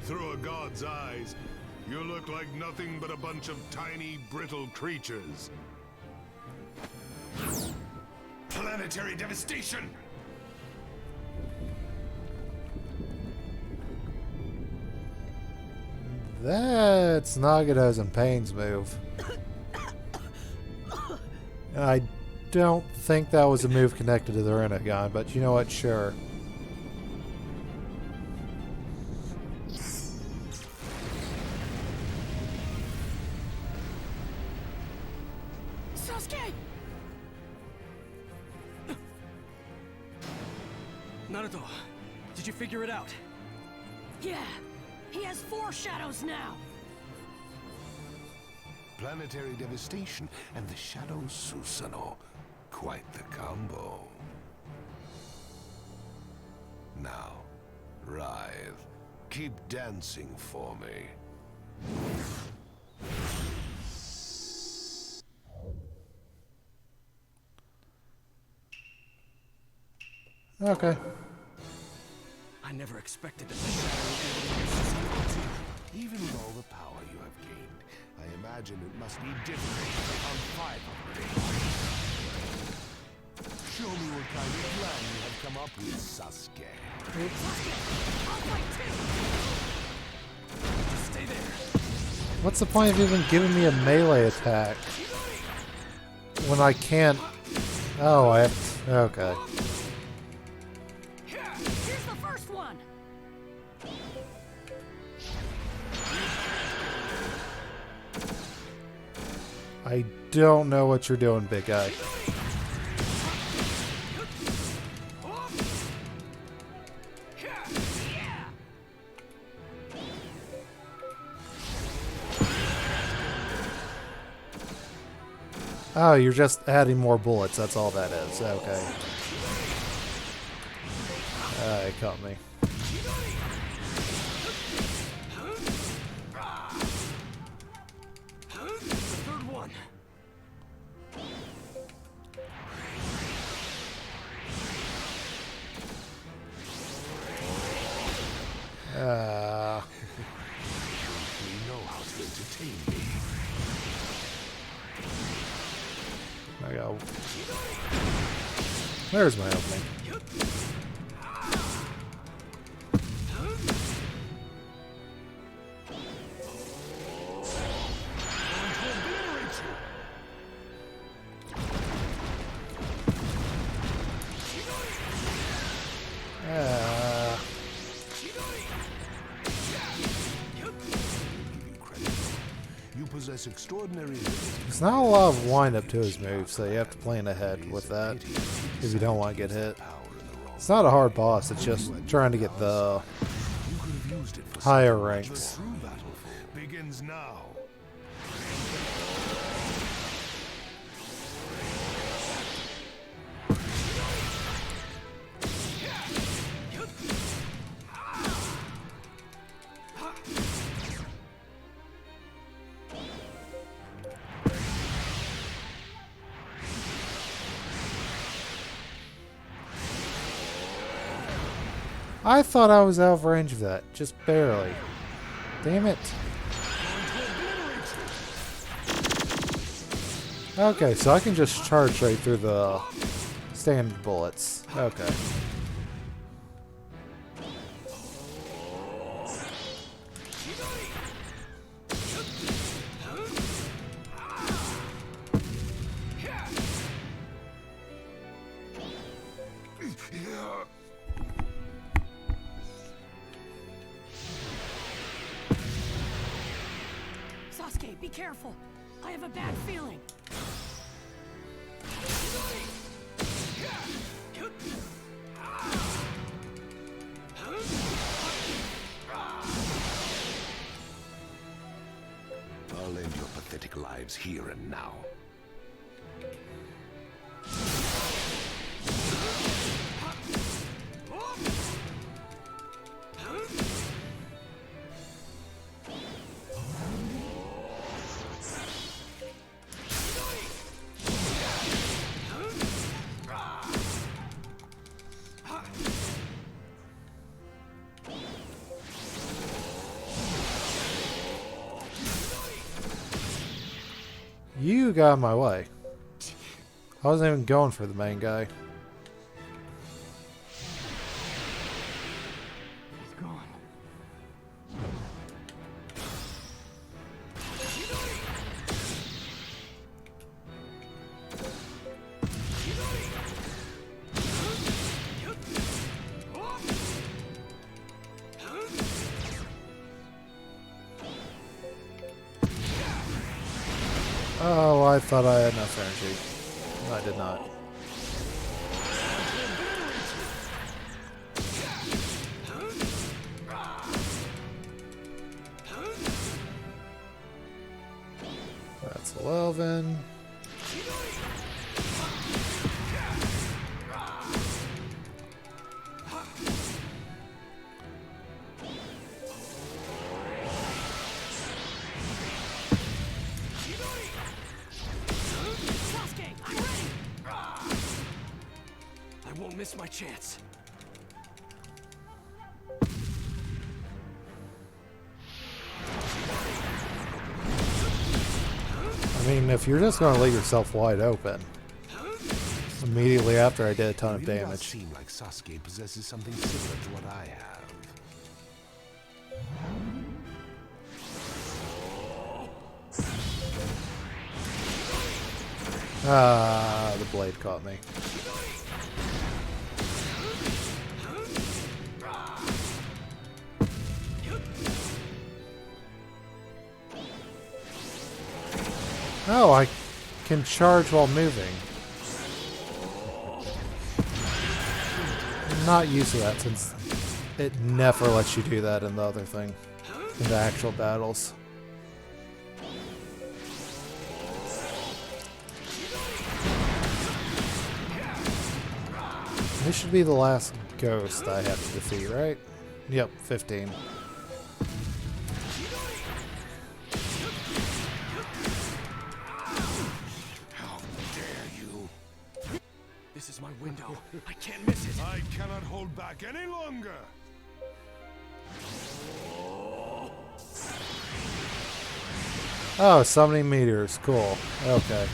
Through a god's eyes, you look like nothing but a bunch of tiny, brittle creatures. Planetary devastation! That's Nagato's and Pain's move. And I don't think that was a move connected to the Rinnegan, but you know what? Sure. Sasuke! Naruto, did you figure it out? Yeah. He has 4 shadows now. Planetary devastation and the Shadow Susanoo. Quite the combo. Now, writhe. Keep dancing for me. Okay. I never expected that the shadow would be able to use Susanoo. Even with all the power you have gained, I imagine it must be difficult to become 5 of them. Show me what kind of plan you have come up with, Sasuke. Just stay there. What's the point of even giving me a melee attack? When I can't... Oh, I have to... Okay. Here's the first one. I don't know what you're doing, big guy. Oh, you're just adding more bullets, that's all that is. Okay. It caught me. Third one. We know how to entertain me. I go. There's my opening. possess extraordinary There's not a lot of wind-up to his moves, so you have to plan ahead with that if you don't want to get hit. It's not a hard boss, it's just trying to get the higher ranks. begins now. I thought I was out of range of that, just barely. Damn it. Okay, so I can just charge right through the standard bullets. Okay. Sasuke, be careful. I have a bad feeling. I'll end your pathetic lives here and now. You got in my way. I wasn't even going for the main guy. He's gone. Oh, I thought I had enough energy. I did not. That's 11. Miss my chance. I mean, if you're just going to leave yourself wide open. Immediately after I did a ton of Really damage. does seem like Sasuke possesses something similar to what I have. Ah, the blade caught me. Oh, I can charge while moving. I'm not used to that since it never lets you do that in the other thing. In the actual battles. This should be the last ghost I have to defeat, right? Yep, 15. This is my window. I can't miss it. I cannot hold back any longer. Oh, summoning meteors. Cool. Okay.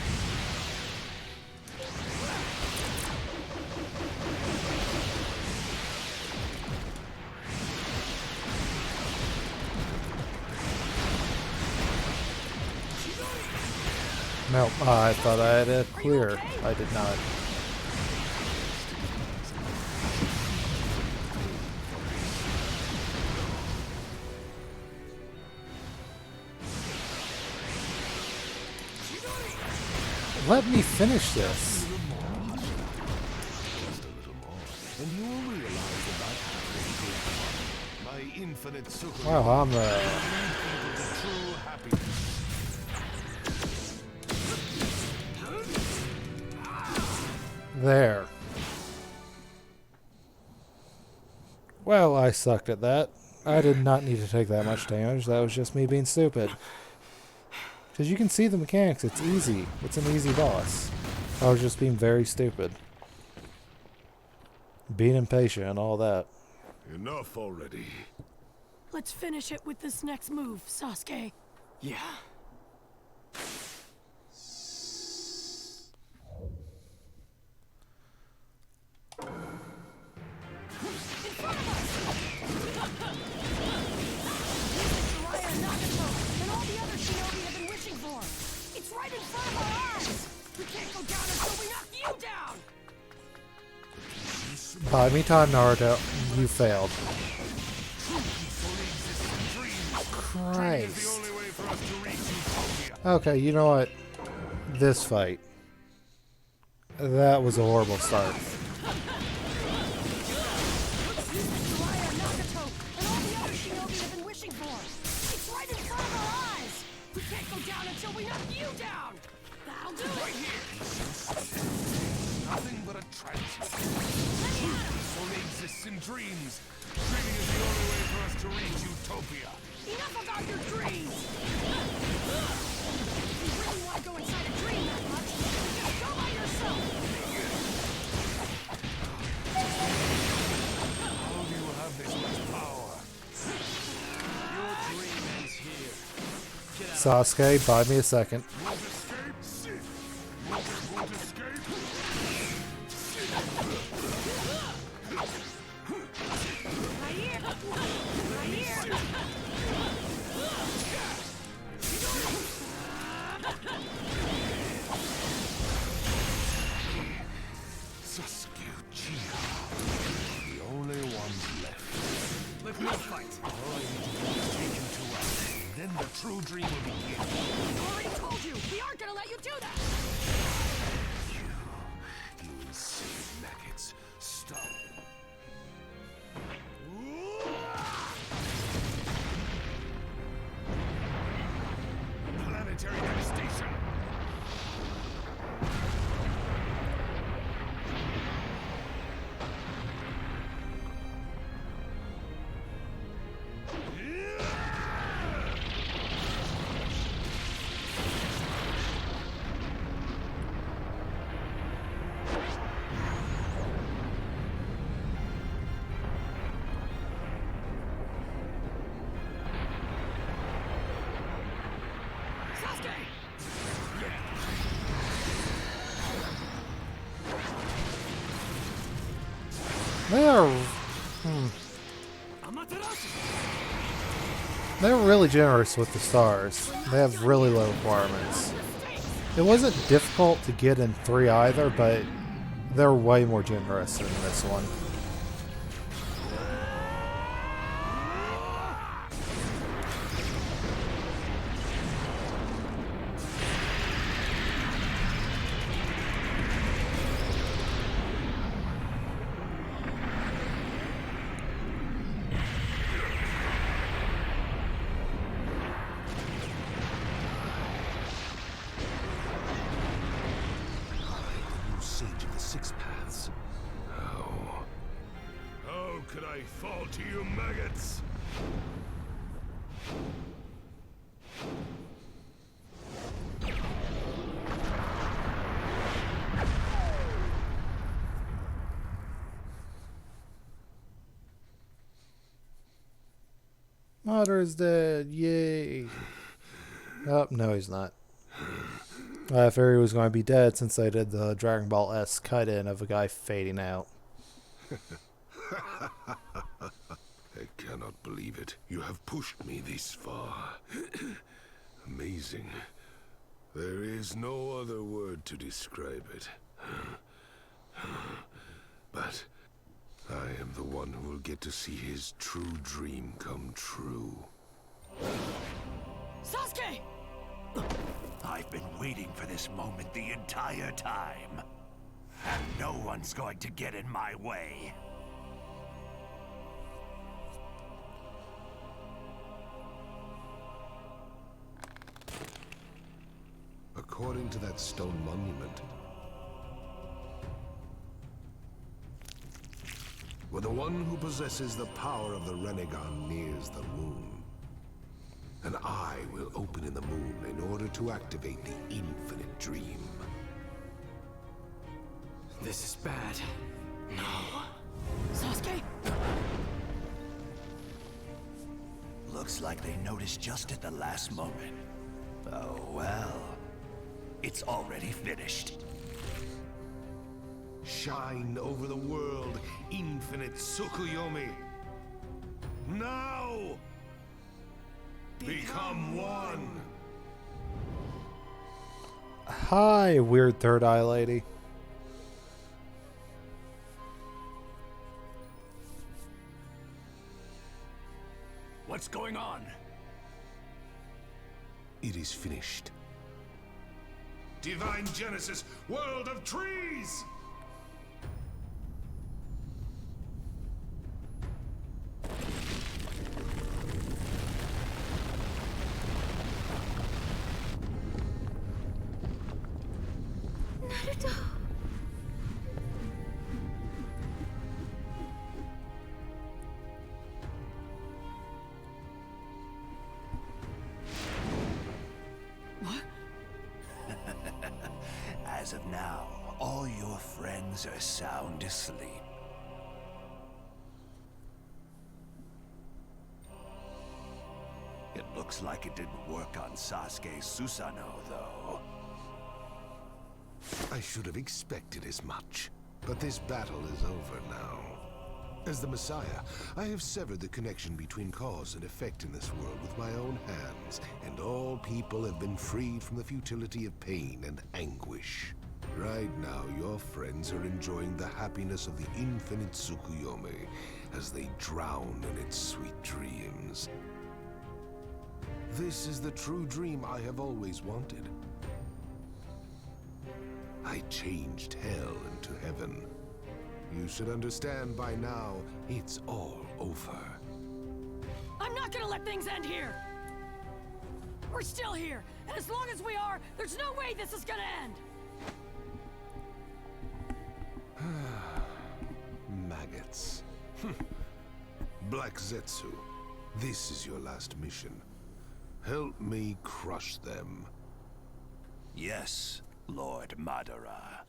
Nope. I thought I had it clear. I did not. Let me finish this. Just a little more, and you will realize that I have my infinite super. Wow, I'm true happiness. there. Well, I sucked at that. I did not need to take that much damage. That was just me being stupid. Because you can see the mechanics. It's easy. It's an easy boss. I was just being very stupid. Being impatient and all that. Enough already. Let's finish it with this next move, Sasuke. Yeah. It's right in front of our eyes! We can't go down until we knock you down! Buy me time, Naruto. You failed. Christ. Okay, you know what? This fight. That was a horrible start. We can't go down until we knock you down! That'll do it! Right here! Nothing but a tragedy. Truth only exists in dreams. Dreaming is the only way for us to reach utopia. Enough about your dreams! If you really want to go inside a dream that much, just go by yourself! How do you have this much power? Your dream ends here. Sasuke, buy me a second. Sasuke Uchiha. The only ones left. Let me fight. All I need to do is take him to us. Then the true dream will begin. I already told you! We aren't gonna let you do that! You insane maggots. Stop. Planetary devastation. They're really generous with the stars. They have really low requirements. It wasn't difficult to get in 3 either, but they're way more generous than this one. Sage of the Six Paths. How could I fall to you maggots? Madara's dead. Yay. Oh, no, he's not. I figured he was going to be dead since they did the Dragon Ball S cut-in of a guy fading out. I cannot believe it. You have pushed me this far. Amazing. There is no other word to describe it. But I am the one who will get to see his true dream come true. Sasuke! I've been waiting for this moment the entire time. And no one's going to get in my way. According to that stone monument, where the one who possesses the power of the Renegon nears the moon, an eye will open in the moon in order to activate the infinite dream. This is bad. No. Sasuke? Looks like they noticed just at the last moment. Oh well. It's already finished. Shine over the world, infinite Tsukuyomi. Now! Become one! Hi, weird third eye lady. What's going on? It is finished. Divine Genesis, world of trees! Naruto! As of now, all your friends are sound asleep. It looks like it didn't work on Sasuke Susanoo, though. I should have expected as much. But this battle is over now. As the Messiah, I have severed the connection between cause and effect in this world with my own hands, and all people have been freed from the futility of pain and anguish. Right now, your friends are enjoying the happiness of the infinite Tsukuyomi as they drown in its sweet dreams. This is the true dream I have always wanted. I changed hell into heaven. You should understand by now, it's all over. I'm not gonna let things end here! We're still here, and as long as we are, there's no way this is gonna end! Maggots. Black Zetsu, this is your last mission. Help me crush them. Yes, Lord Madara.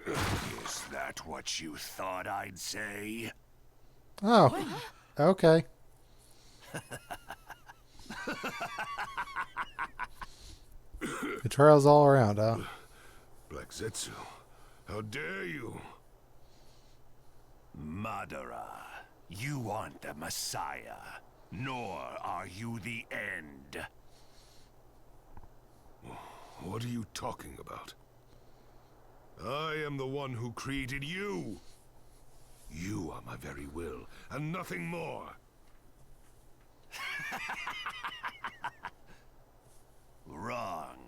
Is that what you thought I'd say? Oh, okay. Betrayals all around, huh? Black Zetsu, how dare you? Madara, you aren't the Messiah, nor are you the end. What are you talking about? I am the one who created you. You are my very will, and nothing more. Wrong.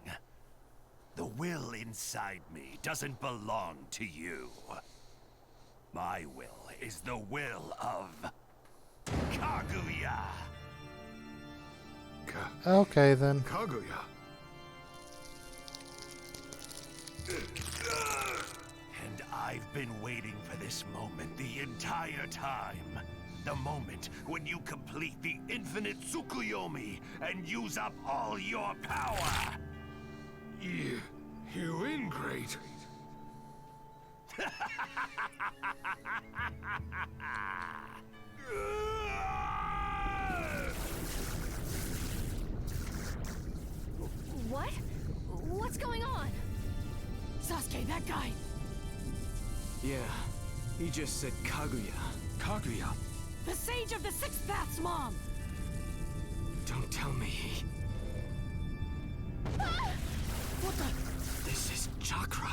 The will inside me doesn't belong to you. My will is the will of Kaguya. Okay, then. Kaguya. And I've been waiting for this moment the entire time. The moment when you complete the infinite Tsukuyomi and use up all your power. You ingrate. What? What's going on? Sasuke, that guy! Yeah, he just said Kaguya. Kaguya? The Sage of the Sixth Path's mom! Don't tell me he... What the? This is chakra.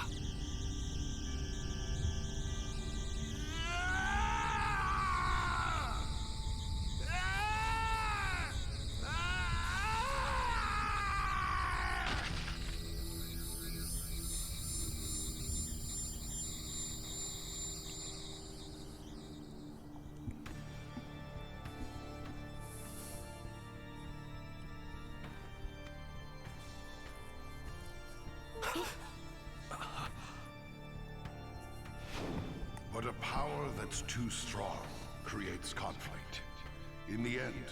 What's too strong creates conflict. In the end,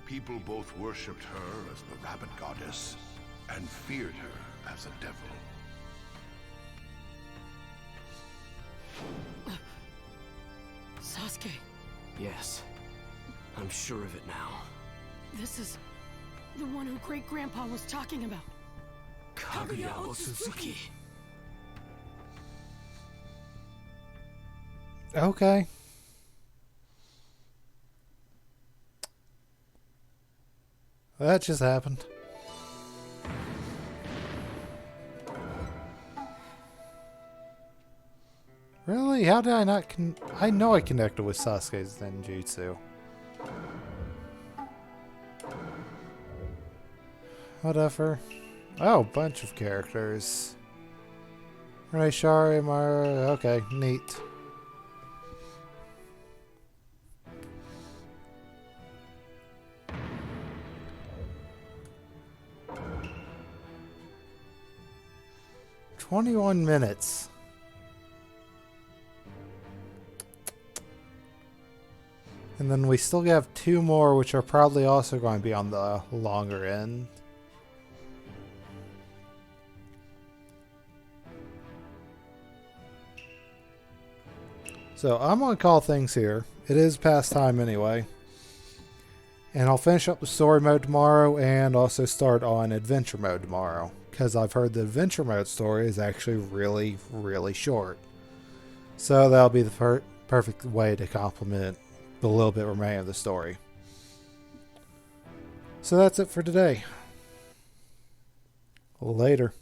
people both worshipped her as the rabbit goddess and feared her as a devil. Sasuke, Yes. I'm sure of it now. this is the one who Great-Grandpa was talking about. Kaguya Otsutsuki. Okay. That just happened. Really? How did I not I know I connected with Sasuke's Zenjutsu. Whatever. Oh, bunch of characters. Right, Shari, Mara. Okay, neat. "21 minutes. And then we still have 2 more, which are probably also going to be on the longer end. So I'm going to call things here. It is past time anyway. And I'll finish up the story mode tomorrow and also start on adventure mode tomorrow. Because I've heard the adventure mode story is actually really, really short. So that'll be the perfect way to complement the little bit remaining of the story. So that's it for today. Later.